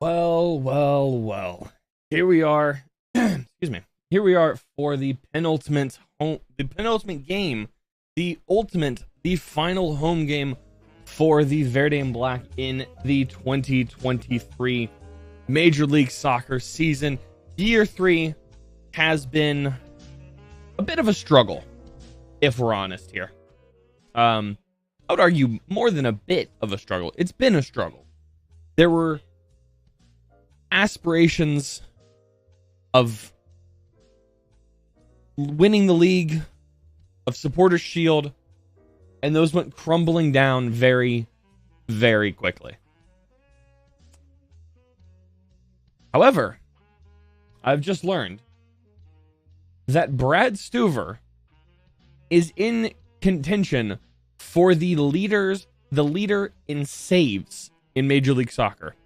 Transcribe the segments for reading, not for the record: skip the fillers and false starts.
Well. Here we are. Excuse me. Here we are for the penultimate game, the final home game for the Verde and Black in the 2023 Major League Soccer season. Year 3 has been a bit of a struggle, if we're honest here. I would argue more than a bit of a struggle. It's been a struggle. There were aspirations of winning the league, of Supporters Shield, and those went crumbling down very, very quickly. However, I've just learned that Brad Stuver is in contention for the leader in saves in Major League Soccer.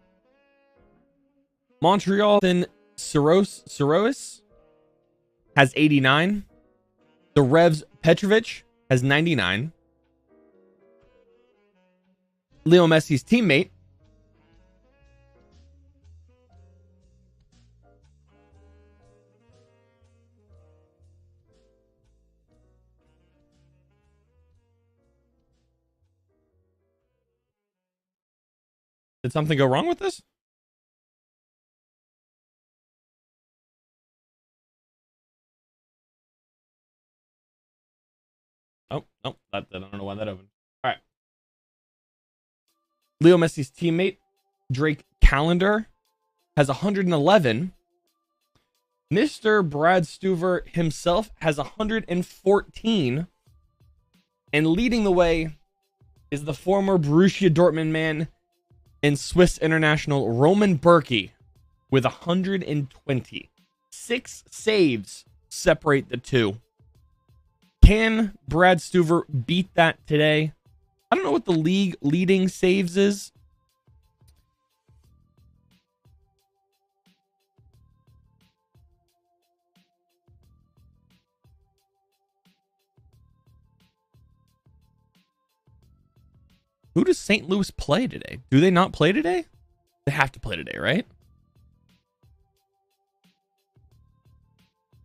Montreal in Sirois has 89. The Revs Petrovic has 99. Leo Messi's teammate Did something go wrong with this? Oh, no, I don't know why that opened. All right. Leo Messi's teammate, Drake Callender, has 111. Mr. Brad Stuver himself has 114. And leading the way is the former Borussia Dortmund man and Swiss international Roman Bürki with 120. 6 saves separate the two. Can Brad Stuver beat that today? I don't know what the league leading saves is. Who does St. Louis play today? Do they not play today? They have to play today, right?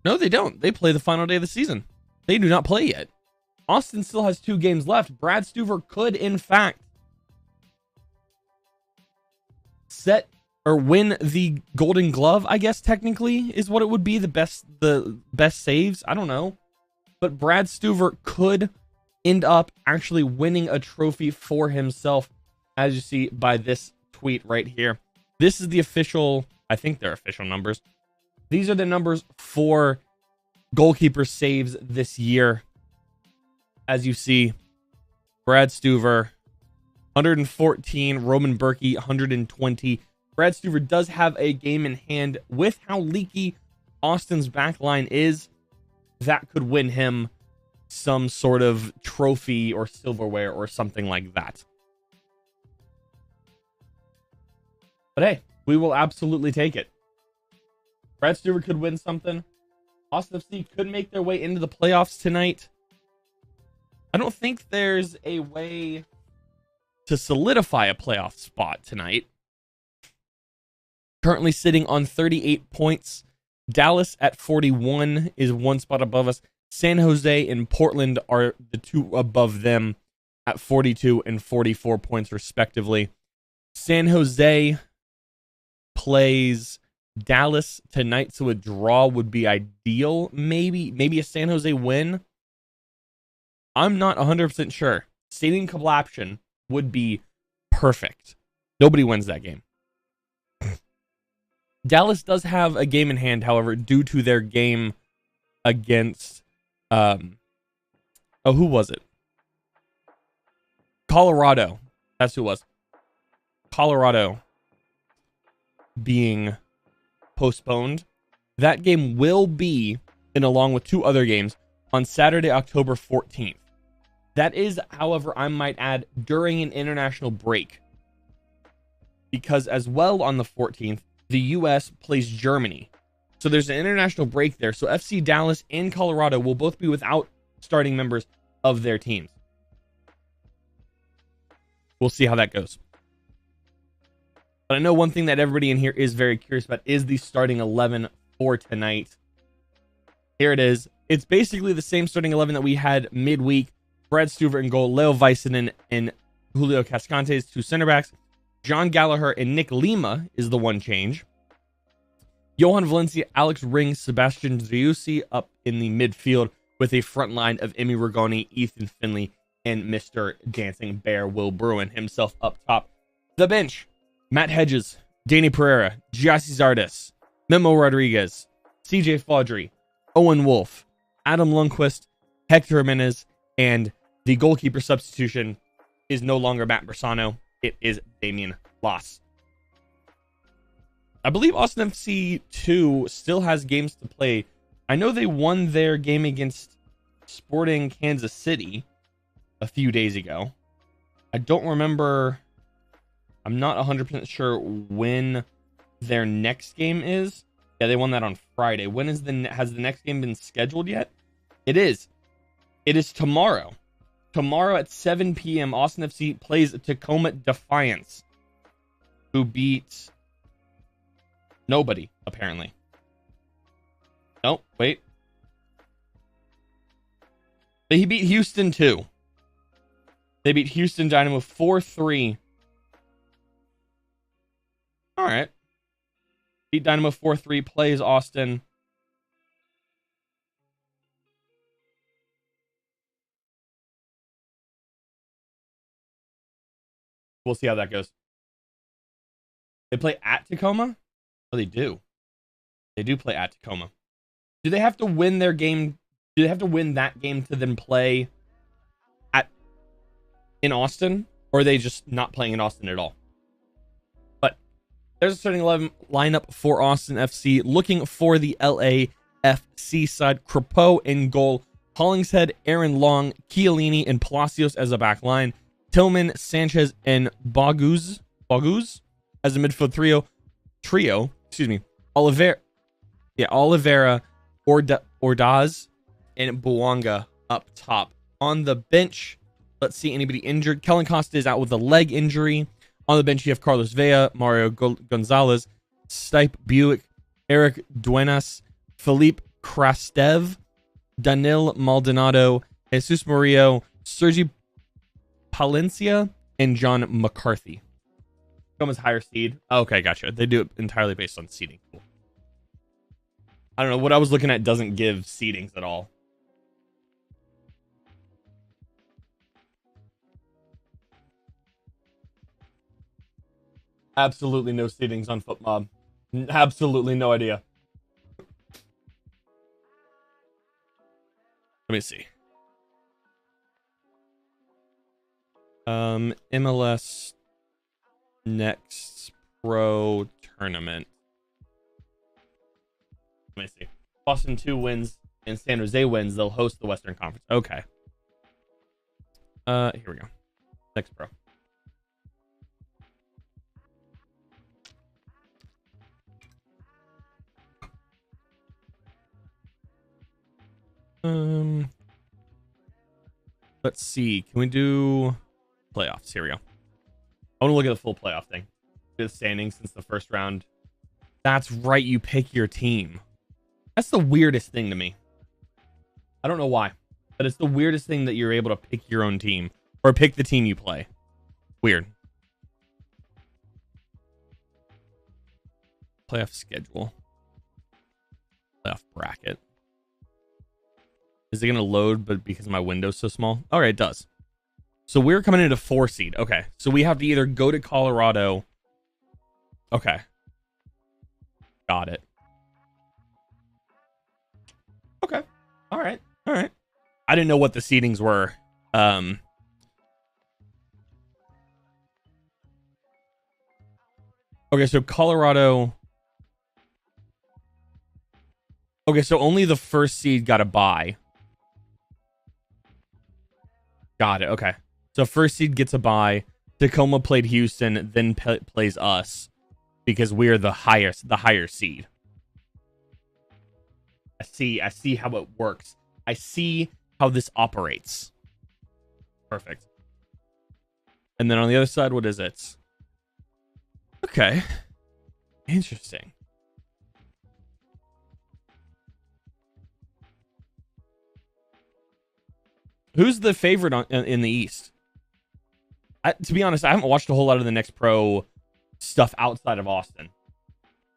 No, they don't. They play the final day of the season. They do not play yet. Austin still has 2 games left. Brad Stuver could, in fact, set or win the Golden Glove, I guess, technically, is what it would be. The best saves. I don't know. But Brad Stuver could end up actually winning a trophy for himself, as you see by this tweet right here. This is the official, I think they're official numbers. These are the numbers for goalkeeper saves this year. As you see, Brad Stuver, 114, Roman Bürki, 120. Brad Stuver does have a game in hand. With how leaky Austin's backline is, that could win him some sort of trophy or silverware or something like that. But hey, we will absolutely take it. Brad Stuver could win something. Austin FC could make their way into the playoffs tonight. I don't think there's a way to solidify a playoff spot tonight. Currently sitting on 38 points. Dallas at 41 is 1 spot above us. San Jose and Portland are the 2 above them at 42 and 44 points respectively. San Jose plays Dallas tonight, so a draw would be ideal. Maybe a San Jose win. I'm not 100% sure. Stadium collapsion would be perfect. Nobody wins that game. Dallas does have a game in hand, however, due to their game against who was it? Colorado. That's who it was. Colorado being postponed. That game will be, and along with 2 other games, on Saturday, October 14th. That is, however, I might add, during an international break. Because as well on the 14th, the U.S. plays Germany. So there's an international break there. So FC Dallas and Colorado will both be without starting members of their teams. We'll see how that goes. But I know one thing that everybody in here is very curious about is the starting 11 for tonight. Here it is. It's basically the same starting 11 that we had midweek. Brad Stuvert in goal, Leo Väisänen and Julio Cascantes, 2 center backs. John Gallagher and Nick Lima is the one change. Johan Valencia, Alex Ring, Sebastian Driussi up in the midfield with a front line of Emi Rigoni, Ethan Finley, and Mr. Dancing Bear Will Bruin himself up top. The bench, Matt Hedges, Danny Pereira, Giassi Zardes, Memo Rodriguez, CJ Faudrey, Owen Wolf, Adam Lundqvist, Hector Jimenez, and the goalkeeper substitution is no longer Matt Bersano. It is Damian Loss. I believe Austin FC 2 still has games to play. I know they won their game against Sporting Kansas City a few days ago. I don't remember. I'm not 100% sure when their next game is. Yeah, they won that on Friday. When is has the next game been scheduled yet? It is. It is tomorrow. Tomorrow at 7 p.m. Austin FC plays Tacoma Defiance, who beat nobody, apparently. No, wait. He beat Houston too. They beat Houston Dynamo 4-3. All right. Beat Dynamo 4-3, plays Austin. We'll see how that goes. They play at Tacoma? Oh, they do. They do play at Tacoma. Do they have to win their game? Do they have to win that game to then play in Austin? Or are they just not playing in Austin at all? But there's a starting 11 lineup for Austin FC. Looking for the LAFC side. Crepeau in goal. Hollingshead, Aaron Long, Chiellini, and Palacios as a back line. Tillman, Sanchez, and Bogus as a midfield trio. Excuse me. Oliveira, Ordaz, and Bouanga up top. On the bench, let's see anybody injured. Kellen Costa is out with a leg injury. On the bench, you have Carlos Vea, Mario Gonzalez, Stipe Buick, Eric Duenas, Philippe Krastev, Danil Maldonado, Jesus Murillo, Sergi Palencia, and John McCarthy. Tacoma's higher seed. Okay, gotcha. They do it entirely based on seeding. Cool. I don't know. What I was looking at doesn't give seedings at all. Absolutely no seedings on FootMob. Absolutely no idea. Let me see. MLS Next Pro Tournament. Let me see. Boston 2 wins and San Jose wins. They'll host the Western Conference. Okay. Here we go. Next Pro. Let's see. Can we do playoffs? Here we go. I want to look at the full playoff thing. The standings since the first round. That's right. You pick your team. That's the weirdest thing to me. I don't know why, but it's the weirdest thing that you're able to pick your own team or pick the team you play. Weird. Playoff schedule. Playoff bracket. Is it going to load, but because my window's so small? All right, it does. So we're coming into 4 seed. Okay, so we have to either go to Colorado. Okay. Got it. Okay. All right. All right. I didn't know what the seedings were. Okay, so Colorado. Okay, so only the first seed got a bye. Got it. Okay. So first seed gets a bye. Tacoma played Houston, then plays us because we're the higher seed. I see how it works. I see how this operates. Perfect. And then on the other side, what is it? Okay. Interesting. Who's the favorite in the East? To be honest, I haven't watched a whole lot of the Next Pro stuff outside of Austin.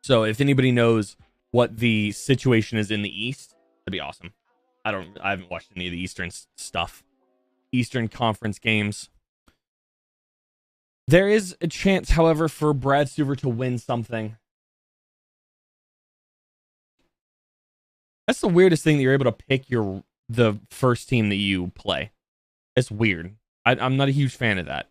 So if anybody knows what the situation is in the East, that'd be awesome. I haven't watched any of the Eastern stuff. Eastern Conference games. There is a chance, however, for Brad Stuver to win something. That's the weirdest thing, that you're able to pick the first team that you play. It's weird. I'm not a huge fan of that.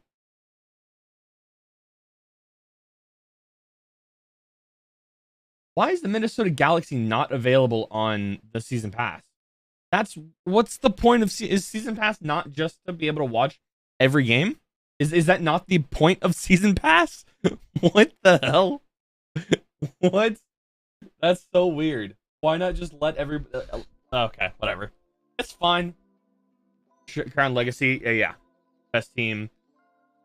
Why is the Minnesota Galaxy not available on the season pass? What's the point of is season pass not just to be able to watch every game? Is that not the point of season pass? What the hell? What? That's so weird. Why not just let everybody? Okay, whatever. It's fine. Crown Legacy, yeah. Best team,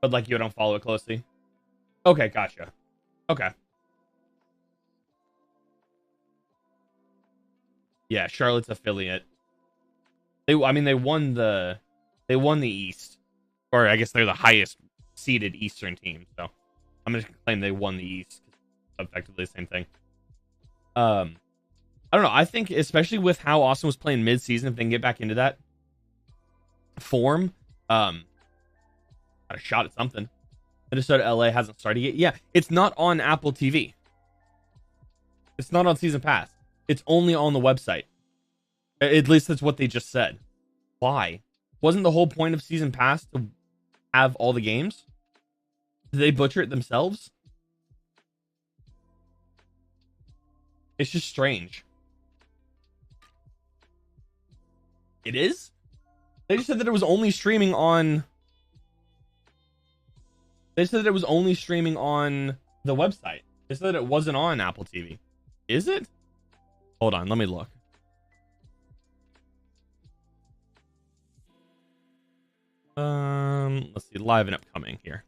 but like you don't follow it closely. Okay, gotcha. Okay. Yeah, Charlotte's affiliate. They won the East, or I guess they're the highest seeded Eastern team. So I'm just gonna claim they won the East. Effectively the same thing. I don't know. I think especially with how Austin was playing mid-season, if they can get back into that form, got a shot at something. Minnesota LA hasn't started yet. Yeah, it's not on Apple TV. It's not on Season Pass. It's only on the website. At least that's what they just said. Why? Wasn't the whole point of Season Pass to have all the games? Did they butcher it themselves? It's just strange. It is? They just said that it was only streaming on... They said that it was only streaming on the website. They said that it wasn't on Apple TV. Is it? Hold on, let me look. Let's see, live and upcoming here.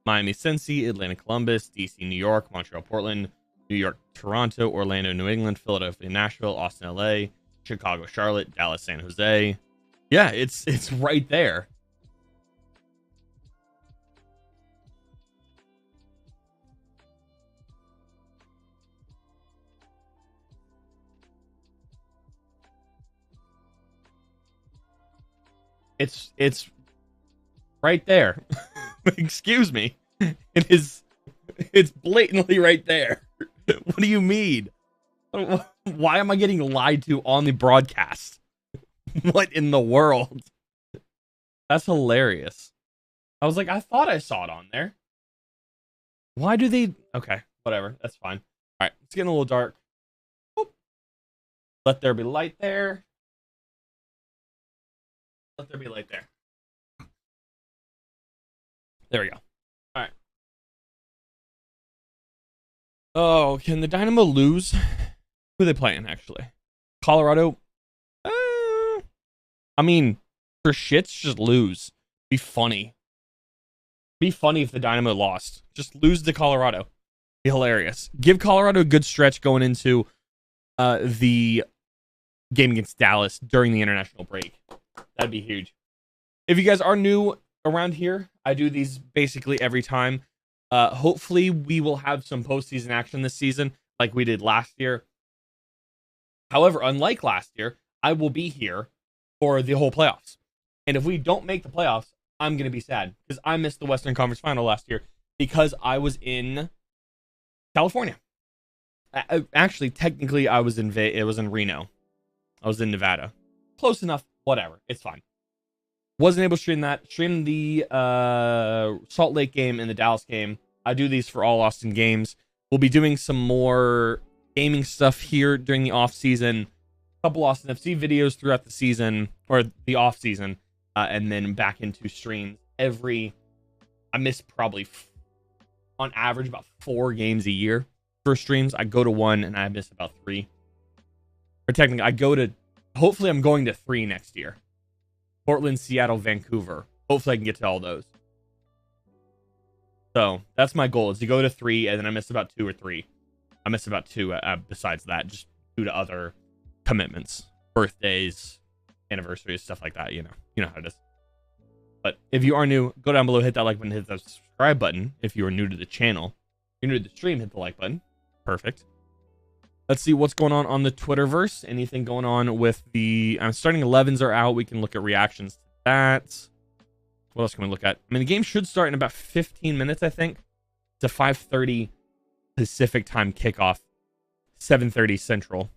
Miami, Cincy, Atlanta, Columbus, DC, New York, Montreal, Portland, New York, Toronto, Orlando, New England, Philadelphia, Nashville, Austin, LA, Chicago, Charlotte, Dallas, San Jose. Yeah, it's right there. It's right there. Excuse me. It's blatantly right there. What do you mean? Why am I getting lied to on the broadcast? What in the world? That's hilarious. I was like, I thought I saw it on there. Why do they... Okay, whatever. That's fine. All right, it's getting a little dark. Oop. Let there be light there. Let there be light there. There we go. All right. Oh, can the Dynamo lose? Who are they playing, actually? Colorado? I mean, for shits, just lose. Be funny. Be funny if the Dynamo lost. Just lose to Colorado. Be hilarious. Give Colorado a good stretch going into the game against Dallas during the international break. That'd be huge. If you guys are new around here, I do these basically every time. Hopefully, we will have some postseason action this season like we did last year. However, unlike last year, I will be here for the whole playoffs. And if we don't make the playoffs, I'm going to be sad because I missed the Western Conference Final last year because I was in California. Actually, technically, it was in Reno. I was in Nevada. Close enough. Whatever. It's fine. Wasn't able to stream that. Streamed the Salt Lake game and the Dallas game. I do these for all Austin games. We'll be doing some more gaming stuff here during the off season. A couple Austin FC videos throughout the season or the off season, and then back into streams I miss probably on average about 4 games a year for streams. I go to 1 and I miss about 3. Or technically, hopefully I'm going to 3 next year. Portland, Seattle, Vancouver. Hopefully I can get to all those. So that's my goal, is to go to 3, and then I miss about 2 or 3. I miss about 2 besides that, just due to other commitments, birthdays, anniversaries, stuff like that. You know how it is. But if you are new, go down below, hit that like button, hit the subscribe button. If you are new to the channel, if you're new to the stream, hit the like button. Perfect. Let's see what's going on the Twitterverse. Anything going on with the starting 11s are out. We can look at reactions to that. What else can we look at? I mean, the game should start in about 15 minutes, I think. It's a 5:30 Pacific time kickoff, 7:30 Central.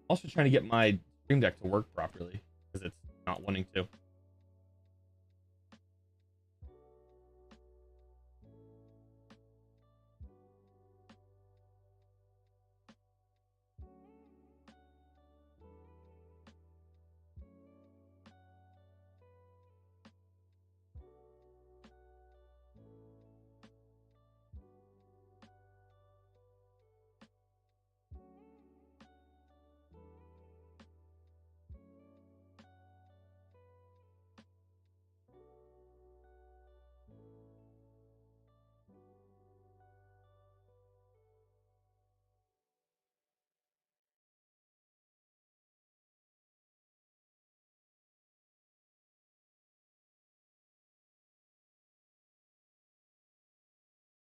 Also trying to get my Stream Deck to work properly because it's not wanting to.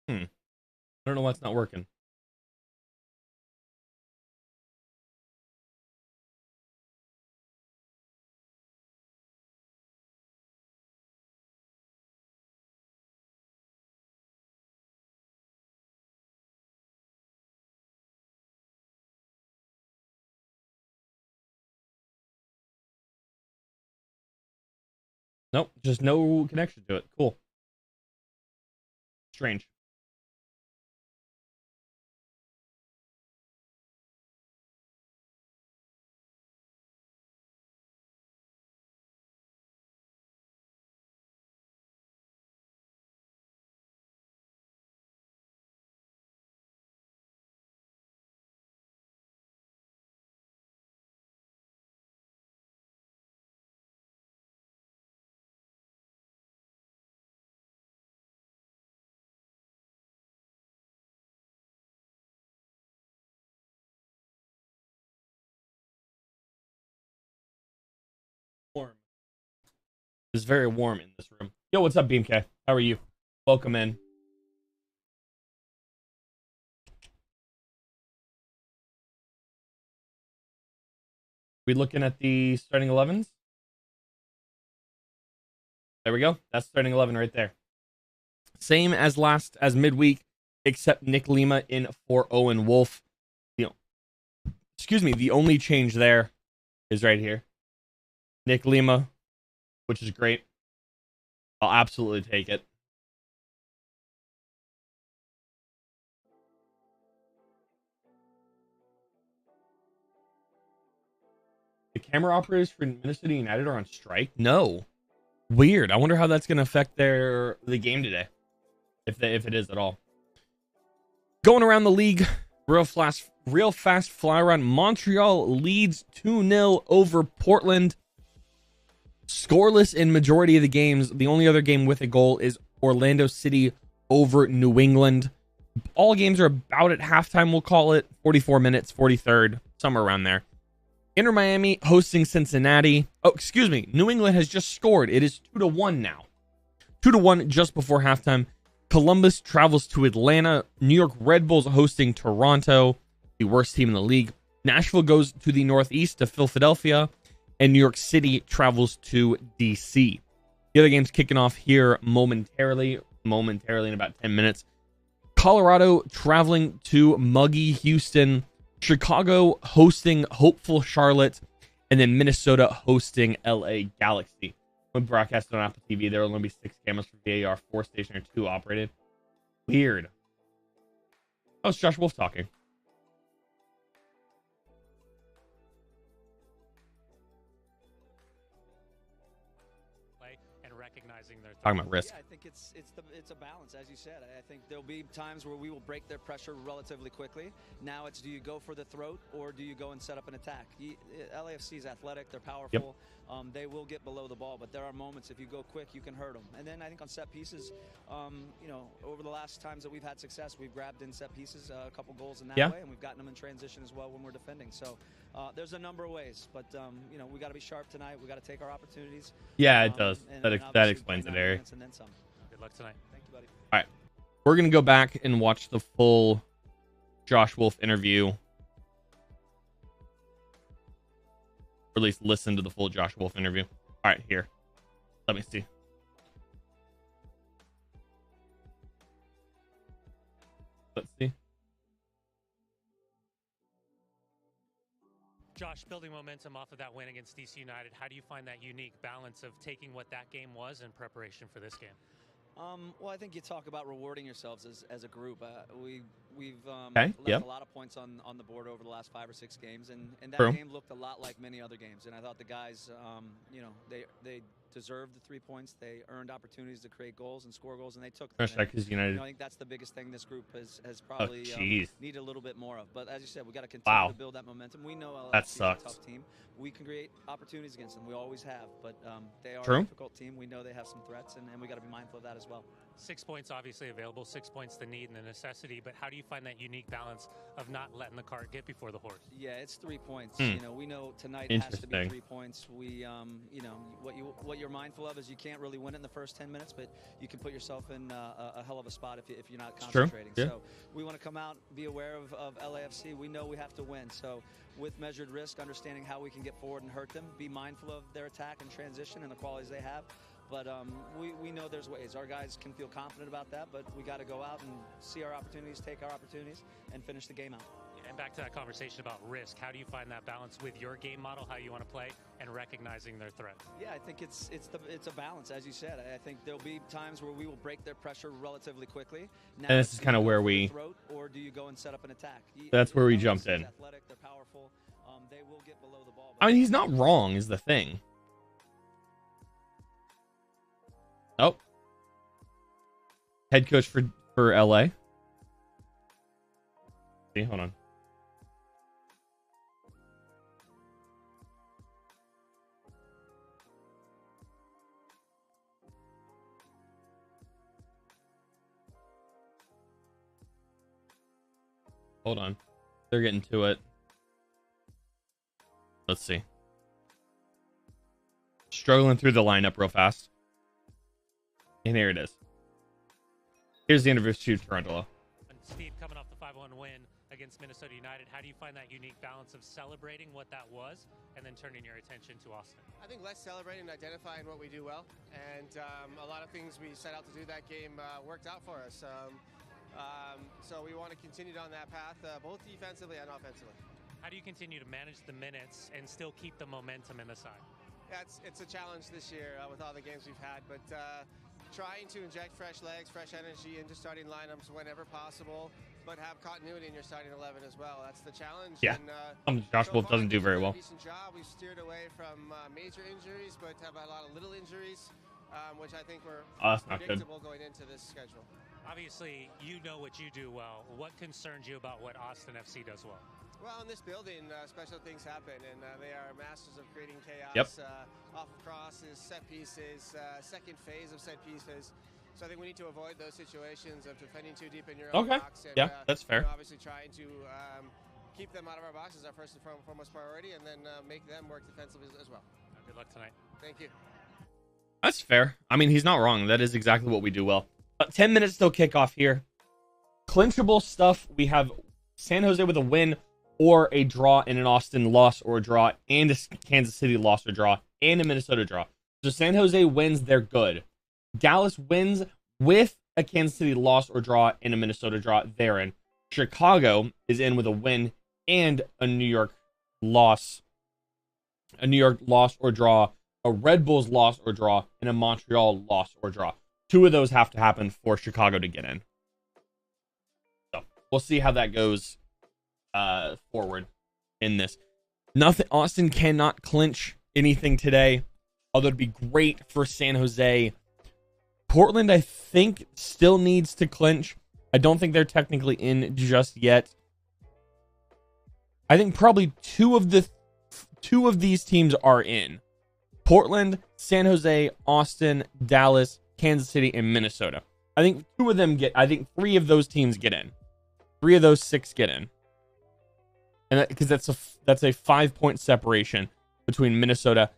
I don't know why it's not working. Nope, just no connection to it. Cool. Strange. Warm. It's very warm in this room. Yo, what's up, BMK? How are you? Welcome in. We looking at the starting 11s? There we go. That's starting 11 right there. Same as midweek, except Nick Lima in for Owen Wolf. Excuse me, the only change there is right here. Nick Lima, which is great. I'll absolutely take it. The camera operators for Minnesota United are on strike? No. Weird. I wonder how that's going to affect the game today. If it is at all. Going around the league, real fast fly around. Montreal leads 2-0 over Portland. Scoreless in majority of the games. The only other game with a goal is Orlando City over New England. All games are about at halftime, we'll call it. 44 minutes, 43rd, somewhere around there. Inter Miami hosting Cincinnati. Oh, excuse me. New England has just scored. It is 2-1 now. 2-1 just before halftime. Columbus travels to Atlanta. New York Red Bulls hosting Toronto, the worst team in the league. Nashville goes to the Northeast to Philadelphia. And New York City travels to DC. The other game's kicking off here momentarily in about 10 minutes. Colorado traveling to muggy Houston. Chicago hosting hopeful Charlotte. And then Minnesota hosting LA Galaxy. When broadcasted on Apple TV, there will only be 6 cameras for VAR, 4 stationary, 2 operated. Weird. That was Josh Wolf talking. talking about risk. Yeah, I think it's a balance, as you said. I think there'll be times where we will break their pressure relatively quickly. Now it's, do you go for the throat or do you go and set up an attack? LAFC is athletic, they're powerful. Yep. They will get below the ball, but there are moments if you go quick, you can hurt them. And then I think on set pieces, you know, over the last times that we've had success, we've grabbed in set pieces, a couple goals in that way, and we've gotten them in transition as well when we're defending. So there's a number of ways, but you know, we got to be sharp tonight. We got to take our opportunities. Yeah, it does. That explains it, Ari. And then some. Good luck tonight. Thank you, buddy. All right, we're gonna go back and watch the full Josh Wolf interview, or at least listen to the full Josh Wolf interview. All right, here. Let me see. Let's see. Josh, building momentum off of that win against DC United, how do you find that unique balance of taking what that game was in preparation for this game? Well, I think you talk about rewarding yourselves as a group. We've left a lot of points on the board over the last 5 or 6 games, and that True. game looked a lot like many other games. And I thought the guys, you know, they deserved the 3 points. They earned opportunities to create goals and score goals, and they took them. Because United. You know, I think that's the biggest thing this group has probably needed a little bit more of. But as you said, we got to continue to build that momentum. We know LAFC is a tough team. We can create opportunities against them. We always have. But they are a difficult team. We know they have some threats, and we got to be mindful of that as well. 6 points obviously available, 6 points the need and the necessity, but how do you find that unique balance of not letting the cart get before the horse? Yeah, it's 3 points. You know, we know tonight it has to be 3 points. We, you know, what you're mindful of is you can't really win it in the first 10 minutes, but you can put yourself in a hell of a spot if you're not concentrating. Yeah. So we want to come out, be aware of LAFC. We know we have to win. So with measured risk, understanding how we can get forward and hurt them, be mindful of their attack and transition and the qualities they have. But we know there's ways. Our guys can feel confident about that, but we got to go out and see our opportunities, take our opportunities, and finish the game out. And back to that conversation about risk, how do you find that balance with your game model, how you want to play, and recognizing their threat? Yeah, I think it's a balance, as you said. I think there'll be times where we will break their pressure relatively quickly. Now, and this is kind of where we. Or do you go and set up an attack? That's where we jumped in. Athletic, they're powerful. They will get below the ball. I mean, he's not wrong, is the thing. Oh, head coach for LA. See, hold on. Hold on. They're getting to it. Let's see. Struggling through the lineup real fast. And here it is. Here's the interview with Steve Tarantula. Steve, coming off the 5-1 win against Minnesota United, how do you find that unique balance of celebrating what that was and then turning your attention to Austin? I think less celebrating and identifying what we do well. And a lot of things we set out to do that game worked out for us. So we want to continue down that path, both defensively and offensively. How do you continue to manage the minutes and still keep the momentum in the side? Yeah, it's a challenge this year with all the games we've had, but trying to inject fresh legs, fresh energy into starting lineups whenever possible, but have continuity in your starting 11 as well. That's the challenge. Yeah, and, Josh Wolf doesn't do very well. Decent job. We've steered away from major injuries, but have a lot of little injuries, which I think were predictable going into this schedule. Obviously, you know what you do well. What concerns you about what Austin FC does well? Well, in this building, special things happen, and they are masters of creating chaos. Off of crosses, set pieces, second phase of set pieces. So I think we need to avoid those situations of defending too deep in your own box. And, that's fair. You know, obviously trying to keep them out of our box is our first and foremost priority, and then make them work defensively as well. Good luck tonight. Thank you. That's fair. I mean, he's not wrong. That is exactly what we do well. 10 minutes till kickoff here. Clinchable stuff. We have San Jose with a win or a draw, and an Austin loss or a draw, and a Kansas City loss or draw, and a Minnesota draw. So San Jose wins, they're good. Dallas wins with a Kansas City loss or draw and a Minnesota draw, they're in. Chicago is in with a win and a New York loss. A New York loss or draw, a Red Bulls loss or draw, and a Montreal loss or draw. 2 of those have to happen for Chicago to get in. So we'll see how that goes forward in this. Nothing. Austin cannot clinch anything today, although it'd be great for San Jose Portland, I think, still needs to clinch. I don't think they're technically in just yet. I think probably two of these teams are in. Portland, San Jose, Austin, Dallas, Kansas City, and Minnesota. I think three of those teams get in. 3 of those 6 get in. And because that's a 5-point separation between Minnesota.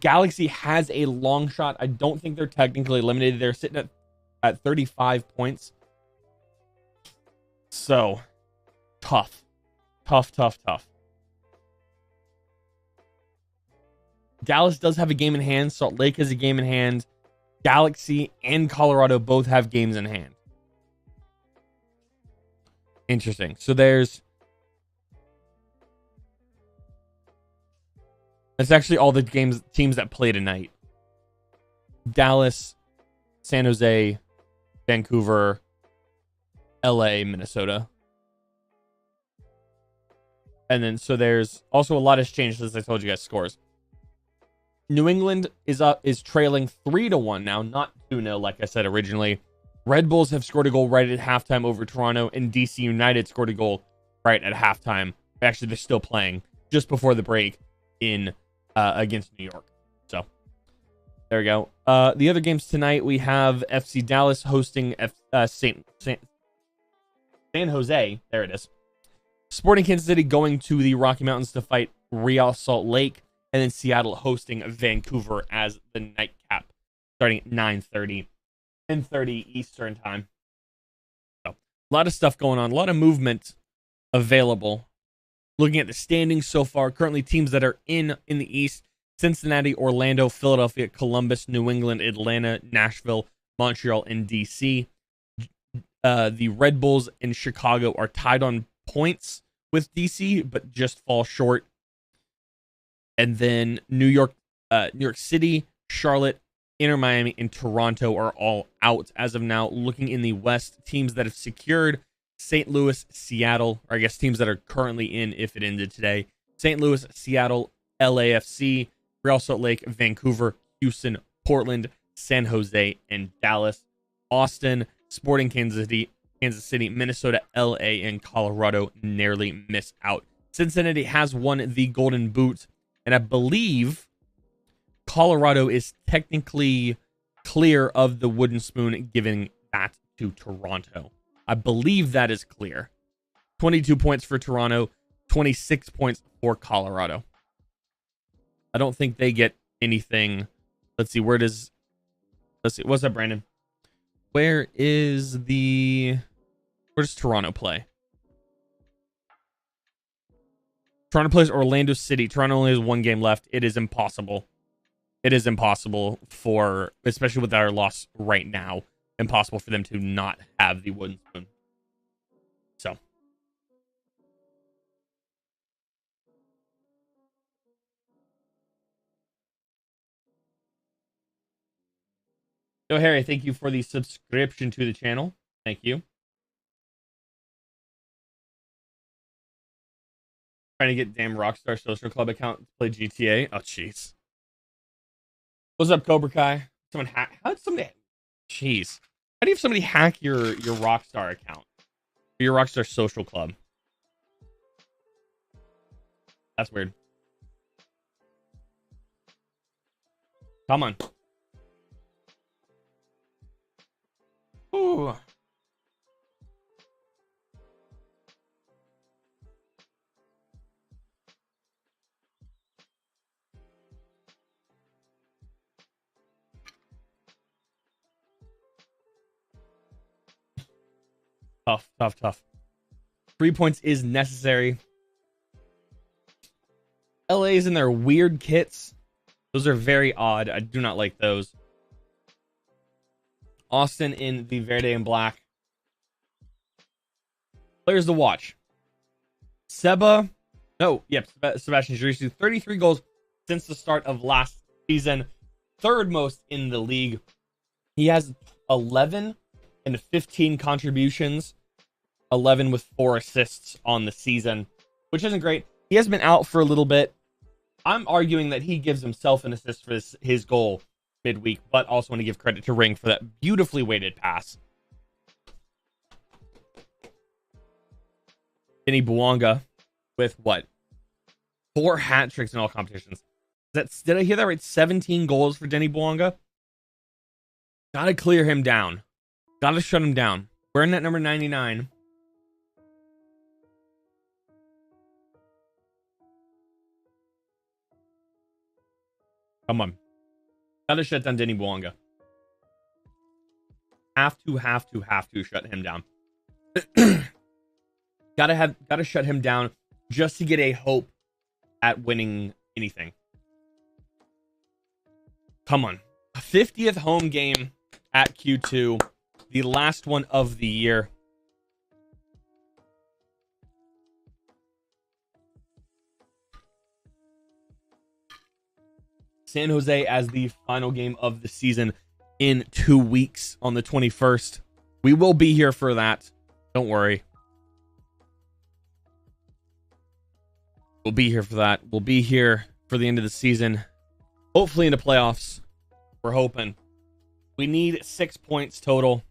Galaxy has a long shot. I don't think they're technically eliminated. They're sitting at 35 points. So, tough. Dallas does have a game in hand. Salt Lake has a game in hand. Galaxy and Colorado both have games in hand. Interesting. So that's actually all the teams that play tonight. Dallas, San Jose, Vancouver, LA, Minnesota. And then so there's also a lot has changed since I told you guys scores. New England is trailing 3-1 now, not 2-0 like I said originally. Red Bulls have scored a goal right at halftime over Toronto, and DC United scored a goal right at halftime. Actually, they're still playing just before the break in against New York. So there we go. The other games tonight, we have FC Dallas hosting San Jose. There it is. Sporting Kansas City going to the Rocky Mountains to fight Real Salt Lake. And then Seattle hosting Vancouver as the nightcap, starting at 9:30, 10:30 Eastern time. So, a lot of stuff going on, a lot of movement available. Looking at the standings so far, currently teams that are in the East: Cincinnati, Orlando, Philadelphia, Columbus, New England, Atlanta, Nashville, Montreal, and DC. The Red Bulls in Chicago are tied on points with DC, but just fall short. And then New York City, Charlotte, Inter Miami, and Toronto are all out as of now. Looking in the West, teams that have secured: St. Louis, Seattle, or I guess teams that are currently in if it ended today: St. Louis, Seattle, LAFC, Real Salt Lake, Vancouver, Houston, Portland, San Jose, and Dallas. Austin, Sporting Kansas City, Minnesota, LA, and Colorado narrowly miss out. Cincinnati has won the Golden Boot. And I believe Colorado is technically clear of the wooden spoon, giving that to Toronto. I believe that is clear. 22 points for Toronto, 26 points for Colorado. I don't think they get anything. Let's see, what's up, Brandon? Where does Toronto play? Toronto plays Orlando City. Toronto only has 1 game left. It is impossible. It is impossible for, especially with our loss right now, impossible for them to not have the wooden spoon. So. So, Harry, thank you for the subscription to the channel. Thank you. Trying to get damn Rockstar Social Club account to play GTA. Oh, jeez. What's up, Cobra Kai? Someone hack? How did somebody? Jeez. How do you have somebody hack your Rockstar account? Or your Rockstar Social Club? That's weird. Come on. Ooh. Tough. 3 points is necessary. LA's in their weird kits. Those are very odd. I do not like those. Austin in the Verde and Black. Players to watch. Sebastian Idrissi, 33 goals since the start of last season. 3rd most in the league. He has 11 and 15 contributions, 11 with 4 assists on the season, which isn't great. He has been out for a little bit. I'm arguing that he gives himself an assist for his goal, midweek, but also want to give credit to Ring for that beautifully weighted pass. Denny Bouanga with what? 4 hat tricks in all competitions. Did I hear that right? 17 goals for Denny Bouanga. Gotta clear him down. Gotta shut him down. Wearing that number 99. Come on. Gotta shut down Denny Bouanga. Have to shut him down. Gotta shut him down just to get a hope at winning anything. Come on. 50th home game at Q2. The last one of the year. San Jose as the final game of the season in 2 weeks on the 21st. We will be here for that. Don't worry. We'll be here for that. We'll be here for the end of the season. Hopefully in the playoffs. We're hoping. We need 6 points total.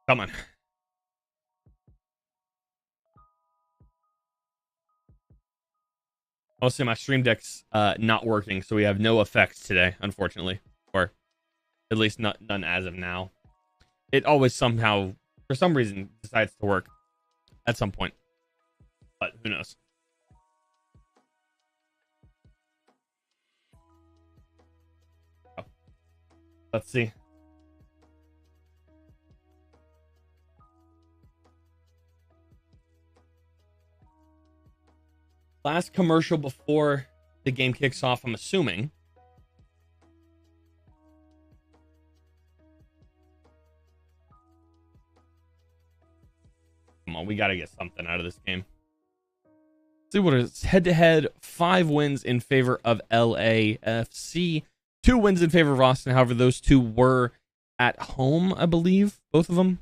Come on. Also, my stream deck's not working, so we have no effects today, unfortunately. Or at least none as of now. It always somehow, for some reason, decides to work at some point. But who knows? Oh. Let's see. Last commercial before the game kicks off, I'm assuming. Come on, we got to get something out of this game. Let's see what it is. Head-to-head, 5 wins in favor of LAFC. 2 wins in favor of Austin. However, those 2 were at home, I believe. Both of them.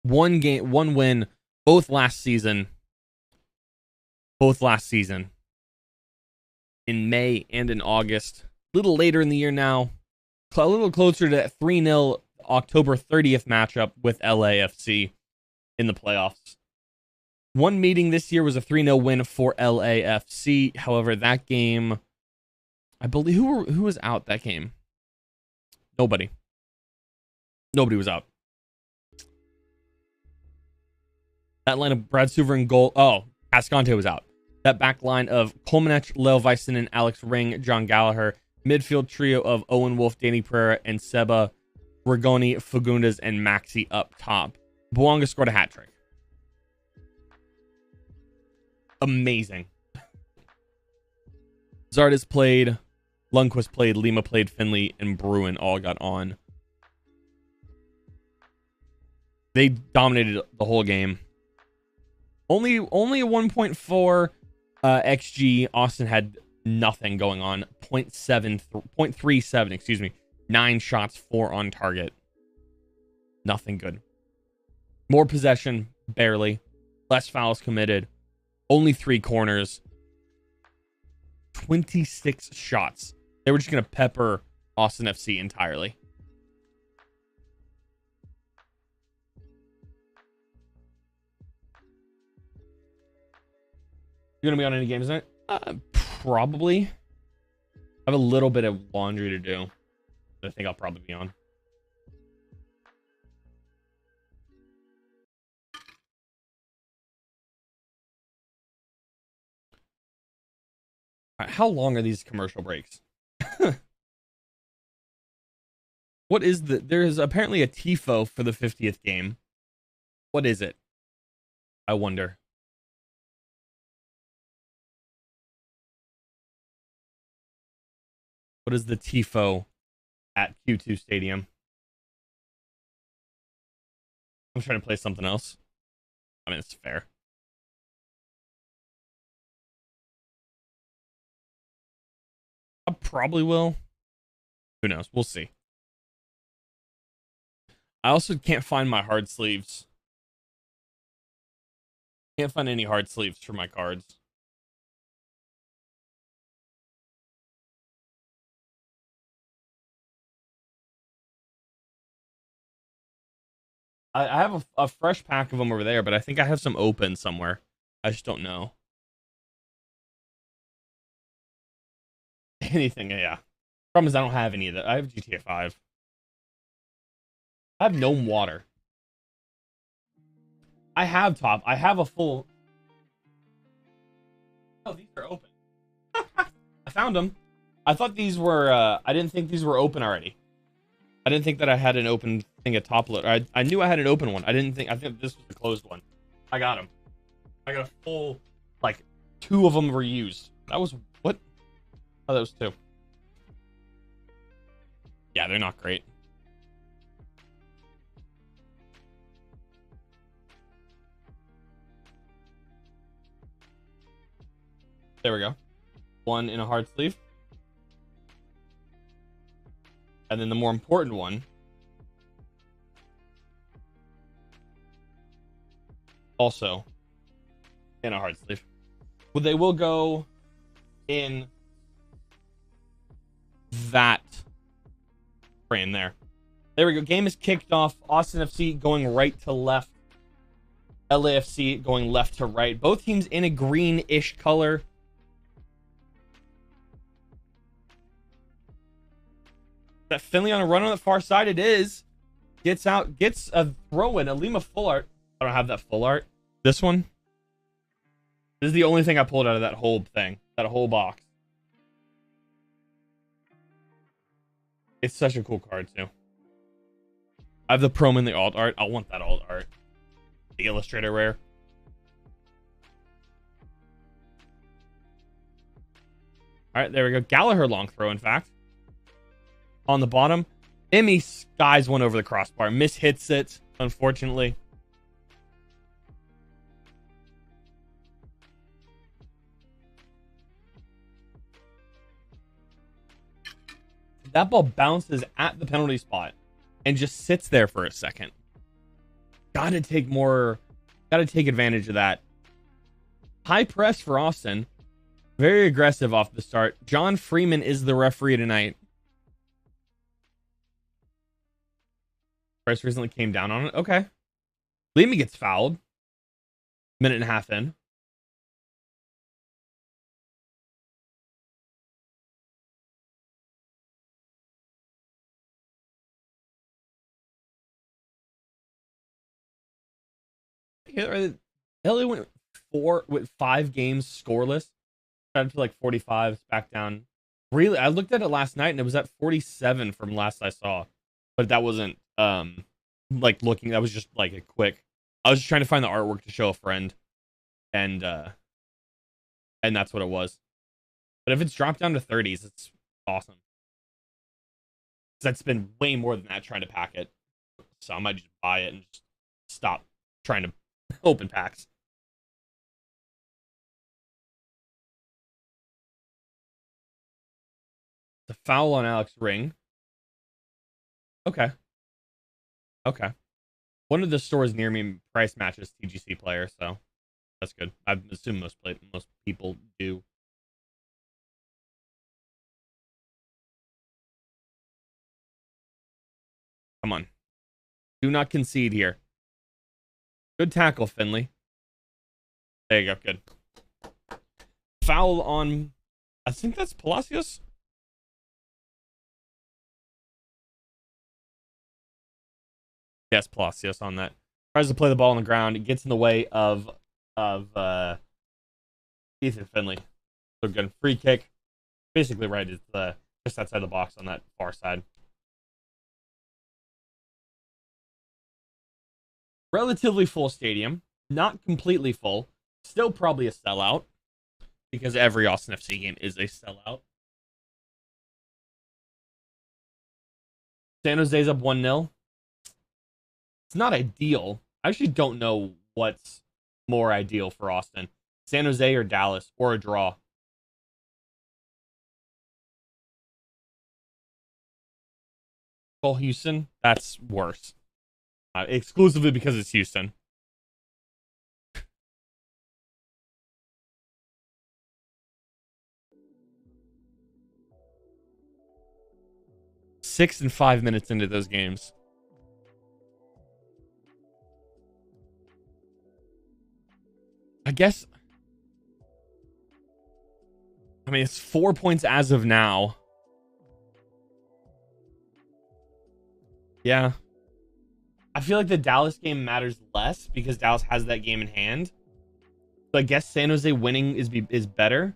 One win, both last season. In May and in August. A little later in the year now. A little closer to that 3-0 October 30th matchup with LAFC in the playoffs. One meeting this year was a 3-0 win for LAFC. However, that game, I believe, who was out that game? Nobody was out. That line of Brad Stuver in goal. Oh, Ascante was out. That back line of Kolmanec, Leo Väisänen, Alex Ring, John Gallagher. Midfield trio of Owen Wolf, Danny Pereira, and Seba, Rigoni, Fagundes, and Maxi up top. Bouanga scored a hat trick. Amazing. Zardes played, Lundqvist played, Lima played, Finley, and Bruin all got on. They dominated the whole game. Only a 1.4 XG. Austin had nothing going on. 0.37, excuse me. 9 shots, 4 on target. Nothing good. More possession, barely. Less fouls committed. Only 3 corners. 26 shots. They were just going to pepper Austin FC entirely. You going to be on any games tonight? Probably. I have a little bit of laundry to do. I think I'll probably be on. All right, how long are these commercial breaks? What is there is apparently a TIFO for the 50th game. What is it? I wonder. What is the TIFO at Q2 Stadium? I'm trying to play something else. I mean, it's fair. I probably will. Who knows? We'll see. I also can't find my hard sleeves. Can't find any hard sleeves for my cards. I have a fresh pack of them over there, but I think I have some open somewhere. I just don't know. Anything, yeah. Problem is I don't have any of that. I have GTA 5. I have gnome water. I have top. I have a full... Oh, these are open. I found them. I thought these were... I didn't think these were open already. I didn't think that I had an open thing at top load. I knew I had an open one. I think this was the closed one. I got them. I got a full... Like, 2 of them were used. That was... What? Oh, that was 2. Yeah, they're not great. There we go. 1 in a hard sleeve. And then the more important one. Also in a hard sleeve. Well, they will go in that frame there. There we go. Game is kicked off. Austin FC going right to left. LAFC going left to right. Both teams in a greenish color. That Finley on a run on the far side. It is. Gets out. Gets a throw in. A Lima full art. I don't have that full art. This one. This is the only thing I pulled out of that whole thing. That whole box. It's such a cool card, too. I have the Prom and the alt art. I want that alt art. The Illustrator rare. Alright, there we go. Gallagher long throw, in fact. On the bottom. Emmy skies one over the crossbar. Mishits it, unfortunately. That ball bounces at the penalty spot and just sits there for a second. Gotta take advantage of that. High press for Austin. Very aggressive off the start. John Freeman is the referee tonight. Price recently came down on it. Okay. Lima gets fouled. Minute and a half in. LA went 5 games scoreless. Got up to like 45, back down. Really, I looked at it last night and it was at 47 from last I saw. But that wasn't like looking, that was just like a quick. I was just trying to find the artwork to show a friend. And that's what it was. But if it's dropped down to 30s, it's awesome. That's been way more than that trying to pack it. So I might just buy it and just stop trying to open packs. The foul on Alex Ring. Okay. Okay. One of the stores near me price matches TGC player, so that's good. I assume most people do. Come on. Do not concede here. Good tackle, Finley. There you go. Good. Foul on... I think that's Palacios. Yes, Palacios on that. Tries to play the ball on the ground. It gets in the way of Ethan Finley. So good. Free kick. Basically right is just outside the box on that far side. Relatively full stadium. Not completely full. Still probably a sellout. Because every Austin FC game is a sellout. San Jose's up 1-0. It's not ideal. I actually don't know what's more ideal for Austin. San Jose or Dallas or a draw. Call Houston. That's worse. Exclusively because it's Houston. Six and 5 minutes into those games. I guess. I mean, it's 4 points as of now. Yeah. I feel like the Dallas game matters less because Dallas has that game in hand. So I guess San Jose winning is better.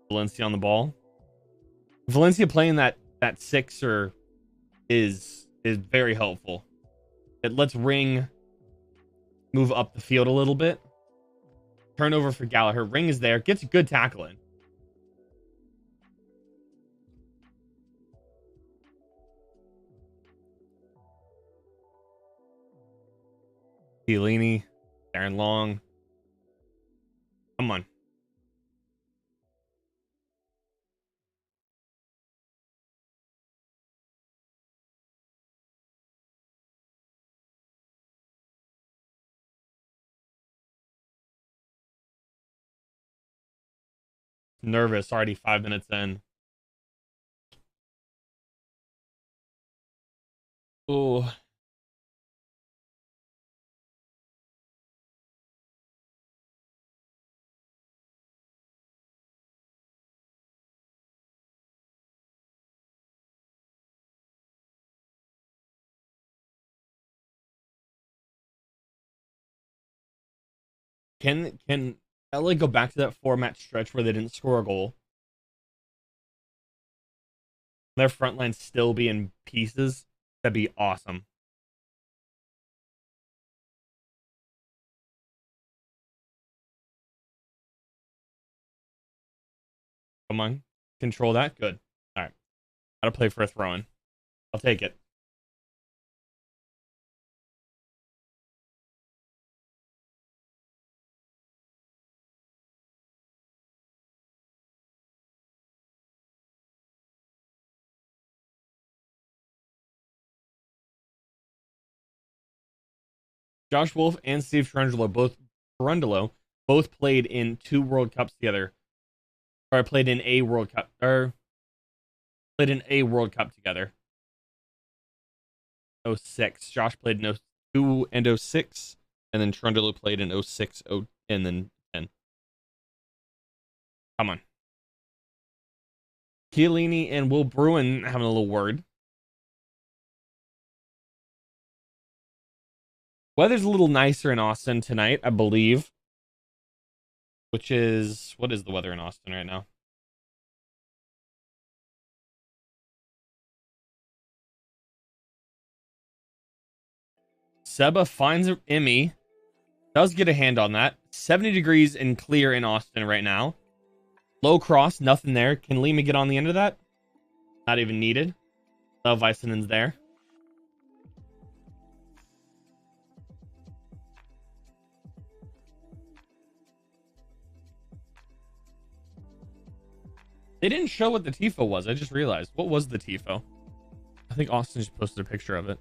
Valencia on the ball. Valencia playing that sixer is very helpful. It lets Ring move up the field a little bit. Turnover for Gallagher. Ring is there. Gets a good tackle in. Chiellini. Darren Long. Come on. Nervous already 5 minutes in. Oh. Can LA go back to that 4-match stretch where they didn't score a goal? Their front line still be in pieces? That'd be awesome. Come on. Control that. Good. All right. Gotta play for a throw-in. I'll take it. Josh Wolf and Steve Cherundolo both played in 2 World Cups together. Or played in a World Cup. Or played in a World Cup together. 06. Josh played in 02 and 06. And then Cherundolo played in 06 and then 10. Come on. Chiellini and Will Bruin having a little word. Weather's a little nicer in Austin tonight, I believe. Which is... What is the weather in Austin right now? Seba finds Emmy. Does get a hand on that. 70 degrees and clear in Austin right now. Low cross, nothing there. Can Lima get on the end of that? Not even needed. Love Visonen's there. They didn't show what the TIFO was. I just realized. What was the TIFO? I think Austin just posted a picture of it.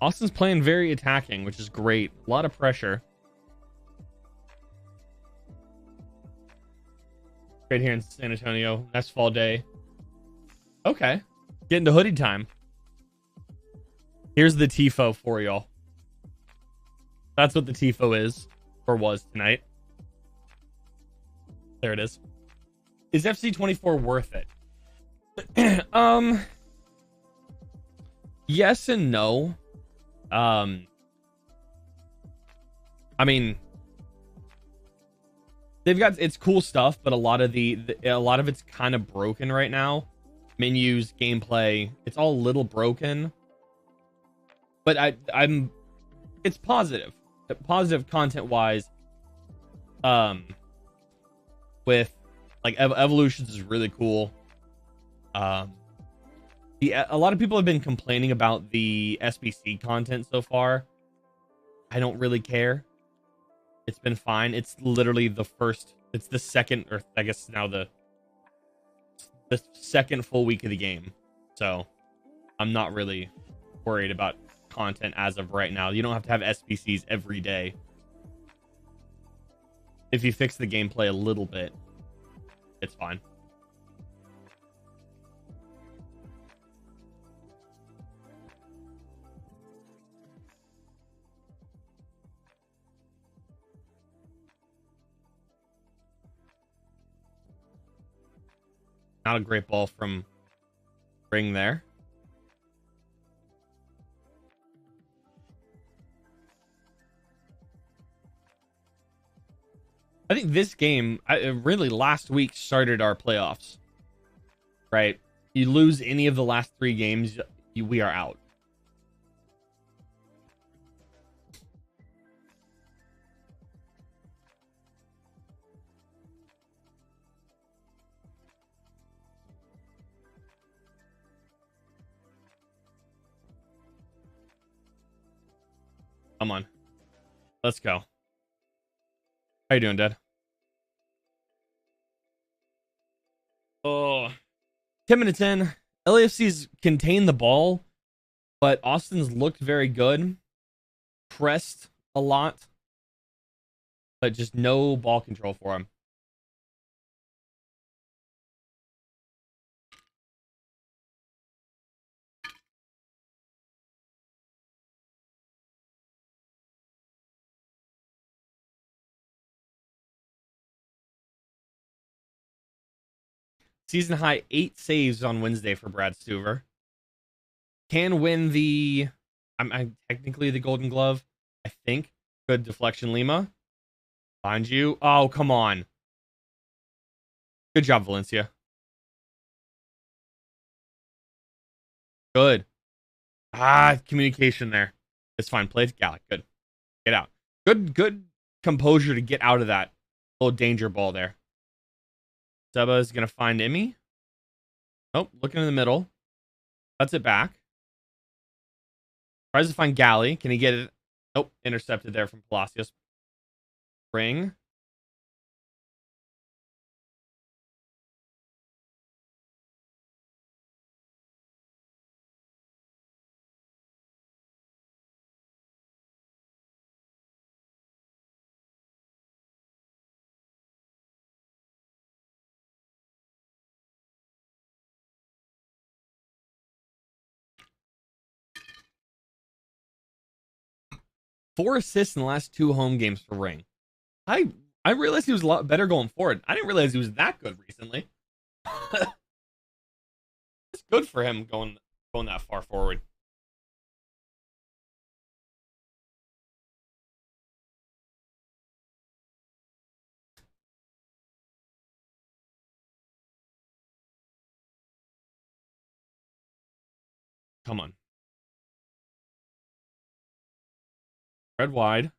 Austin's playing very attacking, which is great. A lot of pressure. Right here in San Antonio. Nice fall day. Okay. Getting to hoodie time. Here's the TIFO for y'all. That's what the TIFO is. Or was tonight. There it is. Is FC24 worth it? Yes and no. I mean, they've got it's cool stuff, but a lot of it's kind of broken right now. Menus, gameplay, it's all a little broken. But it's positive content wise. With like Evolutions is really cool. A lot of people have been complaining about the SBC content so far. I don't really care. It's been fine. It's literally it's the second, or I guess now the second full week of the game. So I'm not really worried about content as of right now. You don't have to have SBCs every day. If you fix the gameplay a little bit, it's fine. Not a great ball from Ring there. I think this game, really last week started our playoffs. Right? You lose any of the last 3 games, we are out. Come on. Let's go. How you doing, Dad? Oh. 10 minutes in. LAFC's contained the ball, but Austin's looked very good. Pressed a lot, but just no ball control for him. Season high 8 saves on Wednesday for Brad Stuver. Can win the... I'm technically the Golden Glove, I think. Good deflection, Lima. Find you. Oh, come on. Good job, Valencia. Good. Communication there. It's fine. Play it, Gallic. Good. Get out. Good composure to get out of that little danger ball there. Seba is going to find Emmy. Nope. Looking in the middle. Cuts it back. Tries to find Galley. Can he get it? Nope. Intercepted there from Palacios. Ring. Four assists in the last 2 home games for Ring. I realized he was a lot better going forward. I didn't realize he was that good recently. It's good for him going that far forward. Come on. Red wide.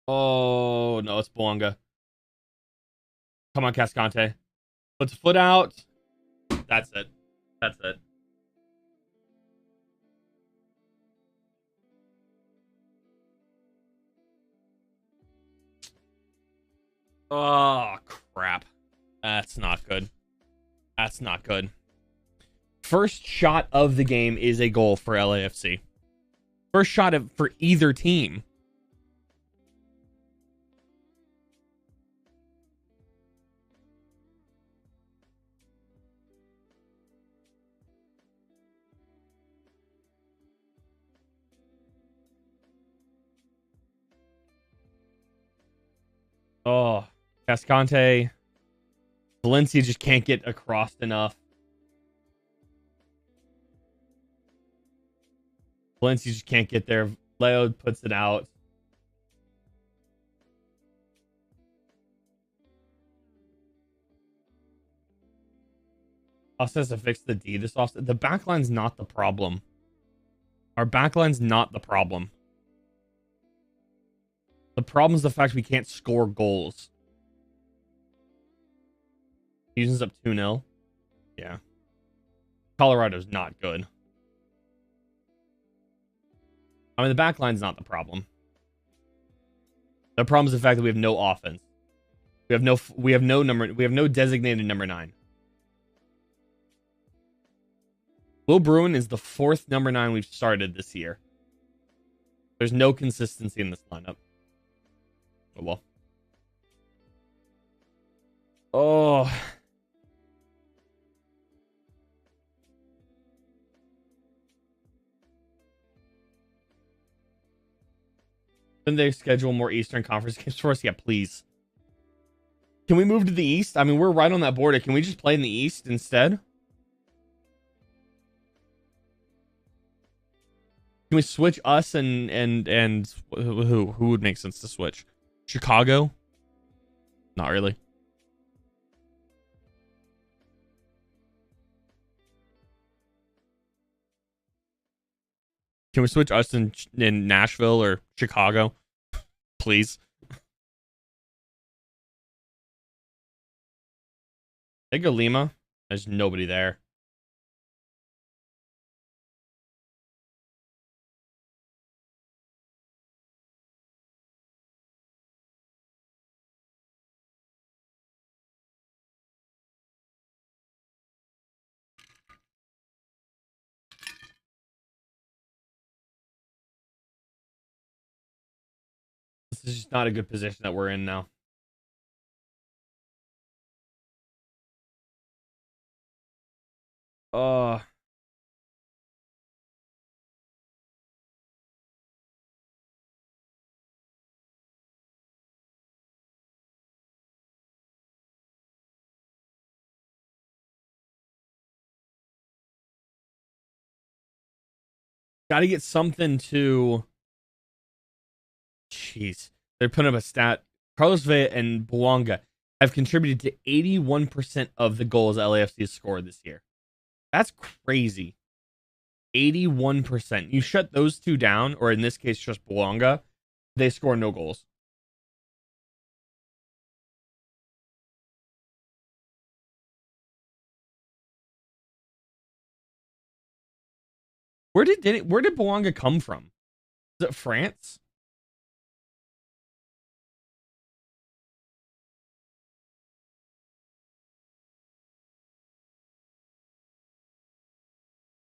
Oh, no, it's Boanga. Come on, Cascante. Puts foot out. That's it. That's it. Oh, crap. That's not good. That's not good. First shot of the game is a goal for LAFC. First shot for either team. Oh, Cascante. Valencia just can't get across enough. Valencia just can't get there. Leo puts it out. Austin has to fix the D. The backline's not the problem. Our backline's not the problem. The problem is the fact we can't score goals. Houston's up 2-0. Yeah. Colorado's not good. I mean, the backline's not the problem. The problem is the fact that we have no offense. We have no designated number 9. Will Bruin is the 4th number 9 we've started this year. There's no consistency in this lineup. Oh well. Oh. Then they schedule more Eastern Conference games for us? Yeah, please. Can we move to the East? I mean, we're right on that border. Can we just play in the East instead? Can we switch us and who would make sense to switch? Chicago? Not really. Can we switch us in Nashville or Chicago? Please. They go Lima. There's nobody there. This is just not a good position that we're in now. Got to get something to... Jeez. They're putting up a stat. Carlos Vela and Bouanga have contributed to 81% of the goals LAFC has scored this year. That's crazy. 81%. You shut those two down, or in this case, just Bouanga, they score no goals. Where did Bouanga come from? Is it France?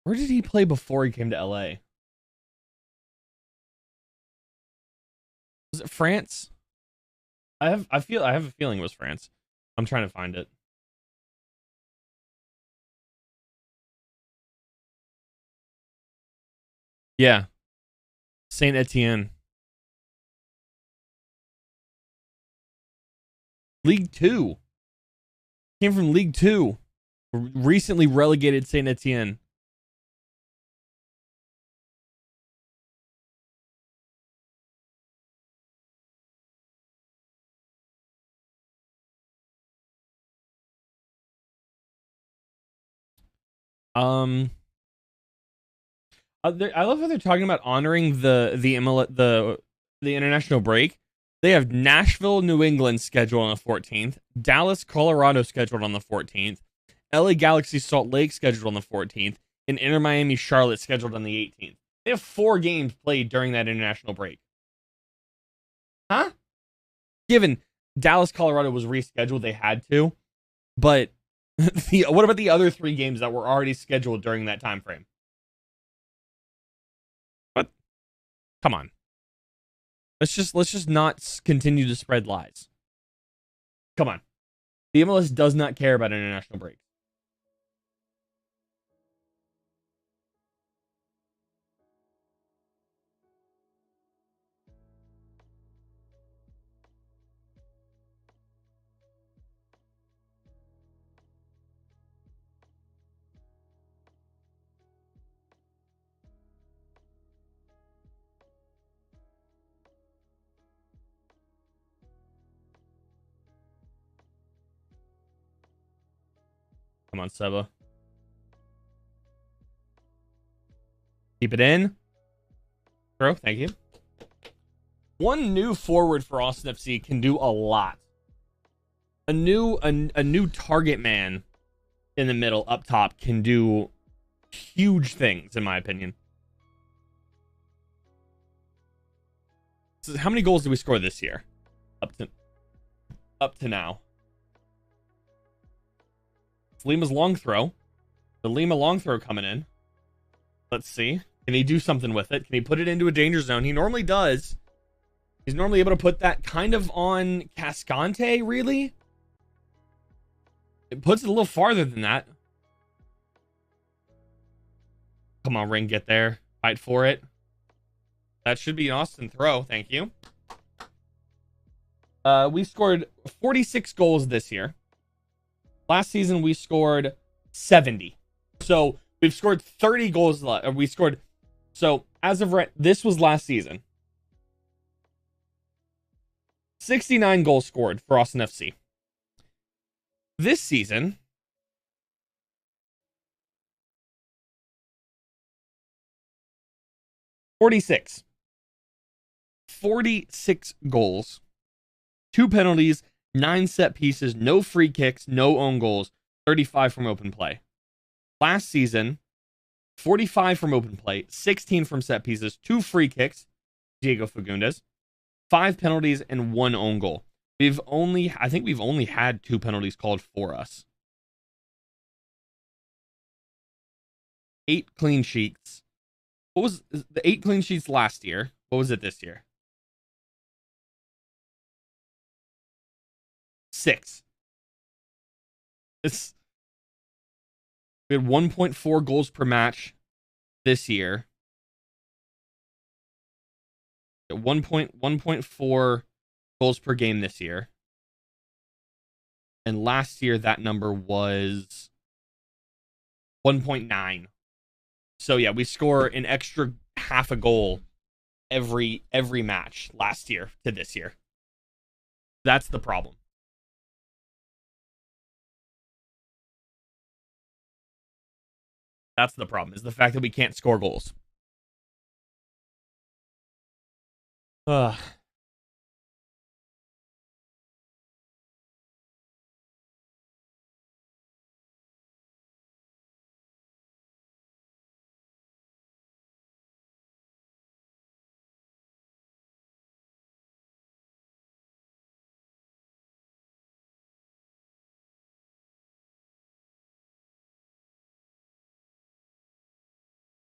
Where did he play before he came to LA? Was it France? I have a feeling it was France. I'm trying to find it. Yeah. Saint Etienne. League 2. Came from League 2. Recently relegated Saint Etienne. I love how they're talking about honoring the international break. They have Nashville, New England scheduled on the 14th, Dallas, Colorado scheduled on the 14th, LA Galaxy, Salt Lake scheduled on the 14th, and Inter Miami, Charlotte scheduled on the 18th. They have 4 games played during that international break. Huh? Given Dallas, Colorado was rescheduled, they had to, but what about the other 3 games that were already scheduled during that time frame? What? Come on. Let's just not continue to spread lies. Come on. The MLS does not care about international breaks. Come on, Seba. Keep it in. throw. Thank you. One new forward for Austin FC can do a lot. A new target man in the middle up top can do huge things, in my opinion. So how many goals did we score this year? Up to now. It's Lima's long throw. The Lima long throw coming in. Let's see. Can he do something with it? Can he put it into a danger zone? He normally does. He's normally able to put that kind of on Cascante, really. It puts it a little farther than that. Come on, Ring, get there. Fight for it. That should be an Austin throw. Thank you. We scored 46 goals this year. Last season, we scored 70. So, we've scored 30 goals. So, as of this was last season. 69 goals scored for Austin FC. This season, (46) 46 goals, 2 penalties, 9 set pieces, no free kicks, no own goals, 35 from open play. Last season, 45 from open play, 16 from set pieces, 2 free kicks, Diego Fagundes, 5 penalties, and 1 own goal. I think we've only had 2 penalties called for us. 8 clean sheets. What was the 8 clean sheets last year? What was it this year? 6. We had 1.4 goals per match this year. 1.4 goals per game this year. And last year, that number was 1.9. So, yeah, we score an extra half a goal every match last year to this year. That's the problem. That's the problem, is the fact that we can't score goals. Ugh.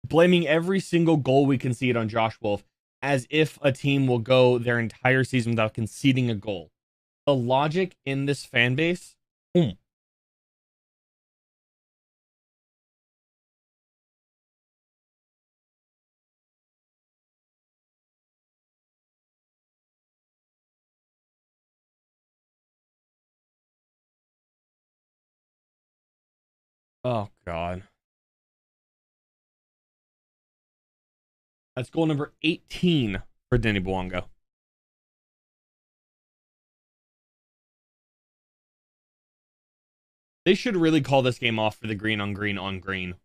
Blaming every single goal we concede on Josh Wolf as if a team will go their entire season without conceding a goal. The logic in this fan base. Oh, God. That's goal number 18 for Denny Bouanga. They should really call this game off for the green on green on green.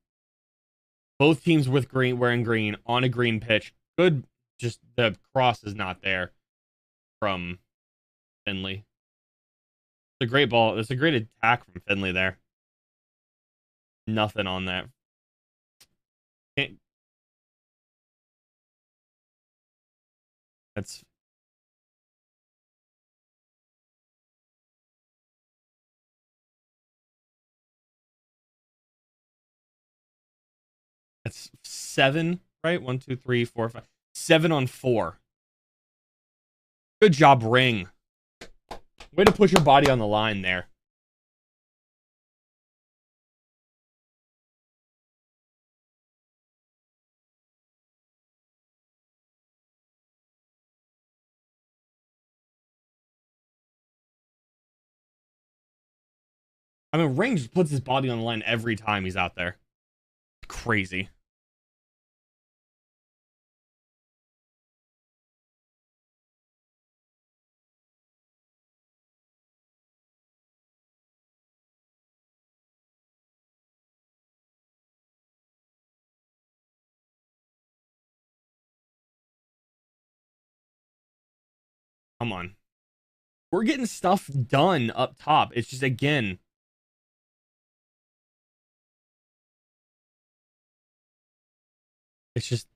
Both teams with green wearing green on a green pitch. Good. Just the cross is not there from Finley. It's a great ball. It's a great attack from Finley there. Nothing on that. That's That's 7, right? 1, 2, 3, 4, 5. 7 on 4. Good job, Ring. Way to put your body on the line there. I mean, Ring just puts his body on the line every time he's out there. Crazy. Come on. We're getting stuff done up top. It's just, again, it's just,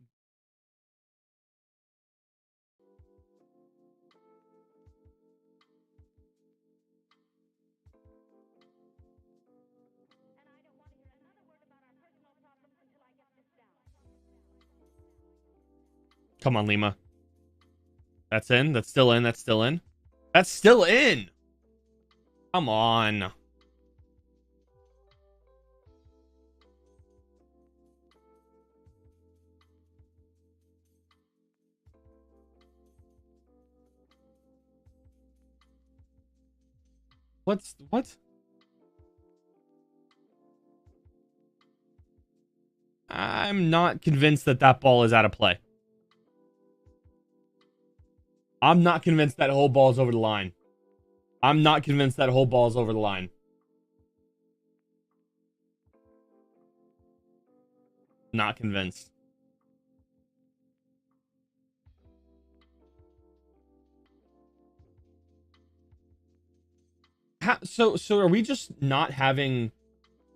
come on, Lima. That's in. That's still in. That's still in. That's still in. Come on. What? I'm not convinced that that ball is out of play. I'm not convinced that whole ball is over the line. I'm not convinced that whole ball is over the line. Not convinced. So are we just not having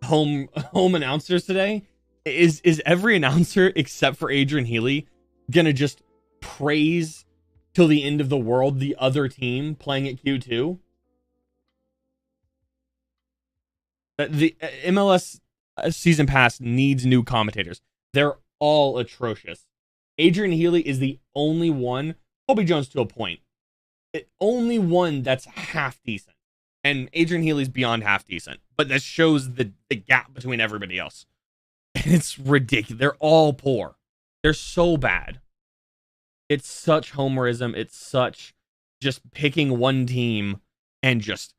home announcers today? Is every announcer except for Adrian Healy gonna just praise till the end of the world the other team playing at Q2? The MLS season pass needs new commentators. They're all atrocious. Adrian Healy is the only one, Kobe Jones to a point, the only one that's half decent. And Adrian Healy's beyond half decent. But that shows the gap between everybody else. It's ridiculous. They're all poor. They're so bad. It's such homerism. It's such just picking one team and just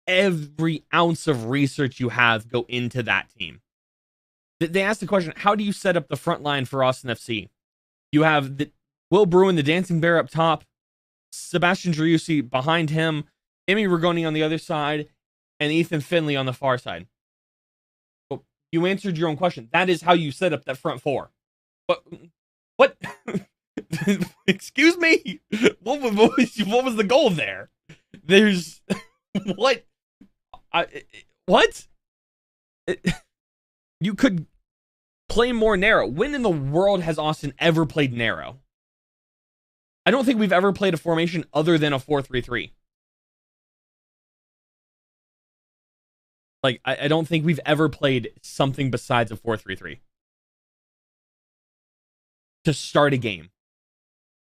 every ounce of research you have go into that team. They asked the question, how do you set up the front line for Austin FC? You have Will Bruin, the dancing bear up top, Sebastian Driussi behind him, Emi Rigoni on the other side, and Ethan Finley on the far side. Well, you answered your own question. That is how you set up that front four. But what? Excuse me? What was the goal there? There's what? What? You could play more narrow. When in the world has Austin ever played narrow? I don't think we've ever played a formation other than a 4-3-3. Like, I don't think we've ever played something besides a 4-3-3 to start a game.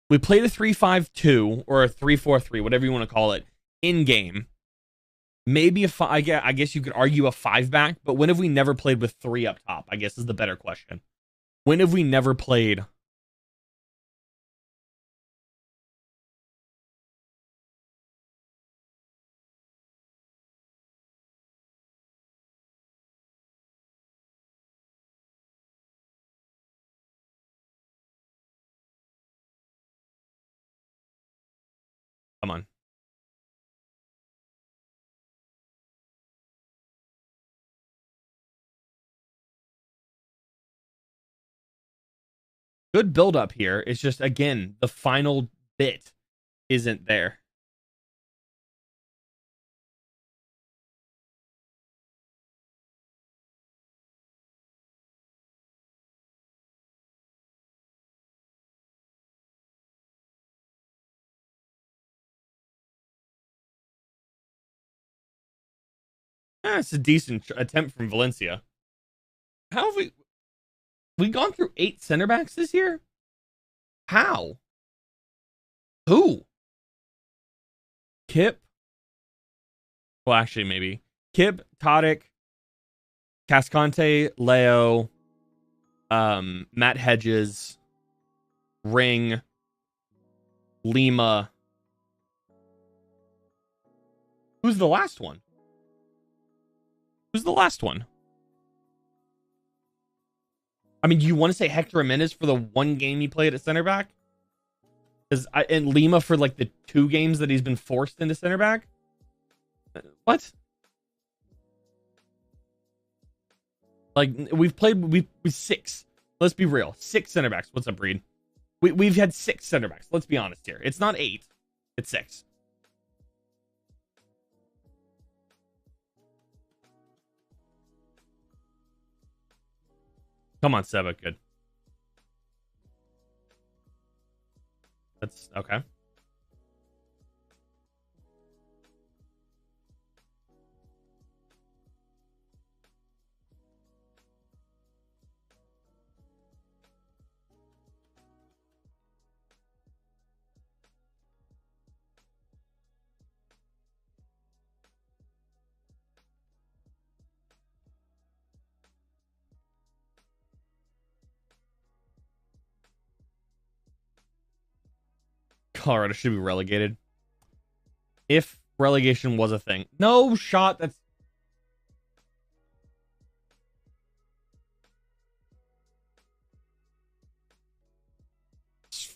We played a 3-5-2 or a 3-4-3, whatever you want to call it, in game. Maybe I guess you could argue a 5-back, but when have we never played with 3 up top? I guess is the better question. When have we never played? Come on. Good build up here. It's just, again, the final bit isn't there. It's a decent attempt from Valencia. How have we gone through 8 center backs this year? How? Who? Kip? Well, actually, maybe. Kip, Tadic, Cascante, Leo, Matt Hedges, Ring, Lima. Who's the last one? Who's the last one? I mean, do you want to say Hector Jimenez for the one game he played at center back? And Lima for like the 2 games that he's been forced into center back? What? Like, we've 6. Let's be real. 6 center backs. What's up, Breed? We've had 6 center backs. Let's be honest here. It's not 8. It's 6. Come on, Seba. Good. That's okay. Colorado should be relegated. If relegation was a thing. No shot. That's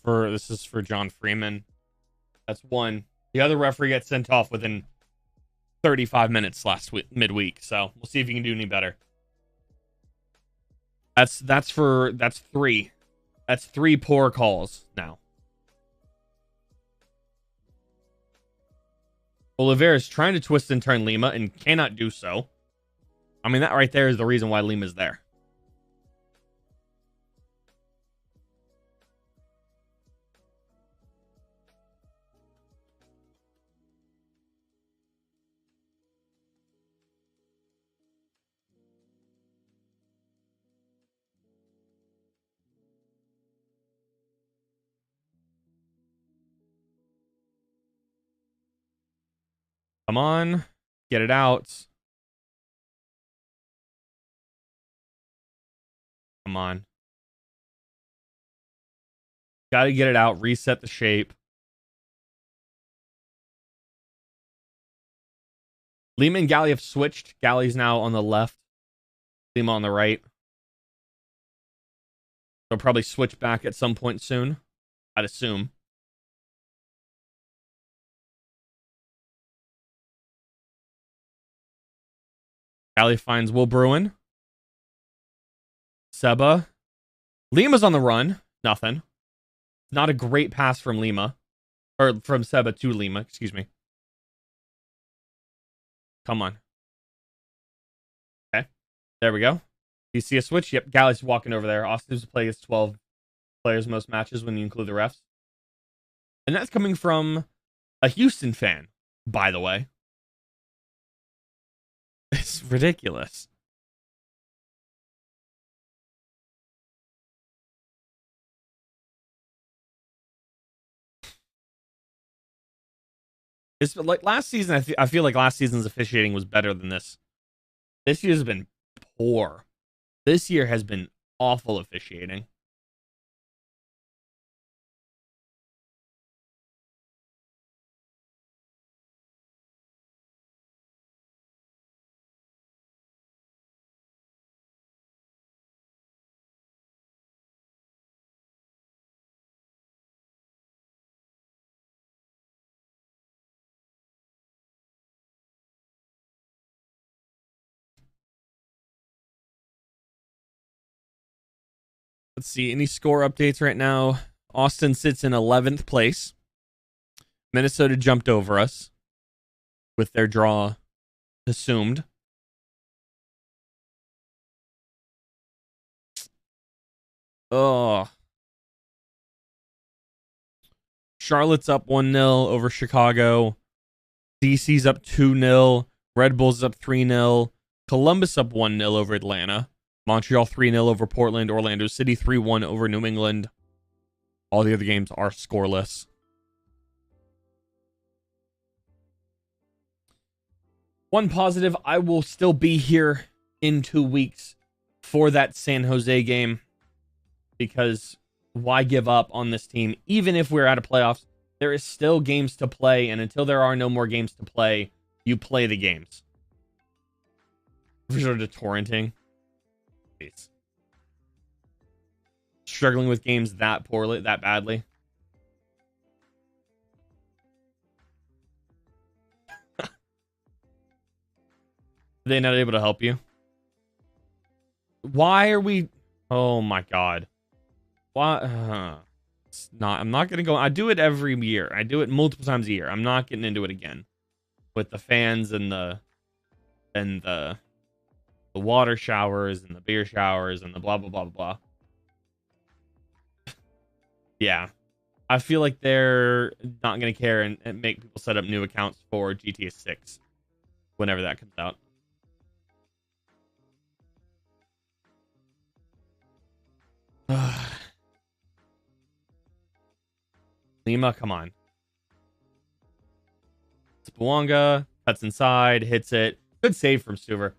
this is for John Freeman. That's one. The other referee gets sent off within 35 minutes midweek. So we'll see if he can do any better. That's 3. That's 3 poor calls now. Oliveira is trying to twist and turn Lima and cannot do so. I mean, that right there is the reason why Lima's there. Come on. Get it out. Come on. Got to get it out. Reset the shape. Lima and Galley have switched. Galley's now on the left. Lima on the right. They'll probably switch back at some point soon, I'd assume. Galley finds Will Bruin. Seba. Lima's on the run. Nothing. Not a great pass from Lima. Or from Seba to Lima, excuse me. Come on. Okay. There we go. Do you see a switch? Yep, Galley's walking over there. Austin's play against 12 players most matches when you include the refs. And that's coming from a Houston fan, by the way. It's ridiculous. It's like last season. I feel like last season's officiating was better than this. This year's been poor. This year has been awful officiating. Let's see, any score updates right now. Austin sits in 11th place. Minnesota jumped over us with their draw assumed. Oh. Charlotte's up 1-0 over Chicago. DC's up 2-0. Red Bulls up 3-0. Columbus up 1-0 over Atlanta. Montreal 3-0 over Portland. Orlando City 3-1 over New England. All the other games are scoreless. One positive, I will still be here in 2 weeks for that San Jose game. Because why give up on this team? Even if we're out of playoffs, there is still games to play. And until there are no more games to play, you play the games. Resort to torrenting. Please. Struggling with games that poorly, that badly. Are they not able to help you? Why are we... Oh my god. Why? I'm not gonna go. I do it every year. I do it multiple times a year. I'm not getting into it again with the fans and the water showers and the beer showers and the blah blah blah blah blah. Yeah, I feel like they're not gonna care and make people set up new accounts for GTA 6 whenever that comes out. Lima, come on. Spawanga cuts inside, hits it. Good save from Stuver.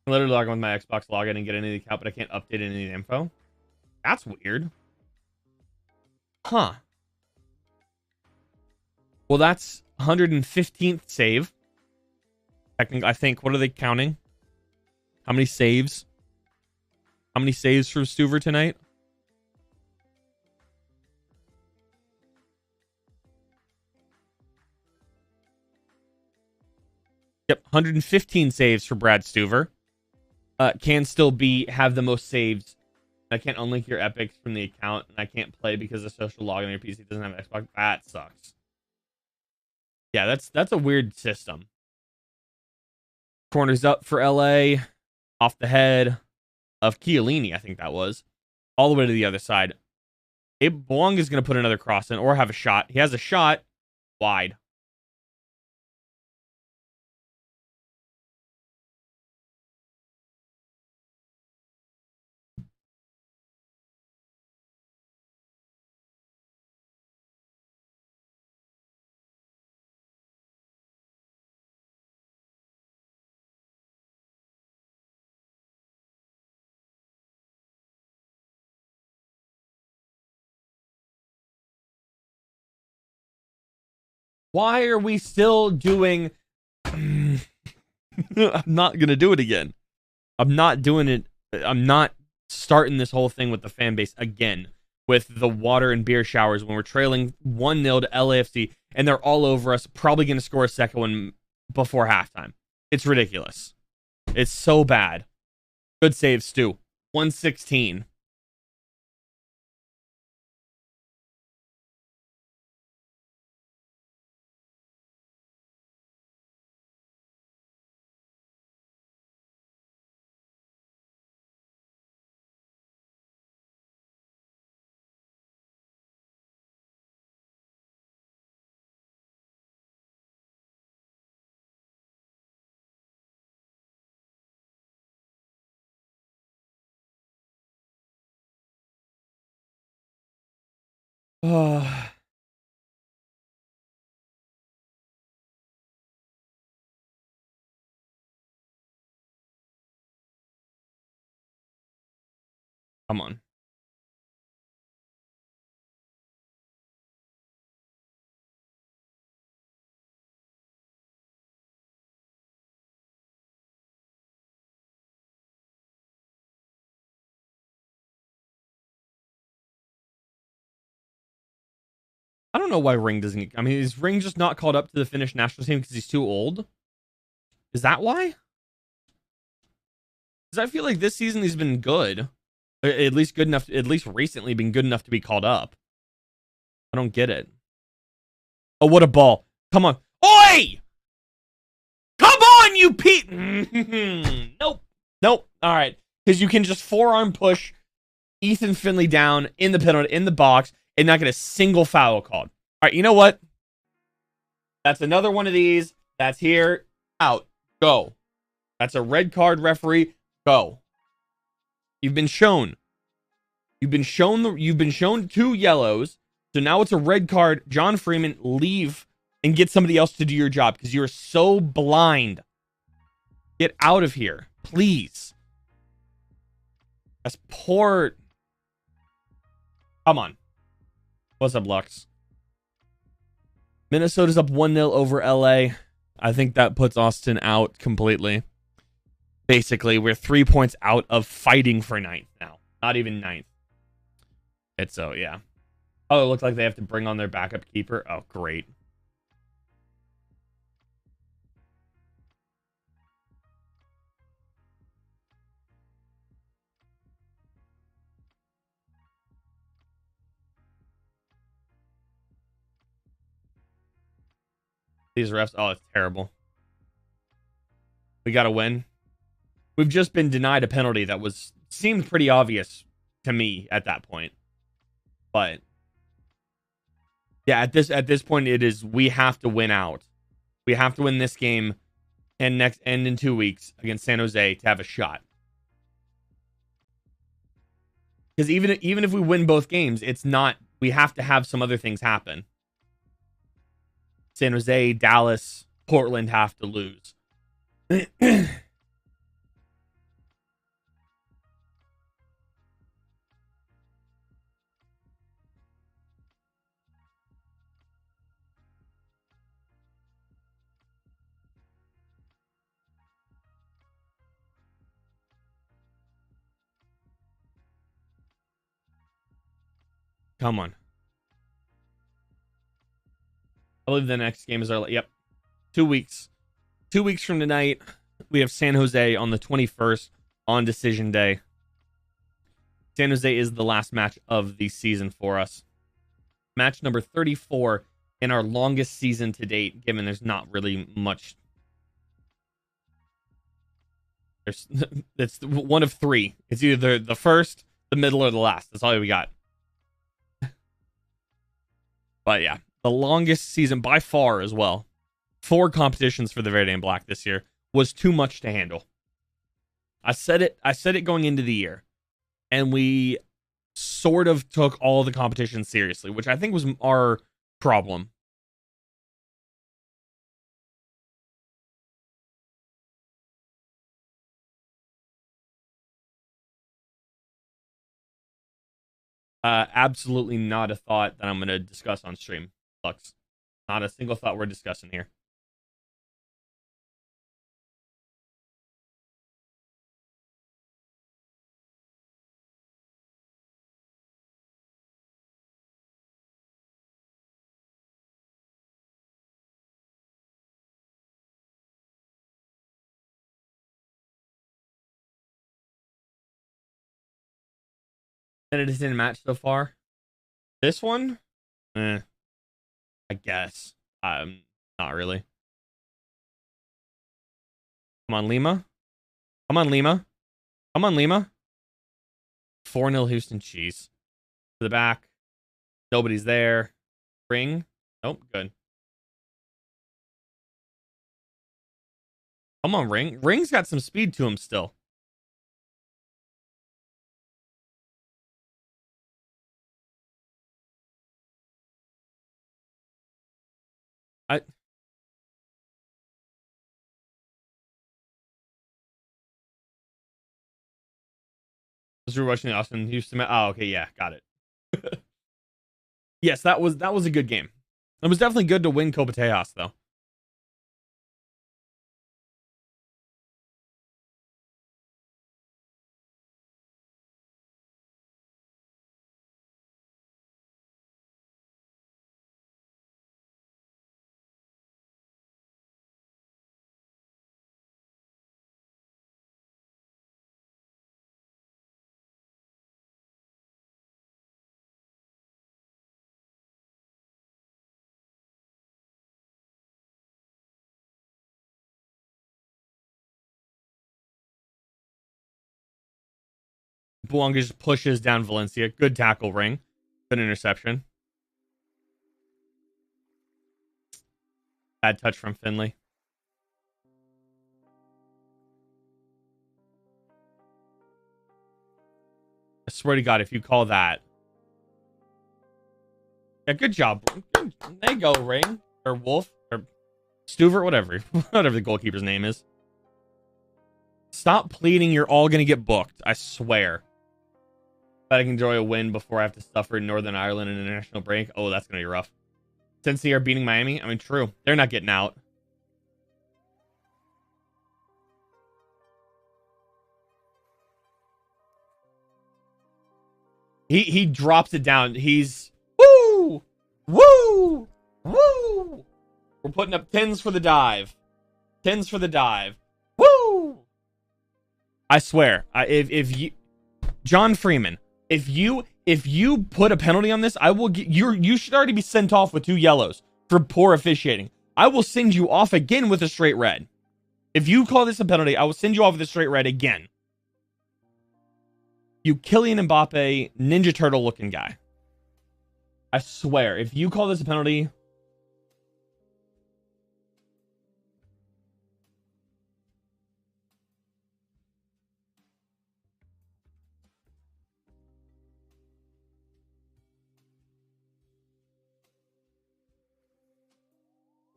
I literally log on with my Xbox login and get into the account, but I can't update any of the info. That's weird. Huh. Well, that's 115th save. Technically, I think. What are they counting? How many saves? How many saves from Stuver tonight? Yep, 115 saves for Brad Stuver. Can still have the most saves. I can't unlink your epics from the account, and I can't play because the social login on your PC doesn't have Xbox. That sucks. Yeah, that's a weird system. Corners up for LA, off the head of Chiellini, I think that was, all the way to the other side. Bwong is going to put another cross in or have a shot. He has a shot wide. Why are we still doing... I'm not going to do it again. I'm not doing it. I'm not starting this whole thing with the fan base again with the water and beer showers when we're trailing 1-0 to LAFC and they're all over us, probably going to score a second one before halftime. It's ridiculous. It's so bad. Good save, Stu. 116. Come on. I don't know why Ring doesn't... I mean, is Ring just not called up to the Finnish national team because he's too old? Is that why? Because I feel like this season he's been good. At least good enough, at least recently been good enough to be called up. I don't get it. Oh, what a ball. Come on. Oi! Come on, you Pete! Nope. Nope. All right. Because you can just forearm push Ethan Finley down in the penalty, in the box, and not get a single foul called. All right, you know what? That's another one of these. That's here. Out. Go. That's a red card, referee. Go. You've been shown. You've been shown 2 yellows. So now it's a red card. John Freeman, leave and get somebody else to do your job because you're so blind. Get out of here, please. That's poor. Come on. What's up, Lux? Minnesota's up 1-0 over LA. I think that puts Austin out completely. Basically, we're 3 points out of fighting for 9th now. Not even 9th. It's so, yeah. Oh, it looks like they have to bring on their backup keeper. Oh, great. These refs, oh, it's terrible. We got to win. We've just been denied a penalty that seemed pretty obvious to me at that point. But yeah, at this point, it is, we have to win out. We have to win this game and in 2 weeks against San Jose to have a shot. Because even if we win both games, it's not, we have to have some other things happen. San Jose, Dallas, Portland have to lose. Come on. I believe the next game is our... Yep. 2 weeks. 2 weeks from tonight, we have San Jose on the 21st on decision day. San Jose is the last match of the season for us. Match number 34 in our longest season to date, given there's not really much... It's one of three. It's either the first, the middle, or the last. That's all we got. But yeah, the longest season by far as well. 4 competitions for the Verde and Black this year was too much to handle. I said it going into the year. And we sort of took all the competitions seriously, which I think was our problem. Absolutely not a thought that I'm going to discuss on stream, Lux. Not a single thought we're discussing here. And it is in a match so far. This one? I guess. Not really. Come on, Lima. Come on, Lima. Come on, Lima. 4-0 Houston Cheese. To the back. Nobody's there. Ring. Nope, good. Come on, Ring. Ring's got some speed to him still. I was rewatching the Austin Houston. Oh, okay, yeah, got it. Yes, that was a good game. It was definitely good to win Copa Tejas, though. Buonga just pushes down Valencia. Good tackle, Ring. Good interception. Bad touch from Finley. I swear to God, if you call that. Yeah, good job. Good. There you go, Ring. Or Wolf. Or Stuvert, whatever. Whatever the goalkeeper's name is. Stop pleading, you're all going to get booked. I swear. But I can enjoy a win before I have to suffer in Northern Ireland in an international break. Oh, that's going to be rough. Cincy are beating Miami. I mean, true. They're not getting out. He drops it down. He's... Woo! Woo! Woo! We're putting up 10s for the dive. 10s for the dive. Woo! I swear. If you... John Freeman, if you put a penalty on this, I will get... You should already be sent off with 2 yellows for poor officiating. I will send you off again with a straight red. If you call this a penalty, I will send you off with a straight red again. You Kylian Mbappe, Ninja Turtle looking guy. I swear, if you call this a penalty...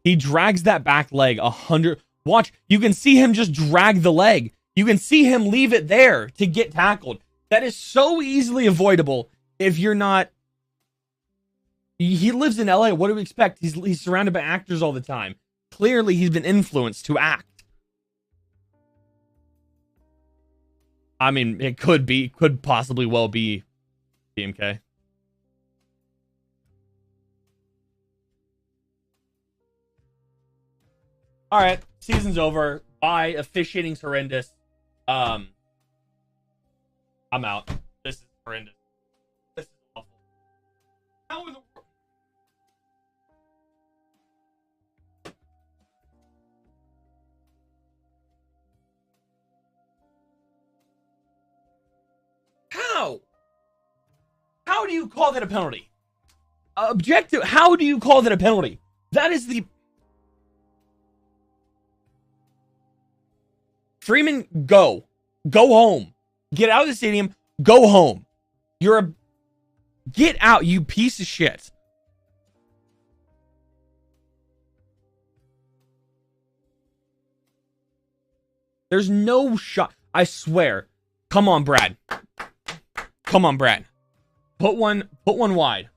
He drags that back leg 100. Watch, you can see him just drag the leg. You can see him leave it there to get tackled. That is so easily avoidable if you're not... He lives in LA. What do we expect? He's surrounded by actors all the time. Clearly, he's been influenced to act. I mean, it could possibly well be DMK. All right, season's over. Bye. Officiating's horrendous. I'm out. This is horrendous. This is awful. How in the world? How? How do you call that a penalty? Objective. How do you call that a penalty? That is the... Freeman, go. Go home. Get out of the stadium. Go home. You're a... Get out, you piece of shit. There's no shot. I swear. Come on, Brad. Come on, Brad. Put one wide.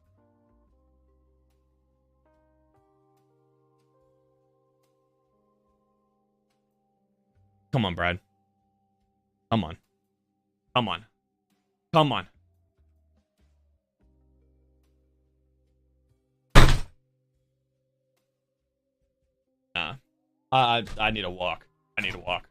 Come on, Brad. Come on. Come on. Come on. I need a walk. I need a walk.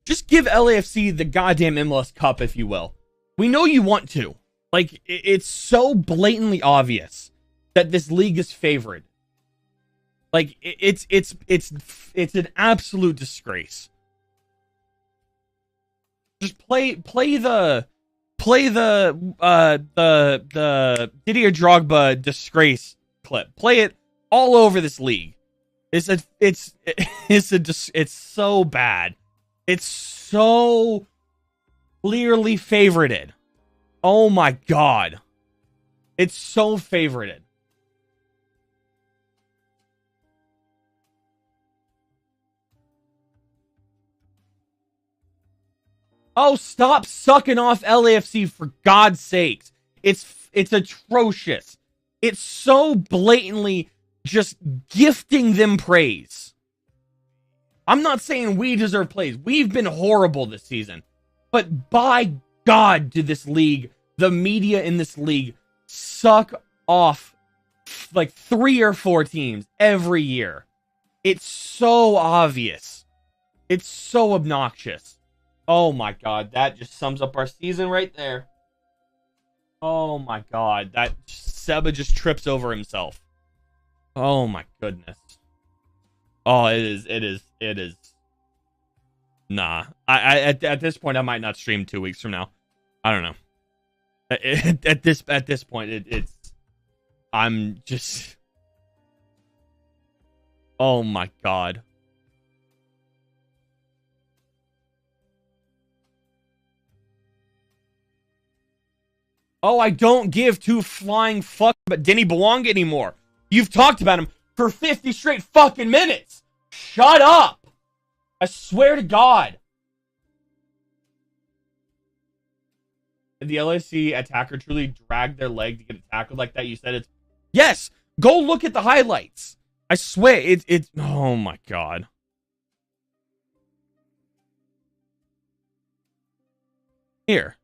Just give LAFC the goddamn MLS Cup, if you will. We know you want to. Like, it's so blatantly obvious that this league is favored. Like, it's an absolute disgrace. Just play the Didier Drogba disgrace clip. Play it all over this league. It's so bad. It's so clearly favorited. Oh my god. It's so favorited. Oh, stop sucking off LAFC for God's sakes. It's atrocious. It's so blatantly just gifting them praise. I'm not saying we deserve praise. We've been horrible this season. But by God, did this league, the media in this league, suck off like 3 or 4 teams every year. It's so obvious. It's so obnoxious. Oh my god, that just sums up our season right there. Oh my god, that Seba just trips over himself. Oh my goodness. Oh, it is. Nah. At this point, I might not stream 2 weeks from now. I don't know. At this point, it's I'm just. Oh my god. Oh, I don't give two flying fucks about Denny Bouanga anymore. You've talked about him for 50 straight fucking minutes. Shut up. I swear to God. Did the LAFC attacker truly drag their leg to get it tackled like that? You said it's... Yes! Go look at the highlights. I swear, it's... Oh my God. Here.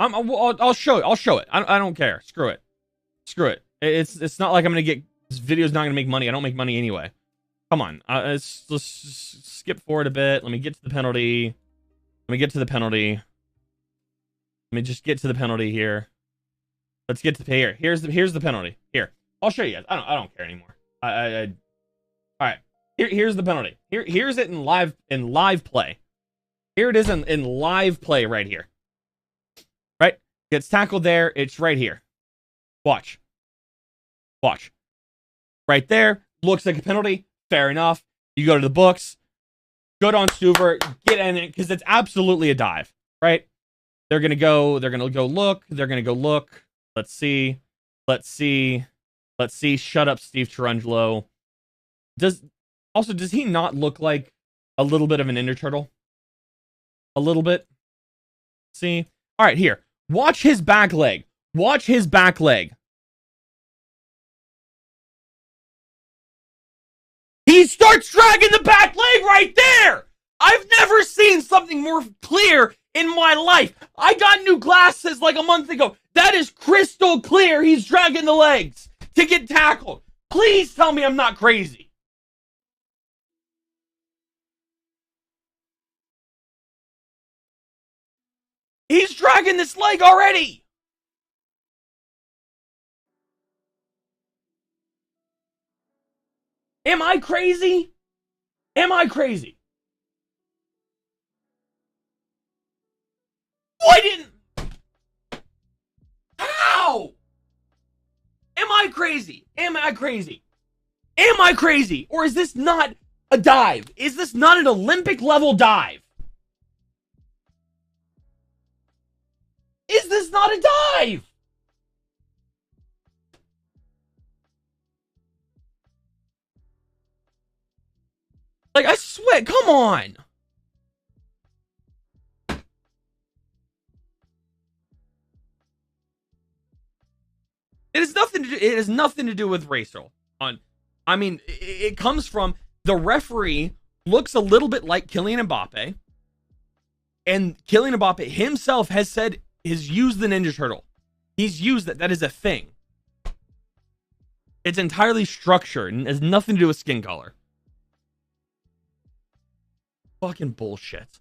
I'll show it. I'll show it. I don't care. Screw it. It's not like I'm gonna get... This video's not gonna make money. I don't make money anyway. Come on. Let's skip forward a bit. Let me get to the penalty. Let me just get to the penalty here. Let's get to here. Here's the penalty. Here. I'll show you guys. I don't care anymore. All right. Here's the penalty. Here's it in live play. Here it is in live play right here. Right? Gets tackled there. It's right here. Watch. Right there. Looks like a penalty. Fair enough. You go to the books. Good on Stuver. Get in it because it's absolutely a dive, right? They're gonna go look. Let's see. Shut up, Steve Tarungelo. Does he not look like a little bit of an Ender Turtle? A little bit. See? All right, here. Watch his back leg. He starts dragging the back leg right there! I've never seen something more clear in my life. I got new glasses like a month ago. That is crystal clear. He's dragging the legs to get tackled. Please tell me I'm not crazy. He's dragging this leg already. Am I crazy? Why didn't... How? Am I crazy? Or is this not a dive? Is this not an Olympic level dive? Is this not a dive? Like, I swear, come on. It has nothing to do with racial. I mean, it comes from the referee looks a little bit like Kylian Mbappe. And Kylian Mbappe himself has used the Ninja Turtle. He's used that. That is a thing. It's entirely structured and has nothing to do with skin color. Fucking bullshit.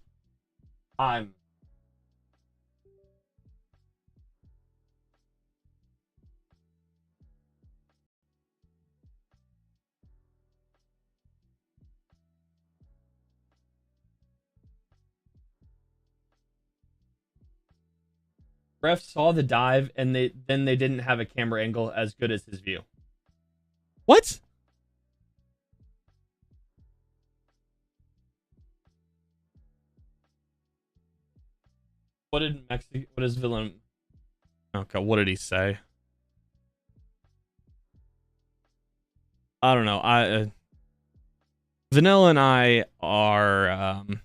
Ref saw the dive and they didn't have a camera angle as good as his view. What? What is Villain? Okay, what did he say? I don't know. Vanilla and I are I'm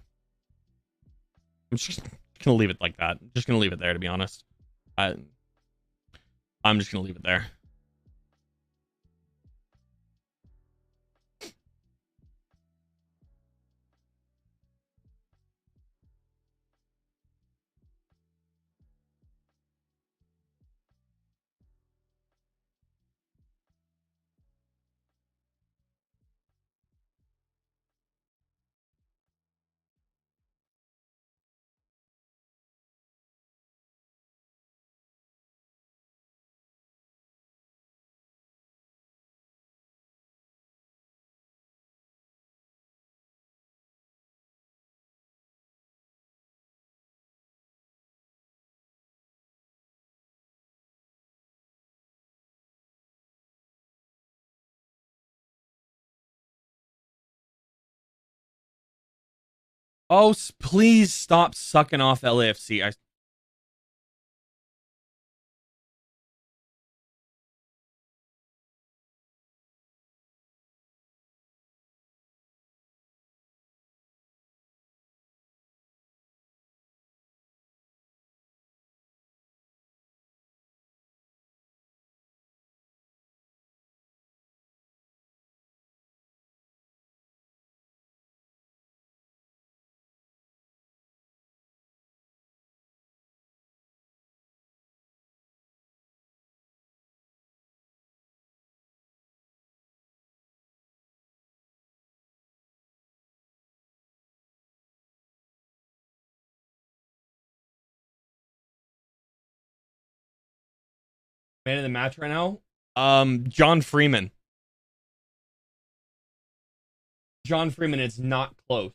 just gonna leave it like that. I'm just gonna leave it there, to be honest. I'm just gonna leave it there. Oh, please stop sucking off LAFC. Man of the match right now? John Freeman. John Freeman is not close.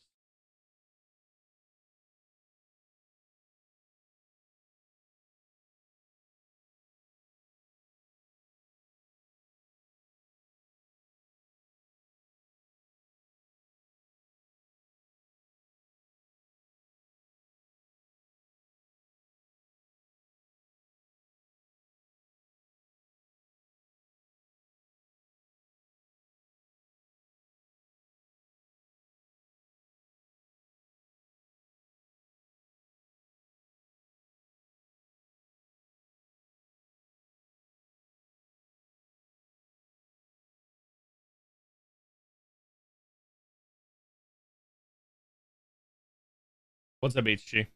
What's up, HG?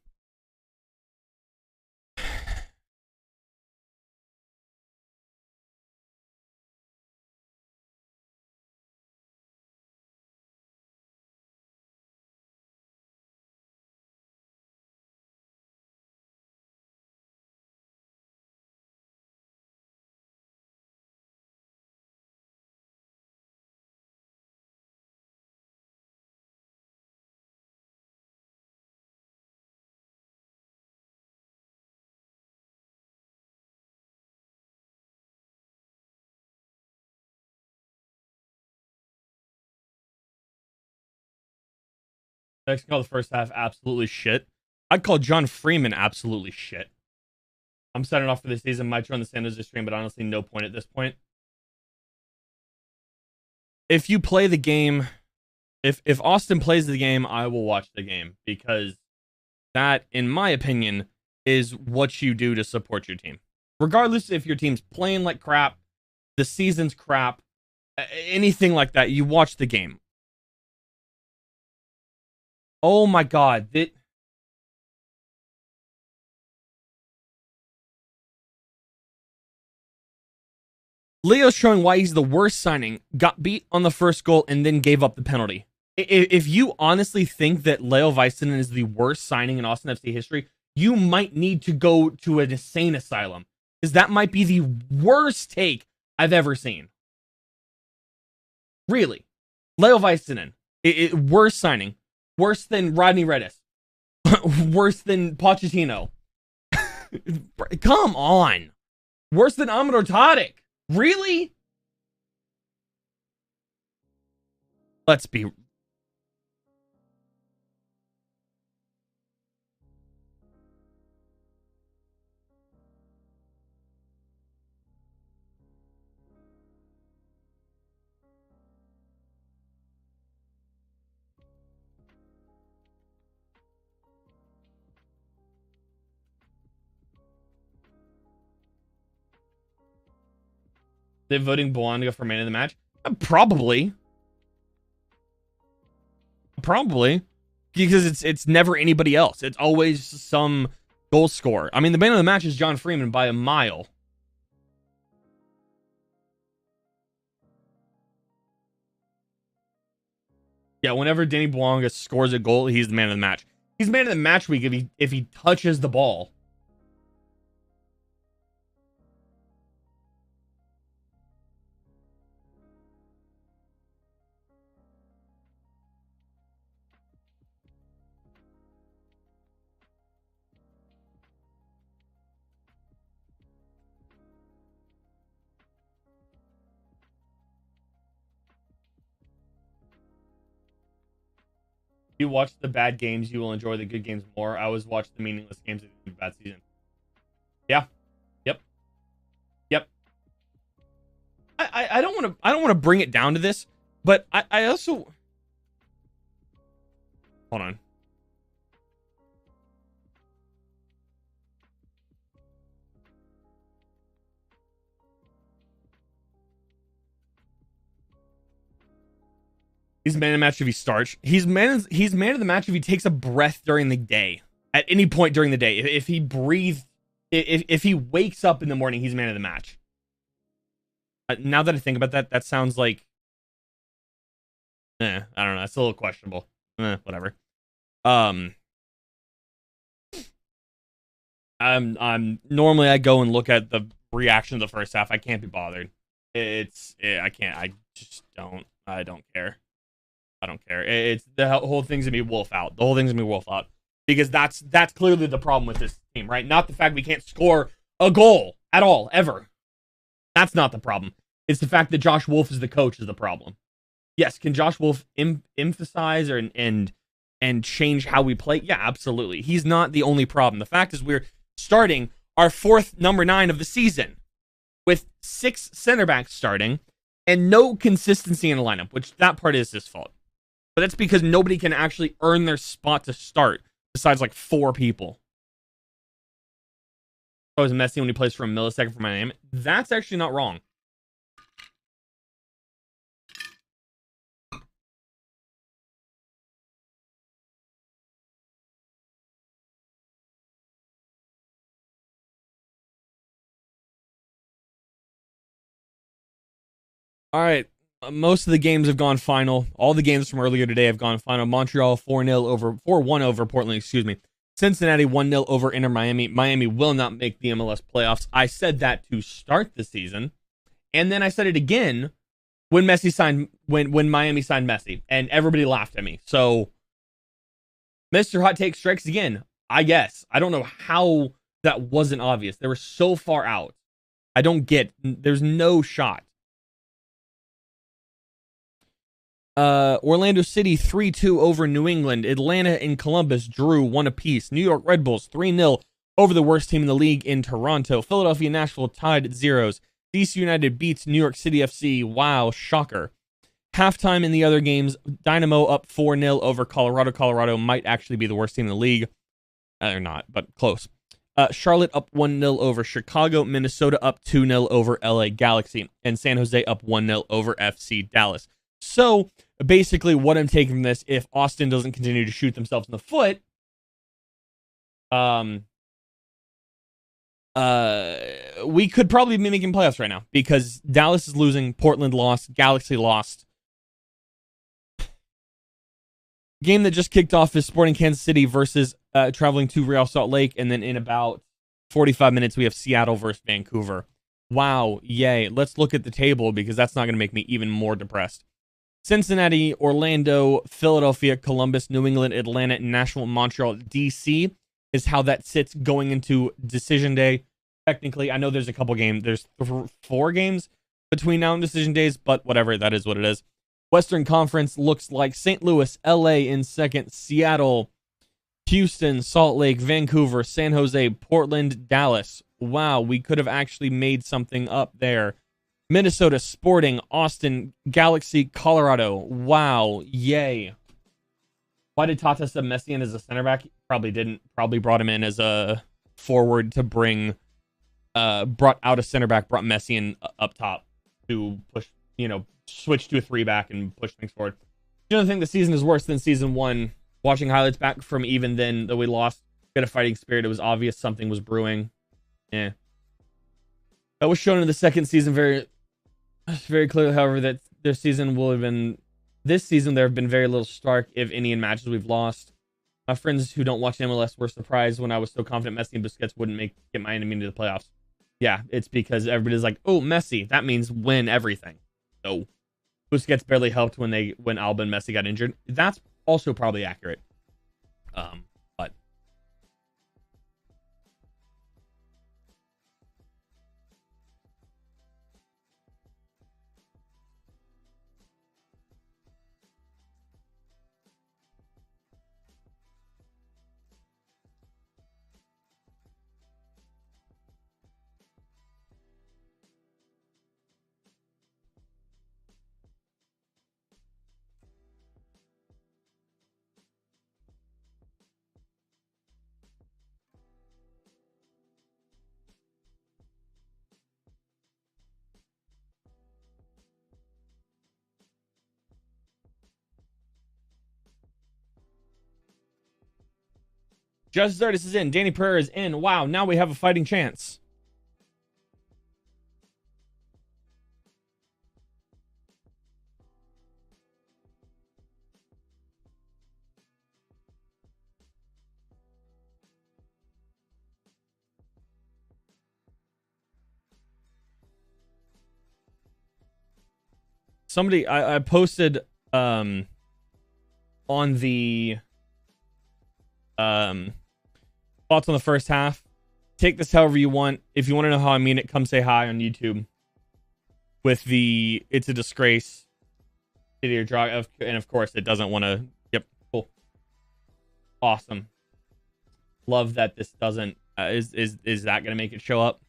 I call the first half absolutely shit. I'd call John Freeman absolutely shit. I'm setting off for the season. Might join the San Jose stream, but honestly, no point at this point. If you play the game, if Austin plays the game, I will watch the game, because that, in my opinion, is what you do to support your team. Regardless if your team's playing like crap, the season's crap, anything like that, you watch the game. Oh my God. Leo's showing why he's the worst signing, got beat on the first goal, and then gave up the penalty. If you honestly think that Leo Väisänen is the worst signing in Austin FC history, you might need to go to an insane asylum, because that might be the worst take I've ever seen. Really. Leo Väisänen, worst signing. Worse than Rodney Redis. Worse than Pochettino. Come on. Worse than Amador Tadic. Really? Let's be... They're voting Bolanga for man of the match? Probably. Probably. Because it's never anybody else. It's always some goal scorer. I mean, the man of the match is John Freeman by a mile. Yeah, whenever Danny Bolanga scores a goal, he's the man of the match. He's man of the match week if he touches the ball. you watch the bad games, you will enjoy the good games more. I always watch the meaningless games of the bad season. Yeah. Yep. Yep. I don't want to bring it down to this, but I also hold on. He's man of the match if he starts. He's man of the match if he takes a breath during the day. At any point during the day. If he breathes, if he wakes up in the morning, he's man of the match. Now that I think about that, that sounds like I don't know. That's a little questionable. Whatever. I'm normally I go and look at the reaction of the first half. I can't be bothered. I can't. I just don't. I don't care. I don't care. It's the whole thing's gonna be wolf out. The whole thing's gonna be wolf out because that's clearly the problem with this team, right? Not the fact we can't score a goal at all ever. That's not the problem. It's the fact that Josh Wolf is the coach is the problem. Yes, can Josh Wolf emphasize and change how we play? Yeah, absolutely. He's not the only problem. The fact is we're starting our fourth number 9 of the season with 6 center backs starting and no consistency in the lineup, which that part is his fault. But that's because nobody can actually earn their spot to start besides like 4 people. Oh, is Messi when he plays for a millisecond for my name? That's actually not wrong. All right. Most of the games have gone final. All the games from earlier today have gone final. Montreal 4-0 over 4-1 over Portland, excuse me. Cincinnati 1-0 over Inter Miami. Miami will not make the MLS playoffs. I said that to start the season. And then I said it again when Messi signed when Miami signed Messi. And everybody laughed at me. So Mr. Hot Take strikes again. I guess. I don't know how that wasn't obvious. They were so far out. I don't get. There's no shot. Orlando City 3-2 over New England. Atlanta and Columbus drew 1 apiece. New York Red Bulls 3-0 over the worst team in the league in Toronto. Philadelphia and Nashville tied at zeros. DC United beats New York City FC. Wow, shocker. Halftime in the other games, Dynamo up 4-0 over Colorado. Colorado might actually be the worst team in the league. They're not, but close. Charlotte up 1-0 over Chicago. Minnesota up 2-0 over LA Galaxy. And San Jose up 1-0 over FC Dallas. So, basically, what I'm taking from this, if Austin doesn't continue to shoot themselves in the foot, we could probably be making playoffs right now because Dallas is losing, Portland lost, Galaxy lost. Game that just kicked off is Sporting Kansas City versus traveling to Real Salt Lake, and then in about 45 minutes we have Seattle versus Vancouver. Wow, yay. Let's look at the table because that's not going to make me even more depressed. Cincinnati, Orlando, Philadelphia, Columbus, New England, Atlanta, Nashville, Montreal, DC is how that sits going into decision day. Technically, I know there's a couple games. There's 4 games between now and decision days, but whatever, that is what it is. Western Conference looks like St. Louis, LA in second, Seattle, Houston, Salt Lake, Vancouver, San Jose, Portland, Dallas. Wow, we could have actually made something up there. Minnesota, Sporting, Austin, Galaxy, Colorado. Wow, yay. Why did Tata sub Messi in as a center back? Probably didn't. Probably brought him in as a forward to bring, brought out a center back, brought Messi in up top to push, switch to a 3-back and push things forward. You don't think the season is worse than season 1? Watching highlights back from even then that we lost, we had a fighting spirit. It was obvious something was brewing. Yeah. That was shown in the second season very clearly, however, that this season there have been very little Stark, if any, in matches we've lost. My friends who don't watch MLS were surprised when I was so confident Messi and Busquets wouldn't get my enemy into the playoffs. Yeah, it's because everybody's like, oh, Messi, that means win everything. No. Busquets barely helped when Alba and Messi got injured. That's also probably accurate. But Just Zardis is in. Danny Pereira is in. Wow, now we have a fighting chance. Somebody, I posted on the thoughts on the first half. Take this however you want. If you want to know how I mean it, come say hi on YouTube. With the it's a disgrace. And of course it doesn't want to. Yep, cool. Awesome. Love that this doesn't is that gonna make it show up?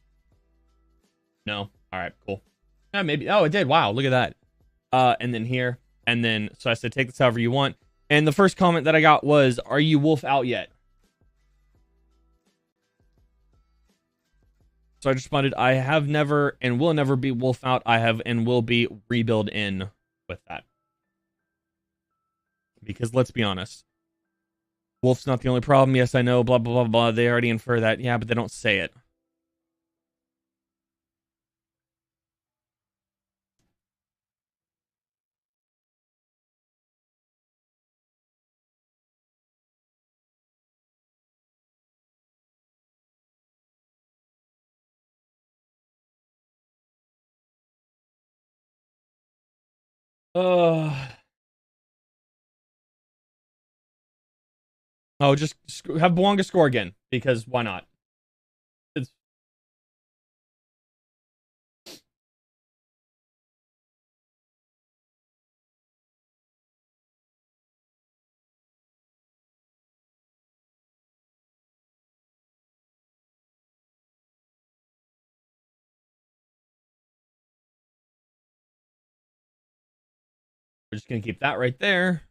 No. Alright, cool. Yeah, maybe. Oh, it did. Wow, look at that. And then here. And then so I said take this however you want. And the first comment that I got was, are you Wolf out yet? So I just responded, I have never and will never be Wolf out. I have and will be rebuild in with that. Because let's be honest. Wolf's not the only problem. Yes, I know, blah, blah, blah, blah. They already infer that. Yeah, but they don't say it. Oh, just have Bouanga score again, because why not? It's... We're just going to keep that right there.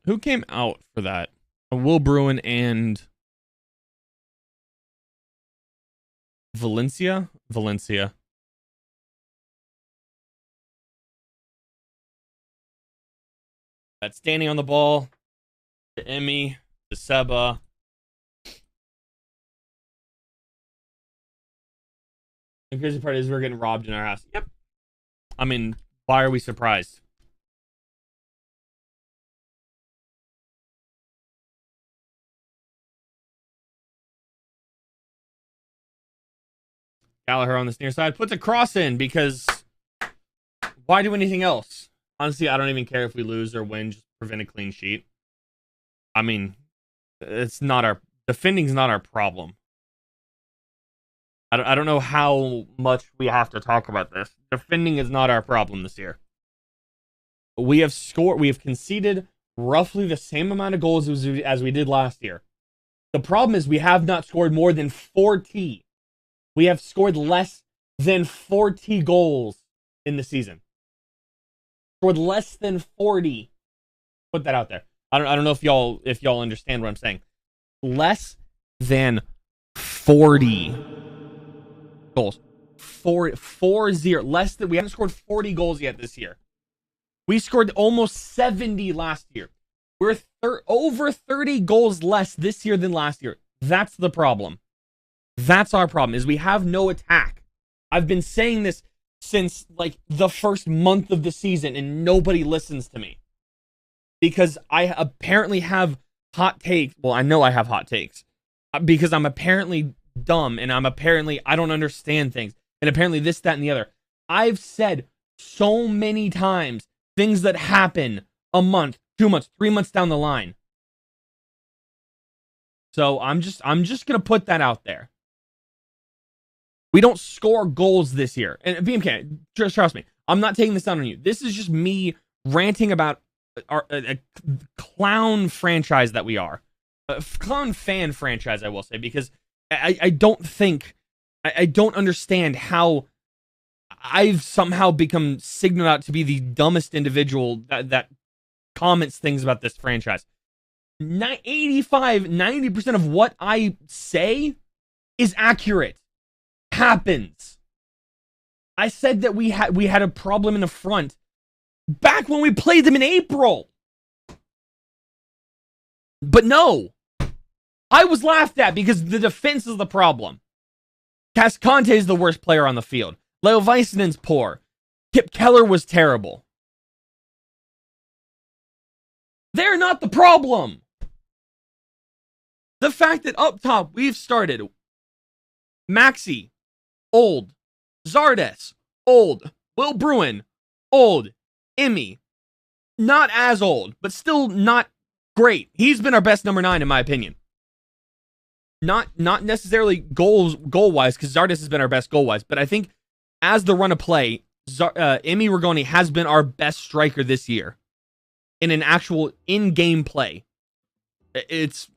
Who came out for that? Will Bruin and Valencia? Valencia. That's Danny on the ball. To Emmy. To Seba. The crazy part is we're getting robbed in our house. Yep. I mean, why are we surprised? Gallagher on this near side puts a cross in because why do anything else? Honestly, I don't even care if we lose or win. Just prevent a clean sheet. I mean, it's not our defending's not our problem. I don't know how much we have to talk about this. Defending is not our problem this year. We have conceded roughly the same amount of goals as we did last year. The problem is we have not scored more than 40. We have scored less than 40 goals in the season. Scored less than 40. Put that out there. I don't know if y'all understand what I'm saying. Less than 40 goals. 4-0. Less than we haven't scored 40 goals yet this year. We scored almost 70 last year. We're over 30 goals less this year than last year. That's the problem. That's our problem, is we have no attack. I've been saying this since like the first month of the season and nobody listens to me. Because I apparently have hot takes. Well, I know I have hot takes. Because I'm apparently dumb and I don't understand things. And apparently this, that, and the other. I've said so many times things that happen a month, 2 months, 3 months down the line. So I'm just gonna put that out there. We don't score goals this year. And BMK, just trust me, I'm not taking this down on you. This is just me ranting about a clown franchise that we are. A clown fan franchise, I will say, because I don't understand how I've somehow become signaled out to be the dumbest individual that comments things about this franchise. 85, 90% of what I say is accurate. Happens. I said that we had a problem in the front back when we played them in April. But no. I was laughed at because the defense is the problem. Cascante is the worst player on the field. Leo Väisänen's poor. Kip Keller was terrible. They're not the problem. The fact that up top we've started Maxi, old. Zardes, old. Will Bruin, old. Emmy, not as old, but still not great. He's been our best number 9 in my opinion. Not necessarily goal-wise, because Zardes has been our best goal-wise, but I think as the run of play, Emmy Rigoni has been our best striker this year in an actual in-game play. It's...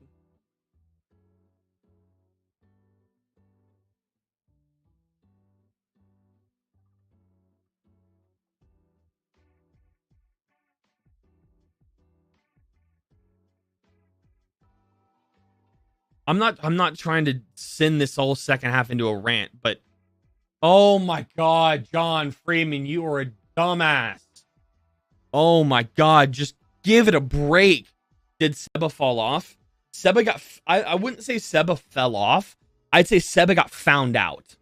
I'm not trying to send this whole second half into a rant, but oh my God, John Freeman, you are a dumbass. Oh my God, just give it a break. Did Seba fall off? Seba got, I wouldn't say Seba fell off. I'd say Seba got found out.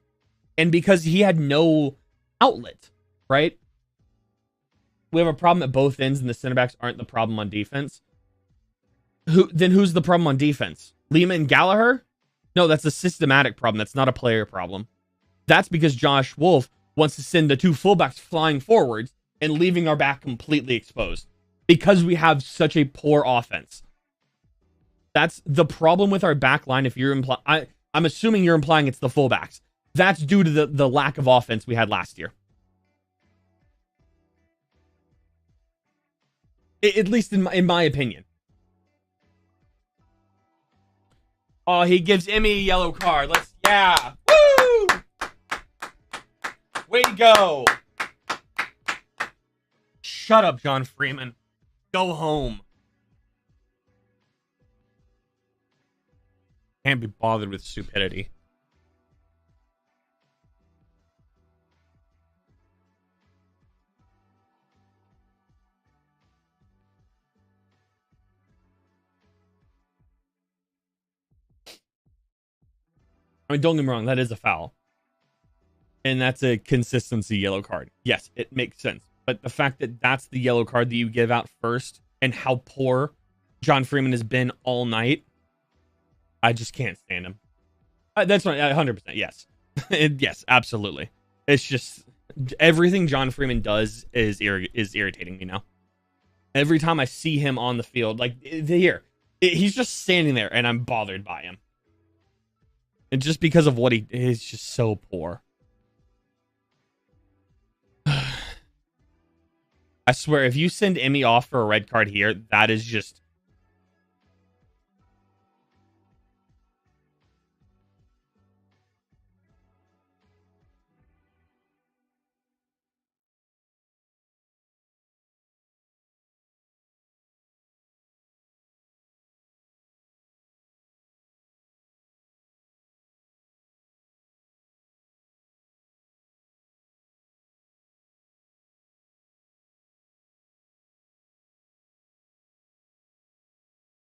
And because he had no outlet, right? We have a problem at both ends and the center backs aren't the problem on defense. Who's the problem on defense? Lima and Gallagher? No, that's a systematic problem. That's not a player problem. That's because Josh Wolf wants to send the 2 fullbacks flying forwards and leaving our back completely exposed because we have such a poor offense. That's the problem with our back line. If you're I'm assuming you're implying it's the fullbacks. That's due to the lack of offense we had last year. At least in my opinion. Oh, he gives Emmy a yellow card. Yeah. Woo! Way to go. Shut up, John Freeman. Go home. Can't be bothered with stupidity. I mean, don't get me wrong, that is a foul. And that's a consistency yellow card. Yes, it makes sense. But the fact that that's the yellow card that you give out first and how poor John Freeman has been all night, I just can't stand him. That's right, 100%, yes. Yes, absolutely. It's just, everything John Freeman does is irritating me now. Every time I see him on the field, like, here, he's just standing there and I'm bothered by him. And just because of what he is, just so poor. I swear, if you send Emmy off for a red card here, that is just...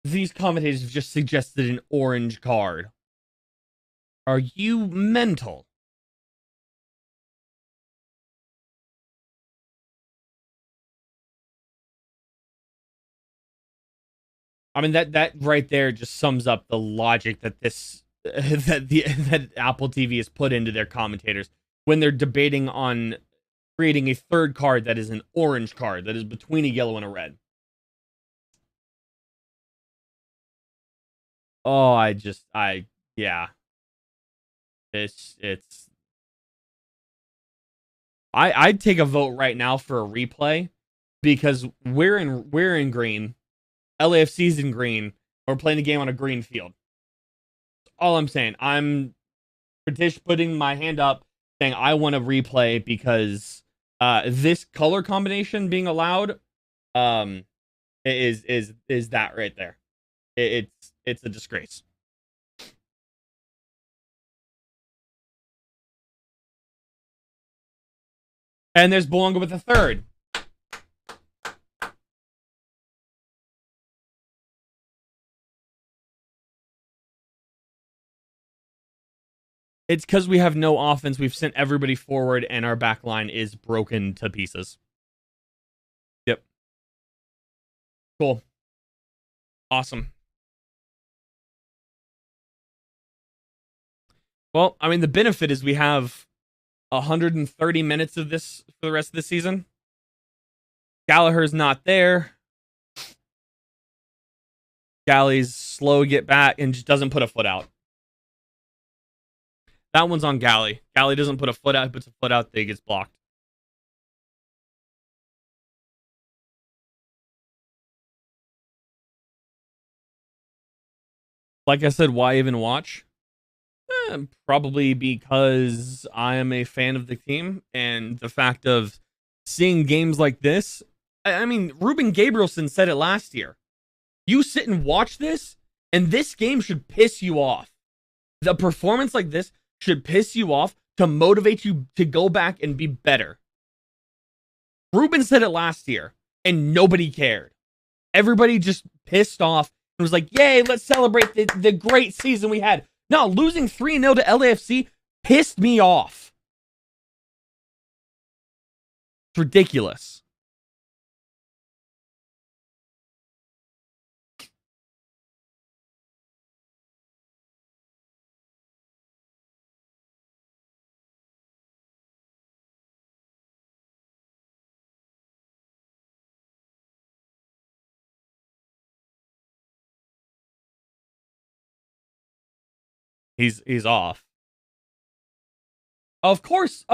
These commentators have just suggested an orange card. Are you mental? I mean, that right there just sums up the logic that that Apple TV has put into their commentators when they're debating on creating a third card that is an orange card that is between a yellow and a red. Oh, yeah. I'd take a vote right now for a replay because we're in green. LAFC's in green. We're playing the game on a green field. That's all I'm saying. I'm putting my hand up saying I want a replay because this color combination being allowed is that right there. It's a disgrace. And there's Bolonga with a third. It's because we have no offense. We've sent everybody forward, and our back line is broken to pieces. Yep. Cool. Awesome. Well, I mean, the benefit is we have 130 minutes of this for the rest of the season. Gallagher's not there. Galley's slow to get back and just doesn't put a foot out. That one's on Galley. Galley doesn't put a foot out. He puts a foot out, they gets blocked. Like I said, why even watch? Probably because I am a fan of the team, and the fact of seeing games like this. I mean, Ruben Gabrielson said it last year. You sit and watch this, and this game should piss you off. The performance like this should piss you off to motivate you to go back and be better. Ruben said it last year, and nobody cared. Everybody just pissed off and was like, yay, let's celebrate the great season we had. No, losing 3-0 to LAFC pissed me off. It's ridiculous. He's off. Of course.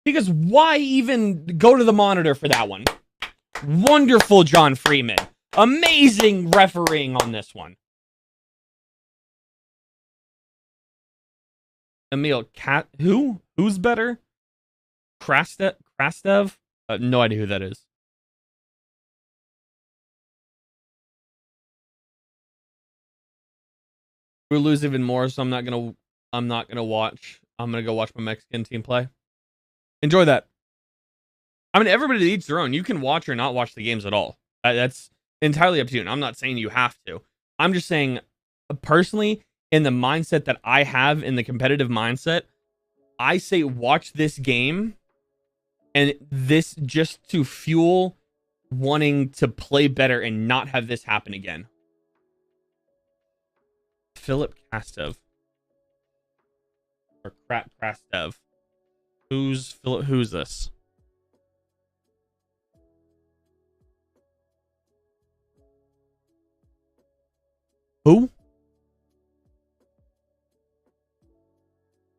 Because why even go to the monitor for that one? Wonderful John Freeman. Amazing refereeing on this one. Emil Cat Who's better? Krastev? No idea who that is. We lose even more, so I'm not gonna watch. I'm gonna go watch my Mexican team play. Enjoy that. I mean, everybody eats their own. You can watch or not watch the games at all. That's entirely up to you. And I'm not saying you have to. I'm just saying, personally, in the mindset that I have, in the competitive mindset, I say watch this game, and this just to fuel wanting to play better and not have this happen again. Philip Krastev. Or Krastev. Who's this? Who?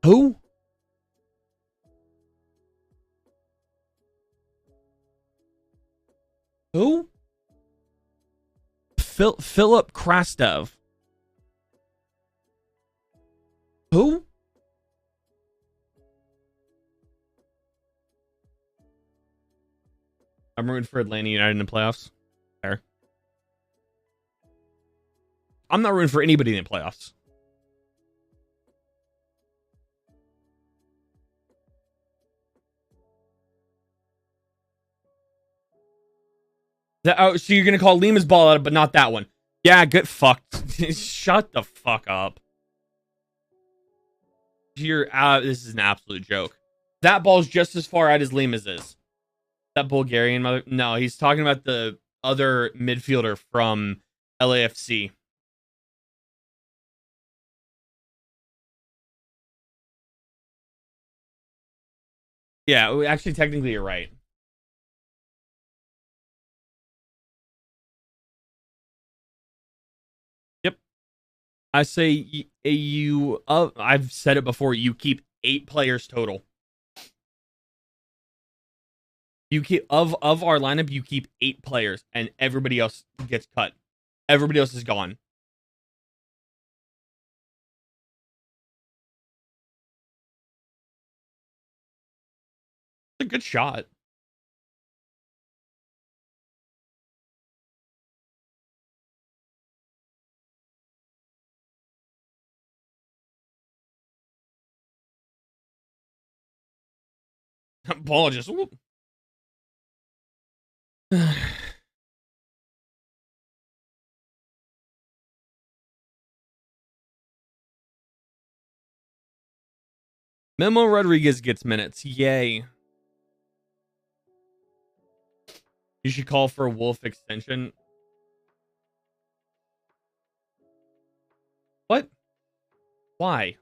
Who? Who? Philip Krastev. Who? I'm rooting for Atlanta United in the playoffs. Fair. I'm not rooting for anybody in the playoffs. So you're going to call Lima's ball out, but not that one. Yeah, get fucked. Shut the fuck up. This is an absolute joke. That ball's just as far out as Lima's is. That Bulgarian mother? No, he's talking about the other midfielder from LAFC. Yeah, actually, technically, you're right. Yep. I say I've said it before. You keep 8 players total. You keep of our lineup. You keep 8 players, and everybody else gets cut. Everybody else is gone. It's a good shot. Ball just whoop. Memo Rodriguez gets minutes. Yay. You should call for a Wolf extension. What? Why?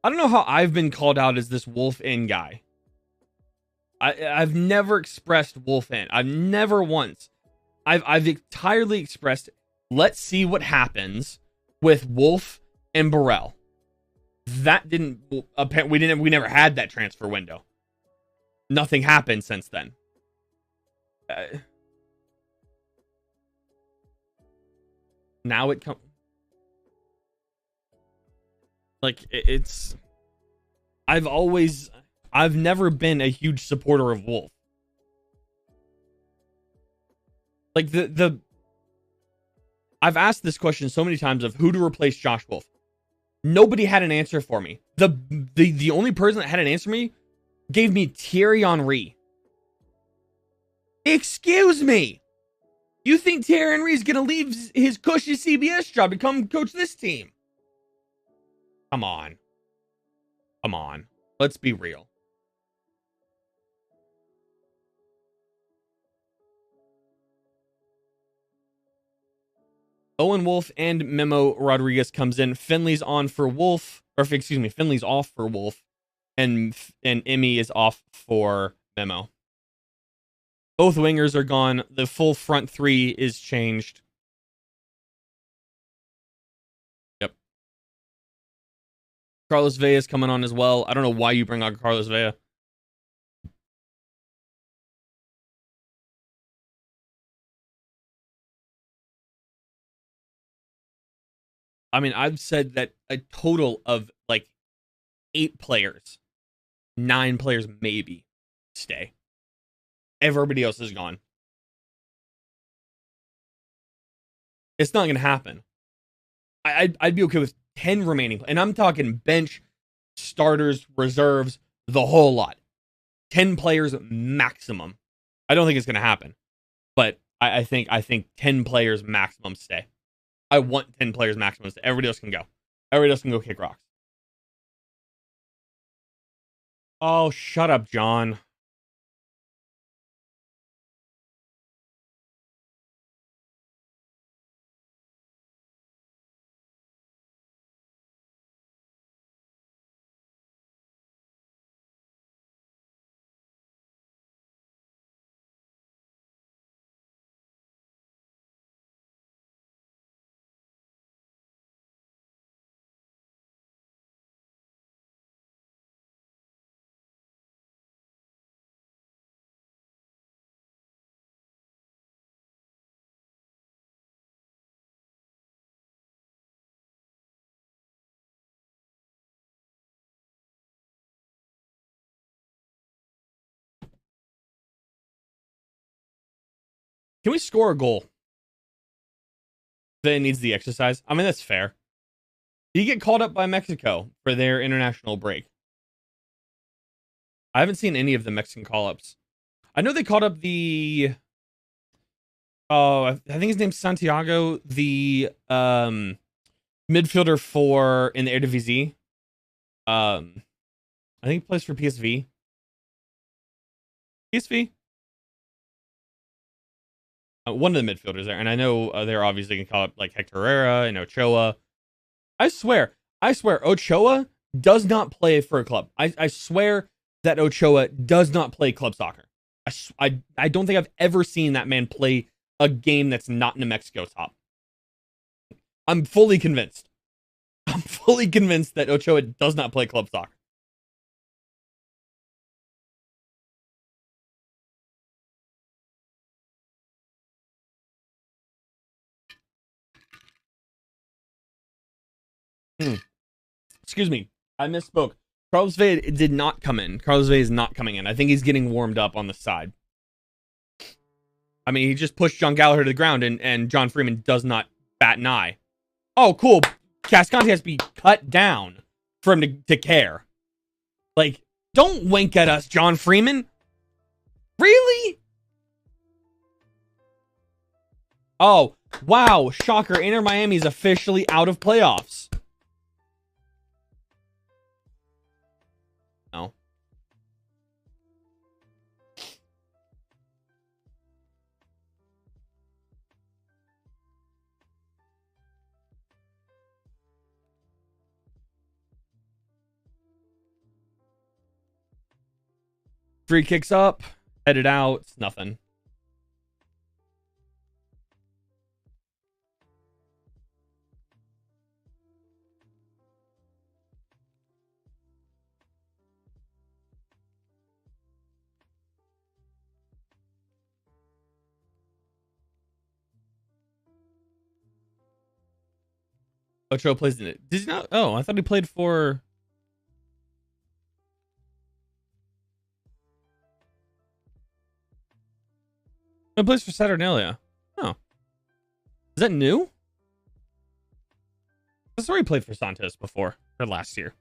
I don't know how I've been called out as this Wolf in guy. I've never expressed Wolf in. I've never once. I've entirely expressed, let's see what happens with Wolf and Burrell. That didn't, we never had that transfer window. Nothing happened since then. Now it comes. Like, it's... I've never been a huge supporter of Wolf. Like, I've asked this question so many times of who to replace Josh Wolf. Nobody had an answer for me. The only person that had an answer for me gave me Thierry Henry. Excuse me! You think Thierry Henry is going to leave his cushy CBS job to come coach this team? Come on. Come on. Let's be real. Owen Wolf and Memo Rodriguez comes in. Finley's on for Wolf. Or, excuse me, Finley's off for Wolf. And Emmy is off for Memo. Both wingers are gone. The full front three is changed. Yep. Carlos Vea is coming on as well. I don't know why you bring on Carlos Vea. I mean, I've said that a total of like 8 players, 9 players maybe, stay. Everybody else is gone. It's not going to happen. I'd be okay with 10 remaining. And I'm talking bench, starters, reserves, the whole lot. 10 players maximum. I don't think it's going to happen. But I think 10 players maximum stay. I want 10 players maximum stay. Everybody else can go. Everybody else can go kick rocks. Oh, shut up, John. Can we score a goal? That needs the exercise. I mean, that's fair. Did you get called up by Mexico for their international break? I haven't seen any of the Mexican call-ups. I know they called up the... Oh, I think his name's Santiago, the midfielder for in the Eredivisie. I think he plays for PSV. PSV? One of the midfielders there, and I know they're obviously going to call up like Hector Herrera and Ochoa. I swear, Ochoa does not play for a club. I swear that Ochoa does not play club soccer. I don't think I've ever seen that man play a game that's not in a Mexico top. I'm fully convinced. I'm fully convinced that Ochoa does not play club soccer. Excuse me. I misspoke. Carlos Vea did not come in. Carlos Vea is not coming in. I think he's getting warmed up on the side. I mean, he just pushed John Gallagher to the ground, and John Freeman does not bat an eye. Oh, cool. Casconte has to be cut down for him to care. Like, don't wink at us, John Freeman. Really? Oh, wow. Shocker. Inter Miami is officially out of playoffs. No. Free kicks up. Headed out. It's nothing. Ocho plays in it. Did he not? Oh, I thought he played for. He plays for Saturnalia. Oh. Is that new? I saw he played for Santos before, or last year.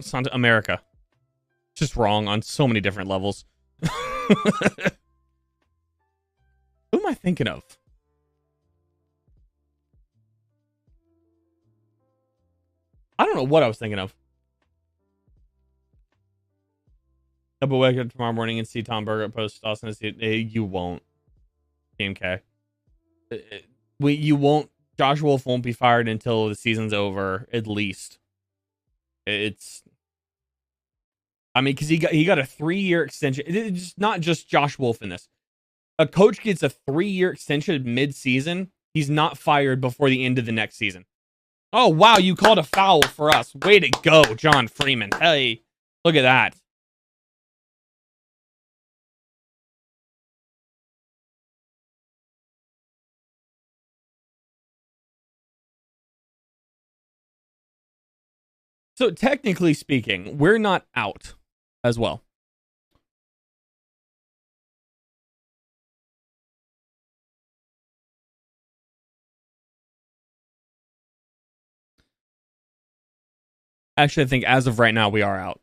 Santa America. Just wrong on so many different levels. Who am I thinking of? I don't know what I was thinking of. Double wake up tomorrow morning and see Tom Berger post Austin. You won't. TMK. You won't. Josh Wolf won't be fired until the season's over, at least. It's. I mean, because he got a 3-year extension. It's not just Josh Wolf in this. A coach gets a 3-year extension mid-season. He's not fired before the end of the next season. Oh, wow, you called a foul for us. Way to go, John Freeman. Hey, look at that. So technically speaking, we're not out as well. Actually, I think as of right now, we are out.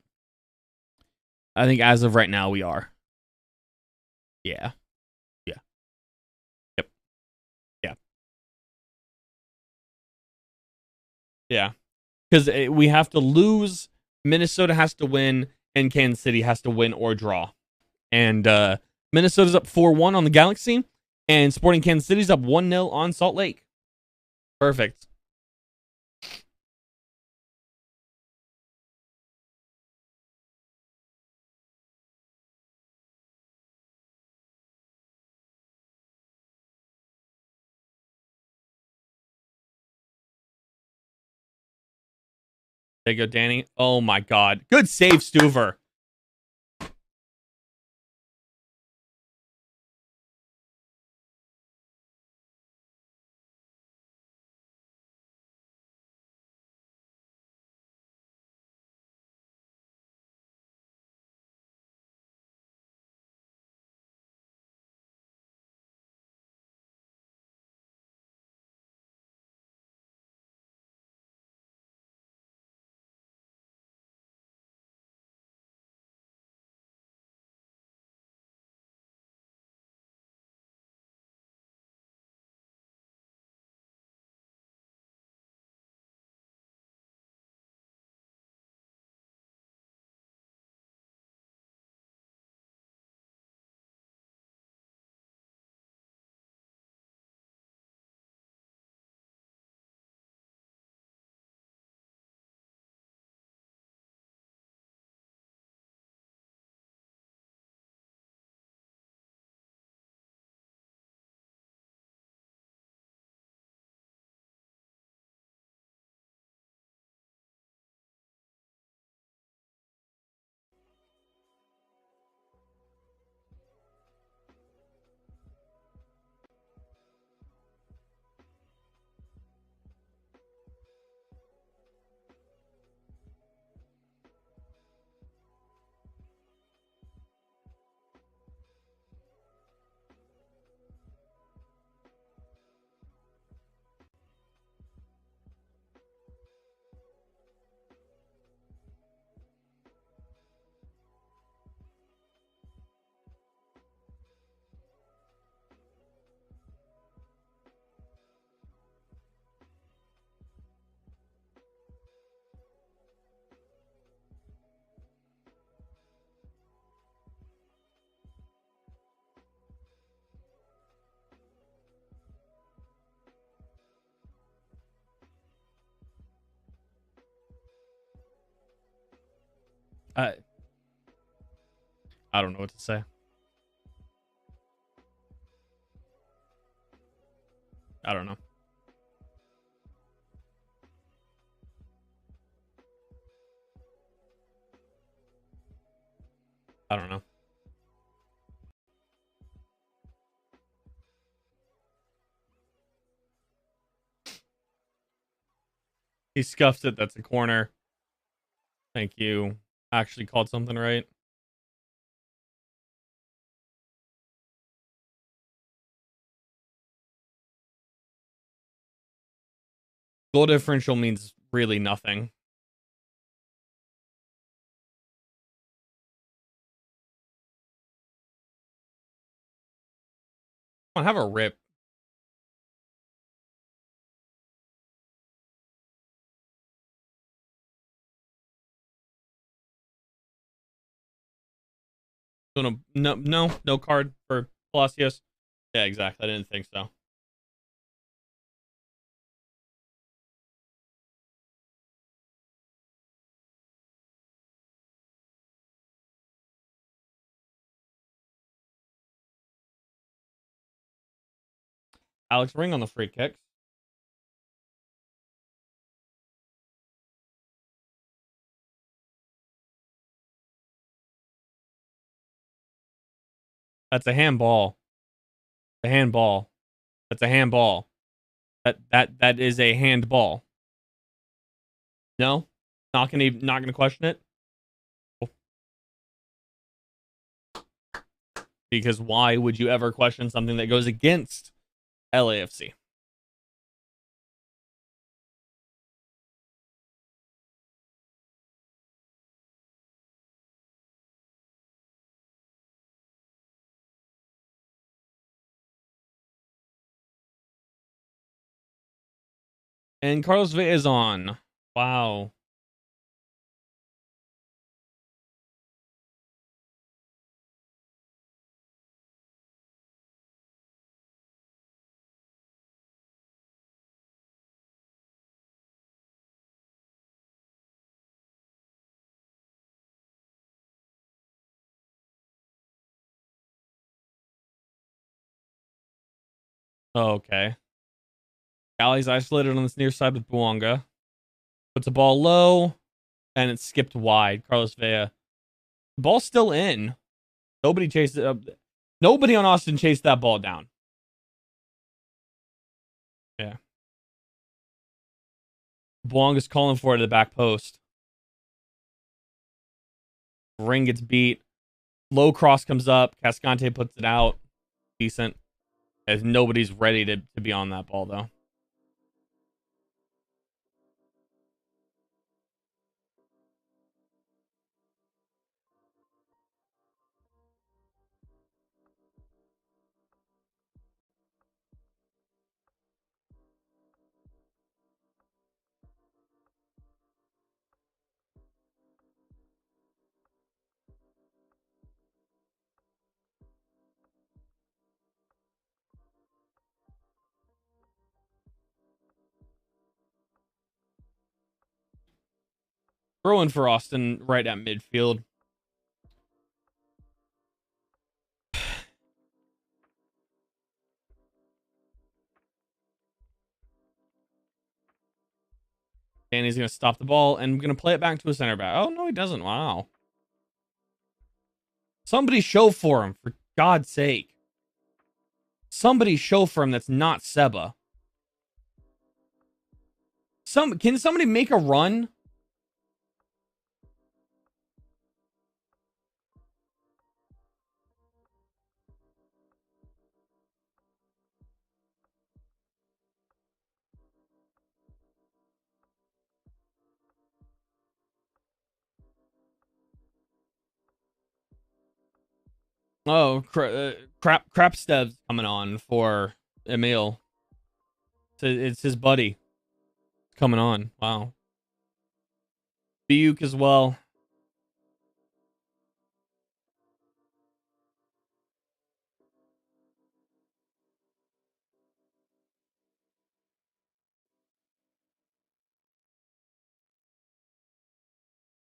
I think as of right now, we are. Yeah. Yeah. Yep. Yeah. Yeah. Because we have to lose, Minnesota has to win, and Kansas City has to win or draw. And Minnesota's up 4-1 on the Galaxy, and Sporting Kansas City's up 1-0 on Salt Lake. Perfect. There you go, Danny. Oh, my God. Good save, Stuver. I don't know what to say. I don't know. I don't know. He scuffs it. That's a corner. Thank you. Actually called something right. Goal differential means really nothing. Come on, have a rip. No card for Palacios. Yeah, exactly. I didn't think so. Alex Ring on the free kicks. That's a handball. A handball. That's a handball. That is a handball. No, not gonna question it. Because why would you ever question something that goes against LAFC? And Carlos Vela is on. Wow. Oh, okay. Galley's isolated on this near side with Buonga. Puts the ball low, and it's skipped wide. Carlos Vela. The ball's still in. Nobody chased it up. Nobody on Austin chased that ball down. Yeah. Buonga's calling for it at the back post. Ring gets beat. Low cross comes up. Cascante puts it out. Decent. As nobody's ready to be on that ball, though. Throwing for Austin right at midfield. Danny's going to stop the ball and going to play it back to a center back. Oh, no, he doesn't. Wow. Somebody show for him, for God's sake. Somebody show for him that's not Seba. Can somebody make a run? Oh, crap Stev's coming on for Emil. It's his buddy coming on. Wow. Buke as well.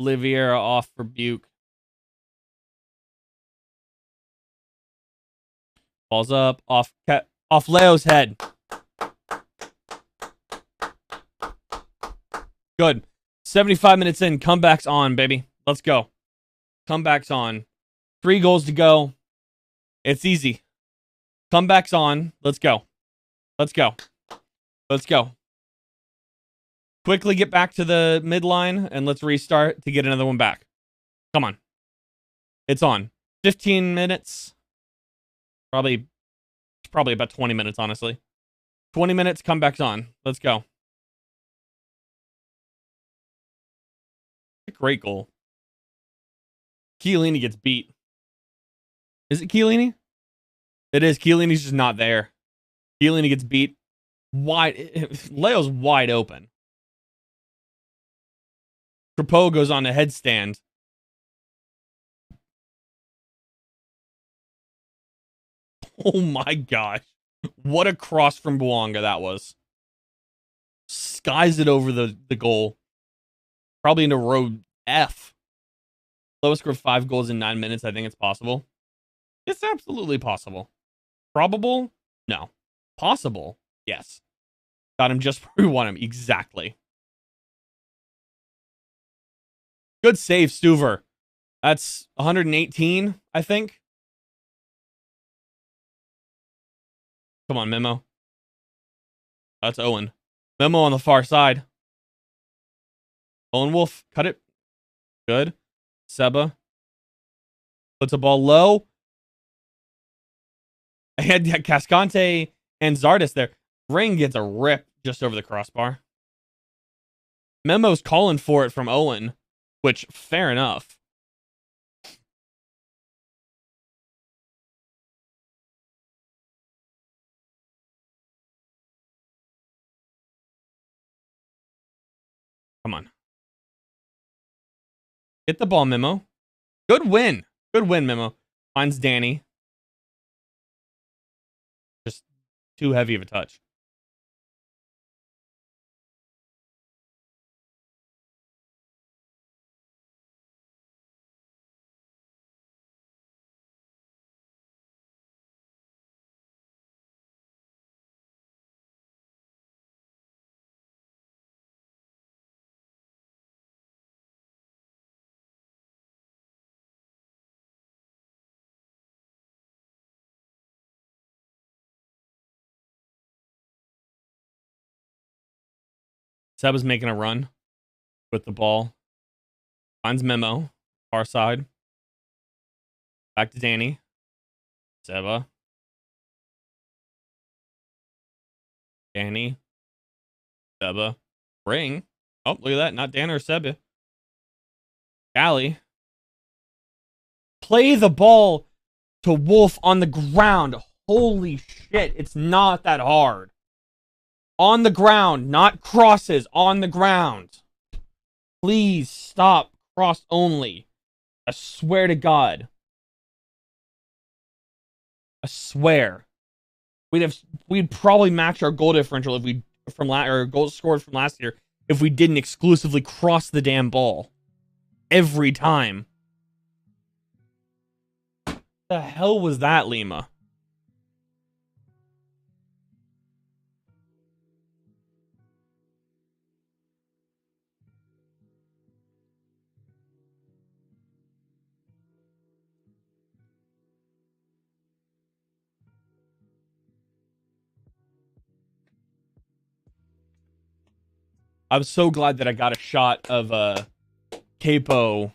Oliveira off for Buke. Balls up, off Leo's head. Good. 75 minutes in, comebacks on, baby. Let's go. Comebacks on. 3 goals to go. It's easy. Comebacks on. Let's go. Let's go. Let's go. Quickly get back to the midline and let's restart to get another one back. Come on. It's on. 15 minutes. Probably about 20 minutes, honestly. 20 minutes, comebacks on. Let's go. Great goal. Chiellini gets beat. Is it Chiellini? It is. Chiellini's just not there. Chiellini gets beat. Leo's wide open. Crepeau goes on a headstand. Oh my gosh. What a cross from Bouanga that was. Skies it over the goal. Probably into row F. Leo scored 5 goals in 9 minutes. I think it's possible. It's absolutely possible. Probable? No. Possible? Yes. Got him just where we want him. Exactly. Good save, Stuver. That's 118, I think. Come on, Memo. That's Owen. Memo on the far side. Owen Wolf, cut it. Good. Seba. Puts the ball low. I had Cascante and Zardes there. Ring gets a rip just over the crossbar. Memo's calling for it from Owen, which, fair enough. Come on. Get the ball, Memo. Good win. Good win, Memo. Finds Danny. Just too heavy of a touch. Seb is making a run with the ball. Finds Memo. Far side. Back to Danny. Seba. Danny. Seba. Ring. Oh, look at that. Not Dan or Seba. Galley. Play the ball to Wolf on the ground. Holy shit. It's not that hard. On the ground, not crosses. On the ground. Please stop. Cross only. I swear to God. I swear. We'd probably match our goal differential if we or goals scored from last year if we didn't exclusively cross the damn ball every time. The hell was that, Lima? I'm so glad that I got a shot of Capo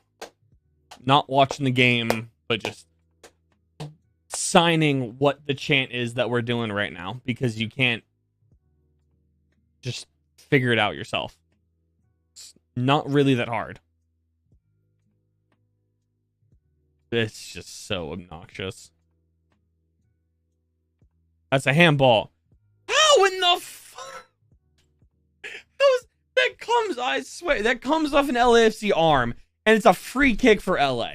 not watching the game, but just signing what the chant is that we're doing right now, because you can't just figure it out yourself. It's not really that hard. It's just so obnoxious. That's a handball. How in the that comes, I swear, that comes off an LAFC arm, and it's a free kick for LA.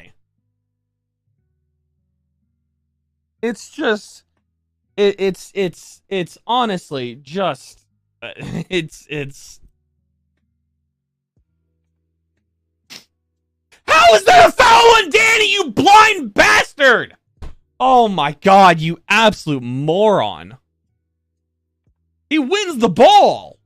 It's just, it's honestly just, How is that a foul on Danny, you blind bastard? Oh my god, you absolute moron. He wins the ball.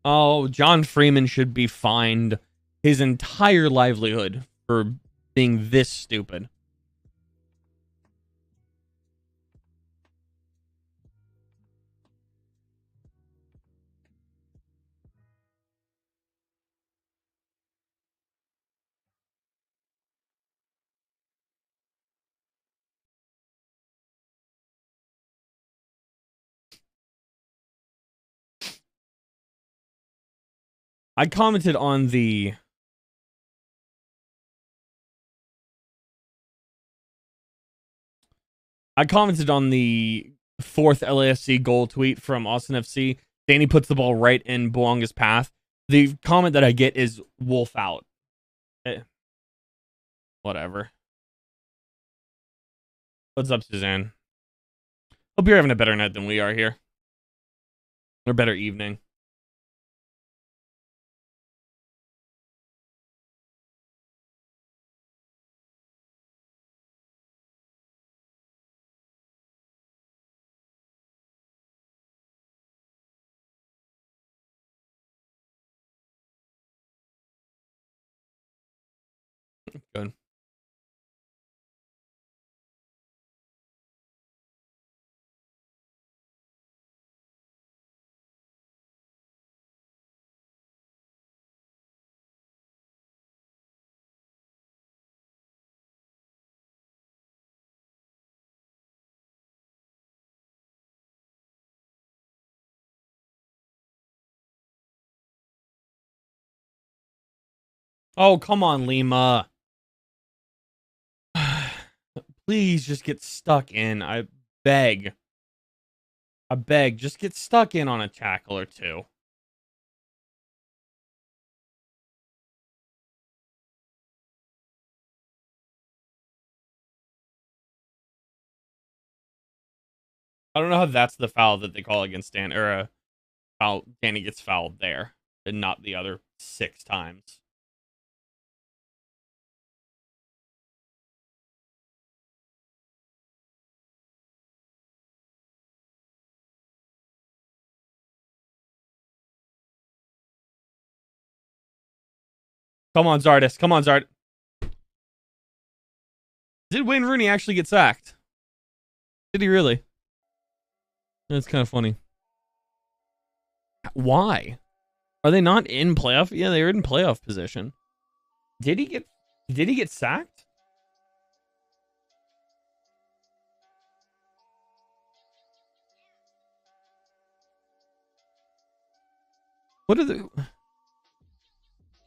Oh, John Freeman should be fined his entire livelihood for being this stupid. I commented on the fourth LAFC goal tweet from Austin FC. Danny puts the ball right in Bouanga's path. The comment that I get is wolf out. Whatever. What's up, Suzanne? Hope you're having a better night than we are here. Or better evening. Good. Oh, come on, Lima. Please just get stuck in. I beg. Just get stuck in on a tackle or two. I don't know how that's the foul that they call against Dan, or foul Danny gets fouled there, and not the other 6 times. Come on, Zardes. Come on, Zard. Did Wayne Rooney actually get sacked? Did he really? That's kind of funny. Why? Are they not in playoff? Yeah, they were in playoff position. Did he get sacked? What are the...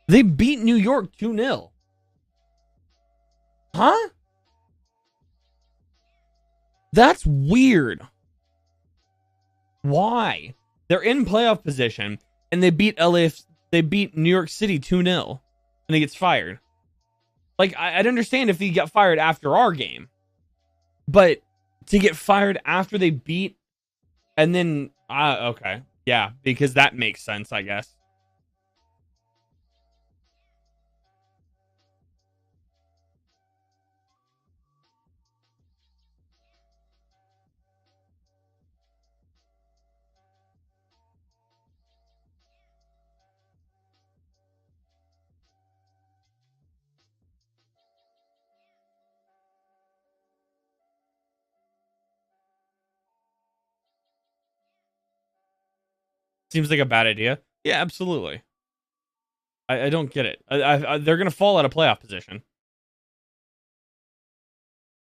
They beat New York 2-0. Huh? That's weird. Why? They're in playoff position and they beat New York City 2-0 and he gets fired. Like, I'd understand if he got fired after our game. But to get fired after they beat and then okay. Yeah, because that makes sense, I guess. Seems like a bad idea. Yeah, absolutely. I don't get it. They're going to fall out of playoff position.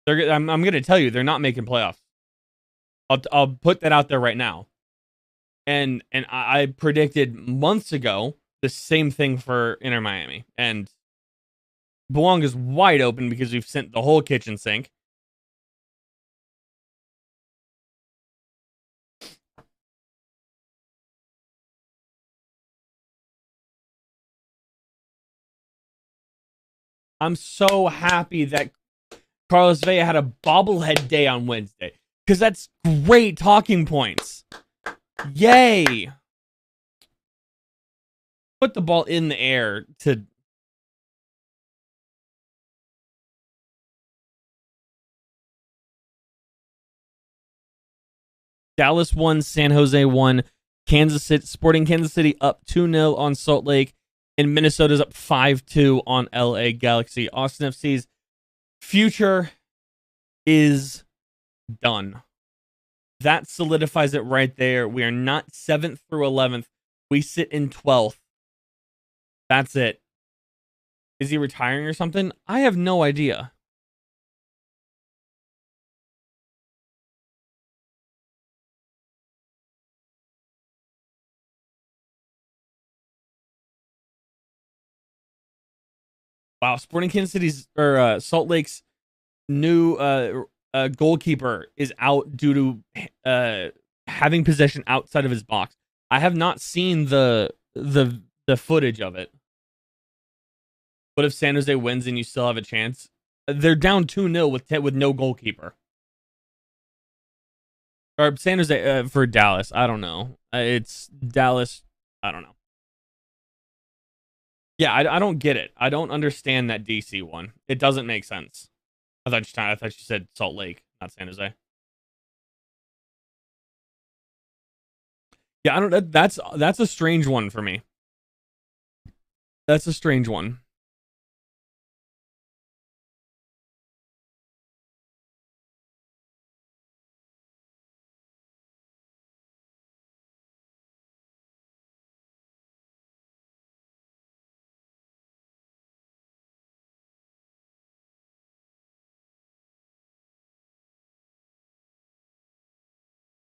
I'm going to tell you, they're not making playoffs. I'll put that out there right now. And I predicted months ago the same thing for Inter Miami. And Bouanga's wide open because we've sent the whole kitchen sink. I'm so happy that Carlos Vela had a bobblehead day on Wednesday. Because that's great talking points. Yay. put the ball in the air to... Dallas won, San Jose won, Sporting Kansas City up 2-0 on Salt Lake, and Minnesota's up 5-2 on LA Galaxy. Austin FC's future is done. That solidifies it right there. We are not 7th through 11th. We sit in 12th. That's it. Is he retiring or something? I have no idea. Wow, Sporting Kansas City's or Salt Lake's new goalkeeper is out due to having possession outside of his box. I have not seen the footage of it. What if San Jose wins and you still have a chance? They're down 2-0 with no goalkeeper. Or San Jose for Dallas. I don't know. It's Dallas. I don't know. Yeah, I don't get it. I don't understand that DC one. It doesn't make sense. I thought you said Salt Lake, not San Jose. Yeah, I don't. That's a strange one for me. That's a strange one.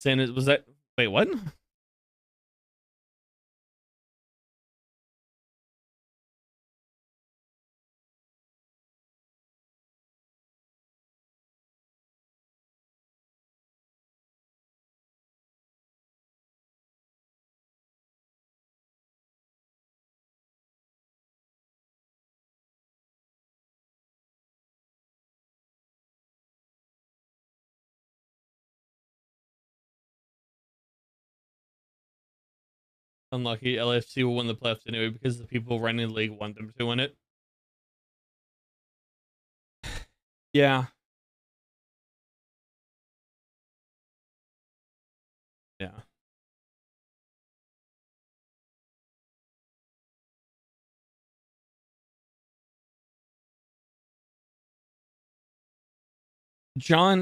Was that? Wait, what? Unlucky. LAFC will win the playoffs anyway because the people running the league want them to win it. Yeah. Yeah.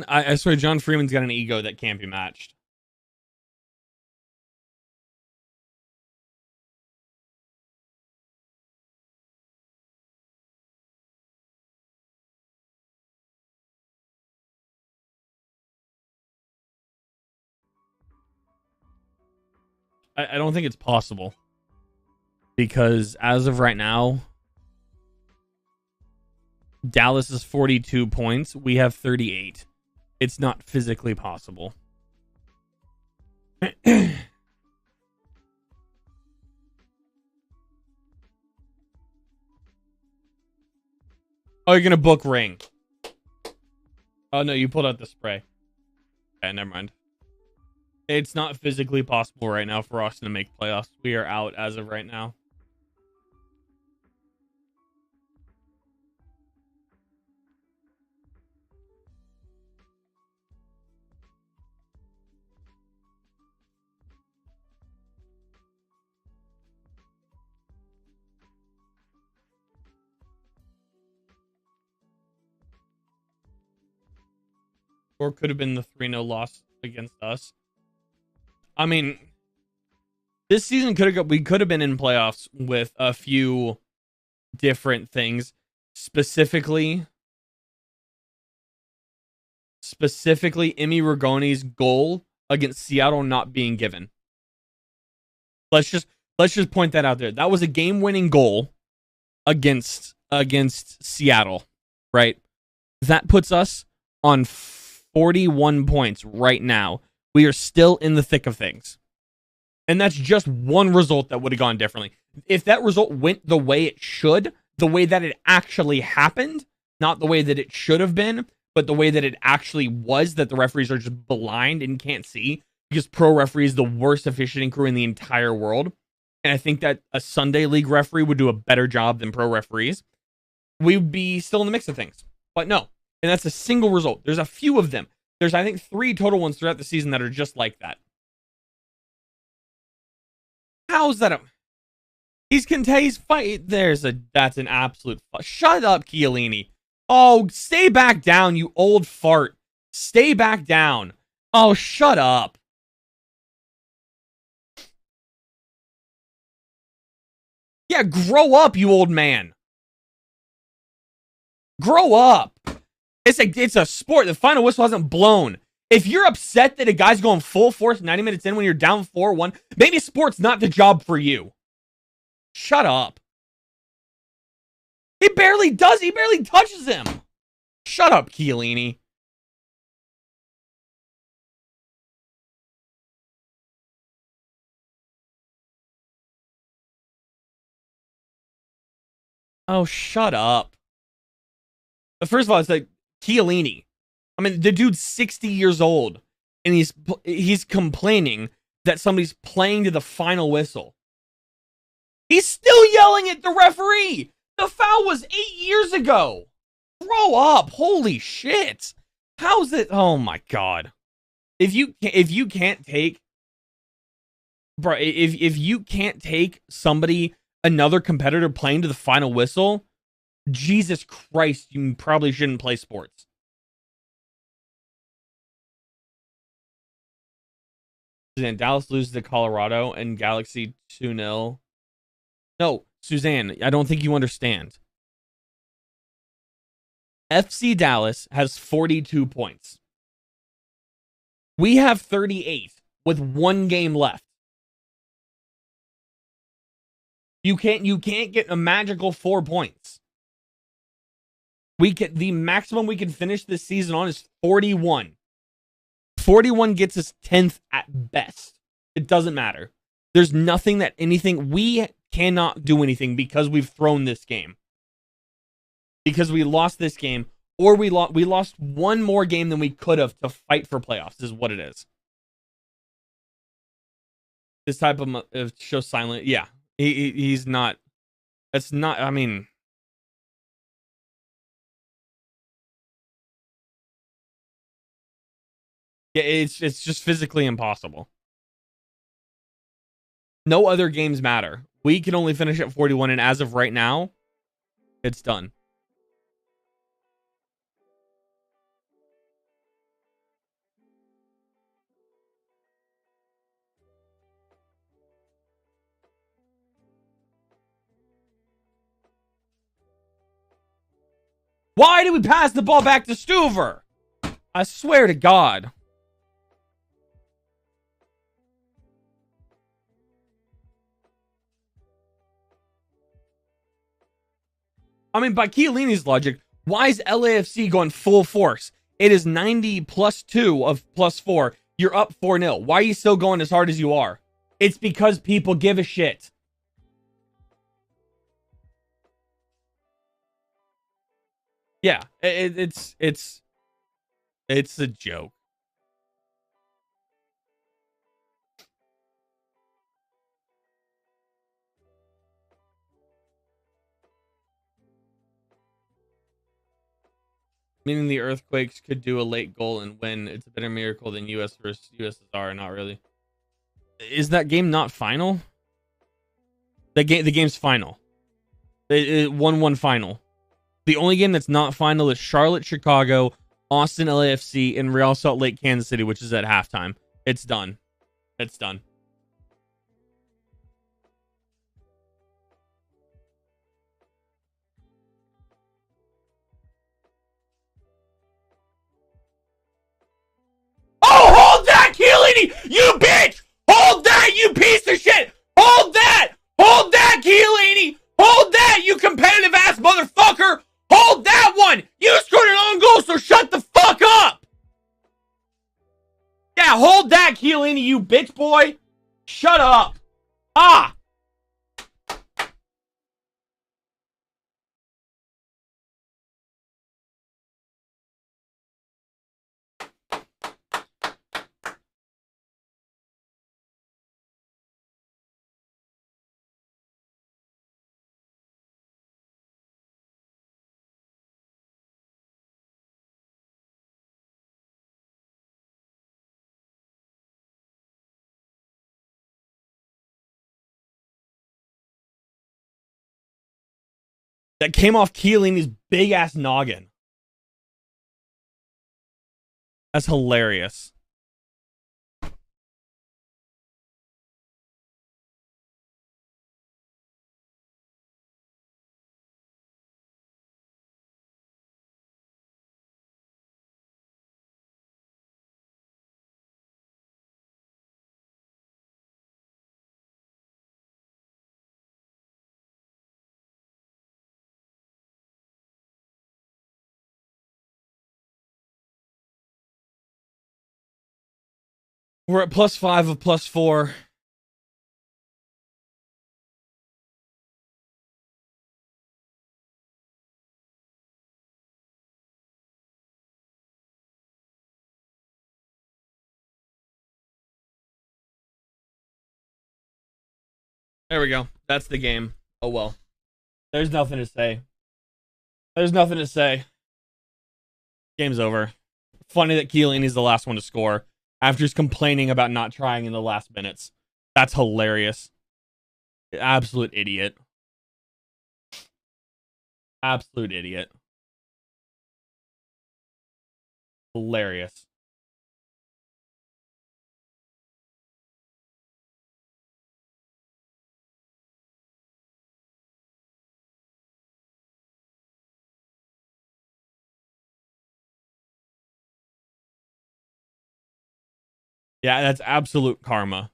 I swear John Freeman's got an ego that can't be matched. I don't think it's possible. Because as of right now, Dallas is 42 points. We have 38. It's not physically possible. Oh, you're going to book Ring. Oh, no, you pulled out the spray. Okay, never mind. It's not physically possible right now for Austin to make playoffs. We are out as of right now. Or could have been the 3-0 loss against us. I mean, this season we could have been in playoffs with a few different things. Specifically Emi Rigoni's goal against Seattle not being given. Let's just point that out there. That was a game-winning goal against Seattle, right? That puts us on 41 points right now. We are still in the thick of things. And that's just one result that would have gone differently. If that result went the way it should, the way that it actually happened, not the way that it should have been, but the way that it actually was, that the referees are just blind and can't see, because pro referee is the worst officiating crew in the entire world. and I think that a Sunday league referee would do a better job than pro referees, we would be still in the mix of things. But no, and that's a single result. There's a few of them. There's, I think, 3 total ones throughout the season that are just like that. How's that? He's fight. That's an absolute. Shut up, Chiellini. Oh, stay back down, you old fart. Stay back down. Oh, shut up. Yeah, grow up, you old man. Grow up. It's a sport. The final whistle hasn't blown. If you're upset that a guy's going full force 90 minutes in when you're down 4-1, maybe sport's not the job for you. Shut up. He barely does. He barely touches him. Shut up, Chiellini. Oh, shut up. But first of all, it's like Chiellini. I mean, the dude's 60 years old, and he's complaining that somebody's playing to the final whistle. He's still yelling at the referee. The foul was 8 years ago. Grow up. Holy shit. How's it? Oh my God. If you can't take, bro, if you can't take another competitor playing to the final whistle, Jesus Christ, you probably shouldn't play sports. Suzanne, Dallas loses to Colorado and Galaxy 2-0. No, Suzanne, I don't think you understand. FC Dallas has 42 points. We have 38 with 1 game left. You can't get a magical 4 points. The maximum we can finish this season on is 41. 41 gets us 10th at best. It doesn't matter. There's nothing we cannot do anything because we've thrown this game. Because we lost this game, or we lost one more game than we could have to fight for playoffs, is what it is. This type of show silent. Yeah. He's not. That's not, I mean. Yeah, it's just physically impossible. No other games matter. We can only finish at 41, and as of right now, it's done. Why did we pass the ball back to Stuver? I swear to God. I mean, by Chiellini's logic, why is LAFC going full force? It is 90 plus 2 of plus 4. You're up 4-0. Why are you still going as hard as you are? It's because people give a shit. Yeah, it's a joke. Meaning the Earthquakes could do a late goal and win. It's a better miracle than US versus USSR. Not really. Is that game not final? The game's final. It 1-1 final. The only game that's not final is Charlotte, Chicago, Austin, LAFC, and Real Salt Lake, Kansas City, which is at halftime. It's done. It's done. Oh, hold that, Chiellini! You bitch! Hold that, you piece of shit! Hold that! Hold that, Chiellini! Hold that, you competitive ass motherfucker! Hold that one! You scored an own goal, so shut the fuck up! Yeah, hold that, Chiellini, you bitch boy! Shut up! Ah! that came off Chiellini's big ass noggin. That's hilarious. We're at +5 of +4. There we go. That's the game. Oh well. There's nothing to say. There's nothing to say. Game's over. Funny that Chiellini's the last one to score after he's complaining about not trying in the last minutes. That's hilarious. Absolute idiot. Absolute idiot. Hilarious. Yeah, that's absolute karma.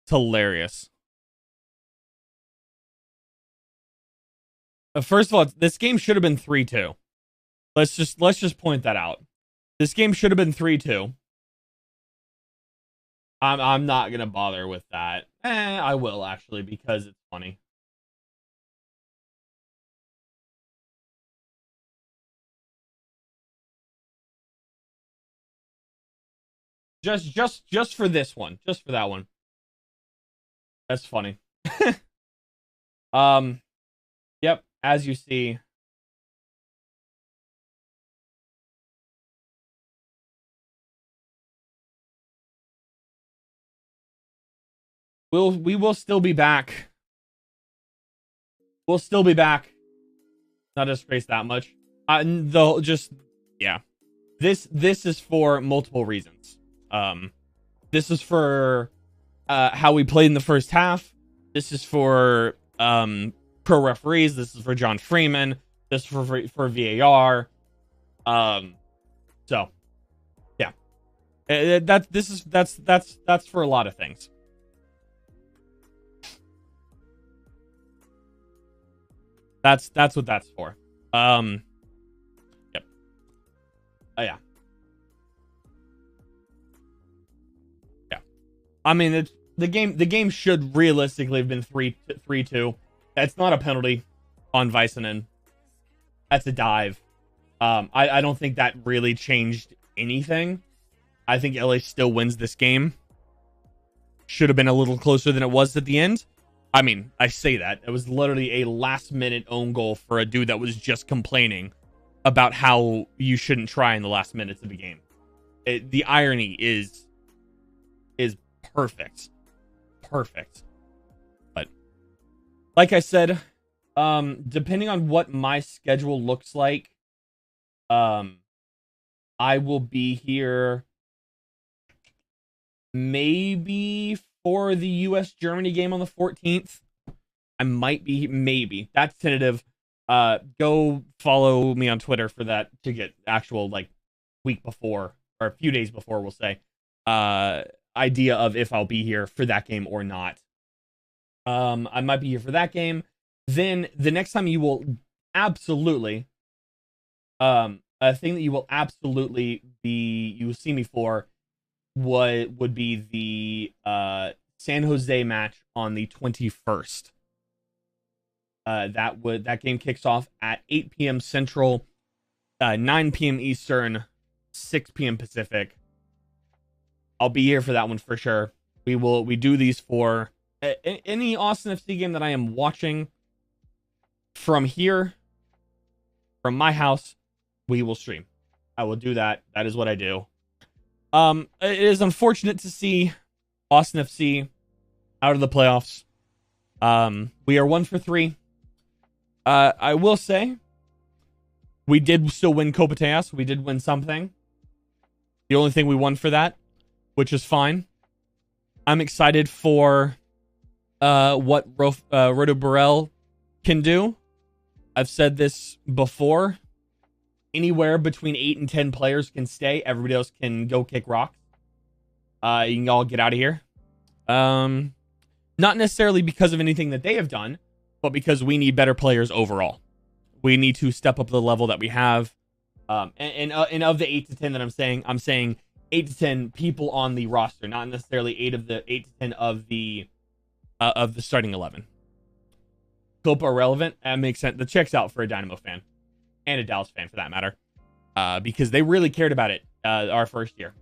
It's hilarious. First of all, this game should have been 3-2. Let's just point that out. This game should have been 3-2. I'm not gonna bother with that. I will actually because it's funny. Just for this one, just for that one. That's funny. Yep. As you see. We will still be back. We'll still be back. Not disgrace that much. Though, just yeah. This is for multiple reasons. This is for how we played in the first half. This is for pro referees. This is for John Freeman. This is for VAR. So yeah, that's for a lot of things. That's what that's for. Yep. Oh yeah. Yeah. I mean, the game should realistically have been 3-2. That's not a penalty on Väisänen. That's a dive. I don't think that really changed anything. I think LA still wins this game. Should have been a little closer than it was at the end. I mean, I say that. It was literally a last-minute own goal for a dude that was just complaining about how you shouldn't try in the last minutes of the game. The irony is perfect. Perfect. But, like I said, depending on what my schedule looks like, I will be here maybe for the US-Germany game on the 14th. I might be, maybe. That's tentative. Go follow me on Twitter for that to get actual, like, week before, or a few days before, we'll say, idea of if I'll be here for that game or not. I might be here for that game. Then, the next time you will absolutely, a thing that you will absolutely be, you will see me for, what would be the San Jose match on the 21st. That game kicks off at 8 p.m. Central, 9 p.m. Eastern, 6 p.m. Pacific. I'll be here for that one for sure. We do these for any Austin FC game that I am watching from here, from my house. We will stream. I will do that. That is what I do. It is unfortunate to see Austin FC out of the playoffs. We are 1 for 3. I will say, we did still win Copa Teos. We did win something. The only thing we won for that, which is fine. I'm excited for what Roto Burrell can do. I've said this before. Anywhere between 8 and 10 players can stay. Everybody else can go kick rocks. You can all get out of here. Not necessarily because of anything that they have done, but because we need better players overall. We need to step up the level that we have. And of the 8 to 10 that I'm saying 8 to 10 people on the roster, not necessarily 8 to 10 of the starting 11. Copa irrelevant. That makes sense. That checks out for a Dynamo fan and a Dallas fan for that matter, because they really cared about it our first year.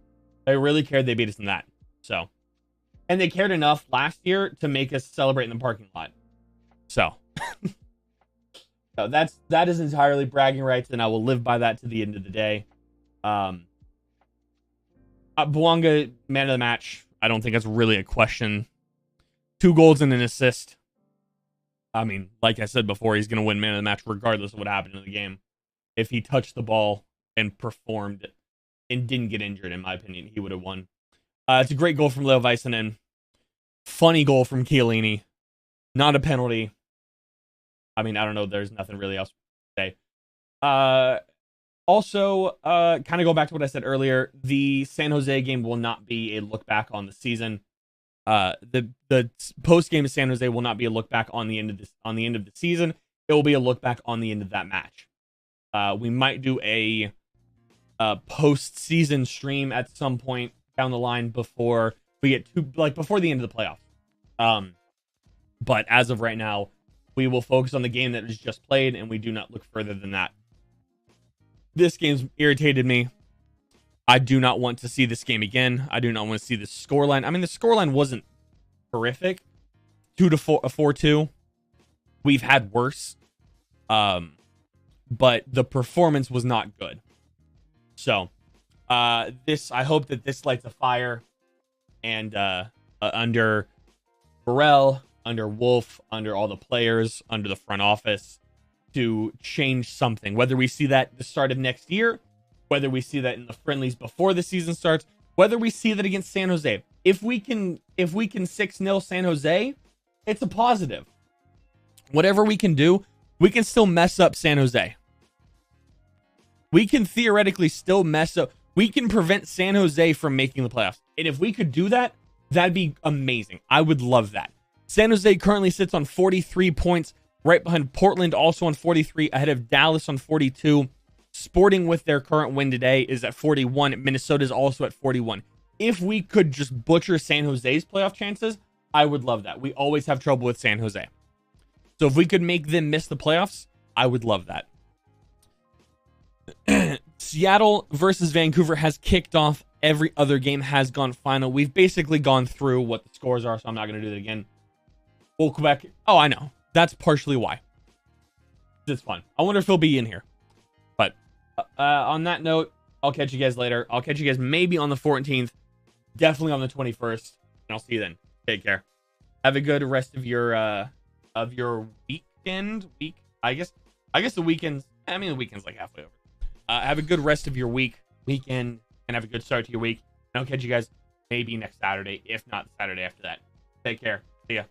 They really cared. They beat us in that. So, and they cared enough last year to make us celebrate in the parking lot. So. So that is entirely bragging rights, and I will live by that to the end of the day. Bouanga, man of the match. I don't think that's really a question. 2 goals and an assist. I mean, like I said before, he's going to win man of the match regardless of what happened in the game. If he touched the ball and performed and didn't get injured, in my opinion, he would have won. It's a great goal from Leo Väisänen. Funny goal from Chiellini. Not a penalty. I mean, I don't know. There's nothing really else to say. Also, kind of go back to what I said earlier. The San Jose game will not be a look back on the season. The post game of San Jose will not be a look back on the end of the season. It will be a look back on the end of that match. We might do a post season stream at some point down the line before we get to before the end of the playoffs. But as of right now, we will focus on the game that was just played, and we do not look further than that. This game's irritated me. I do not want to see this game again. I do not want to see the scoreline. I mean, the scoreline wasn't horrific. 4-2. We've had worse. But the performance was not good. So, I hope that this lights a fire. And under Burrell, under Wolf, under all the players, under the front office, to change something. Whether we see that at the start of next year, whether we see that in the friendlies before the season starts, whether we see that against San Jose. If we can 6-0 San Jose, it's a positive. Whatever we can do, we can still mess up San Jose. We can theoretically still mess up. We can prevent San Jose from making the playoffs. And if we could do that, that'd be amazing. I would love that. San Jose currently sits on 43 points, right behind Portland, also on 43, ahead of Dallas on 42. Sporting, with their current win today, is at 41. Minnesota is also at 41. If we could just butcher San Jose's playoff chances, I would love that. We always have trouble with San Jose. So if we could make them miss the playoffs, I would love that. Seattle versus Vancouver has kicked off. Every other game has gone final. We've basically gone through what the scores are, so I'm not going to do that again. Well, Quebec. Oh, I know. That's partially why. It's fun. I wonder if he'll be in here. But on that note, I'll catch you guys later. I'll catch you guys maybe on the 14th. Definitely on the 21st. And I'll see you then. Take care. Have a good rest of your weekend. I guess the weekend's. I mean, the weekend's like halfway over. Have a good rest of your weekend, and have a good start to your week. And I'll catch you guys maybe next Saturday, if not the Saturday after that. Take care. See ya.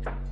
week.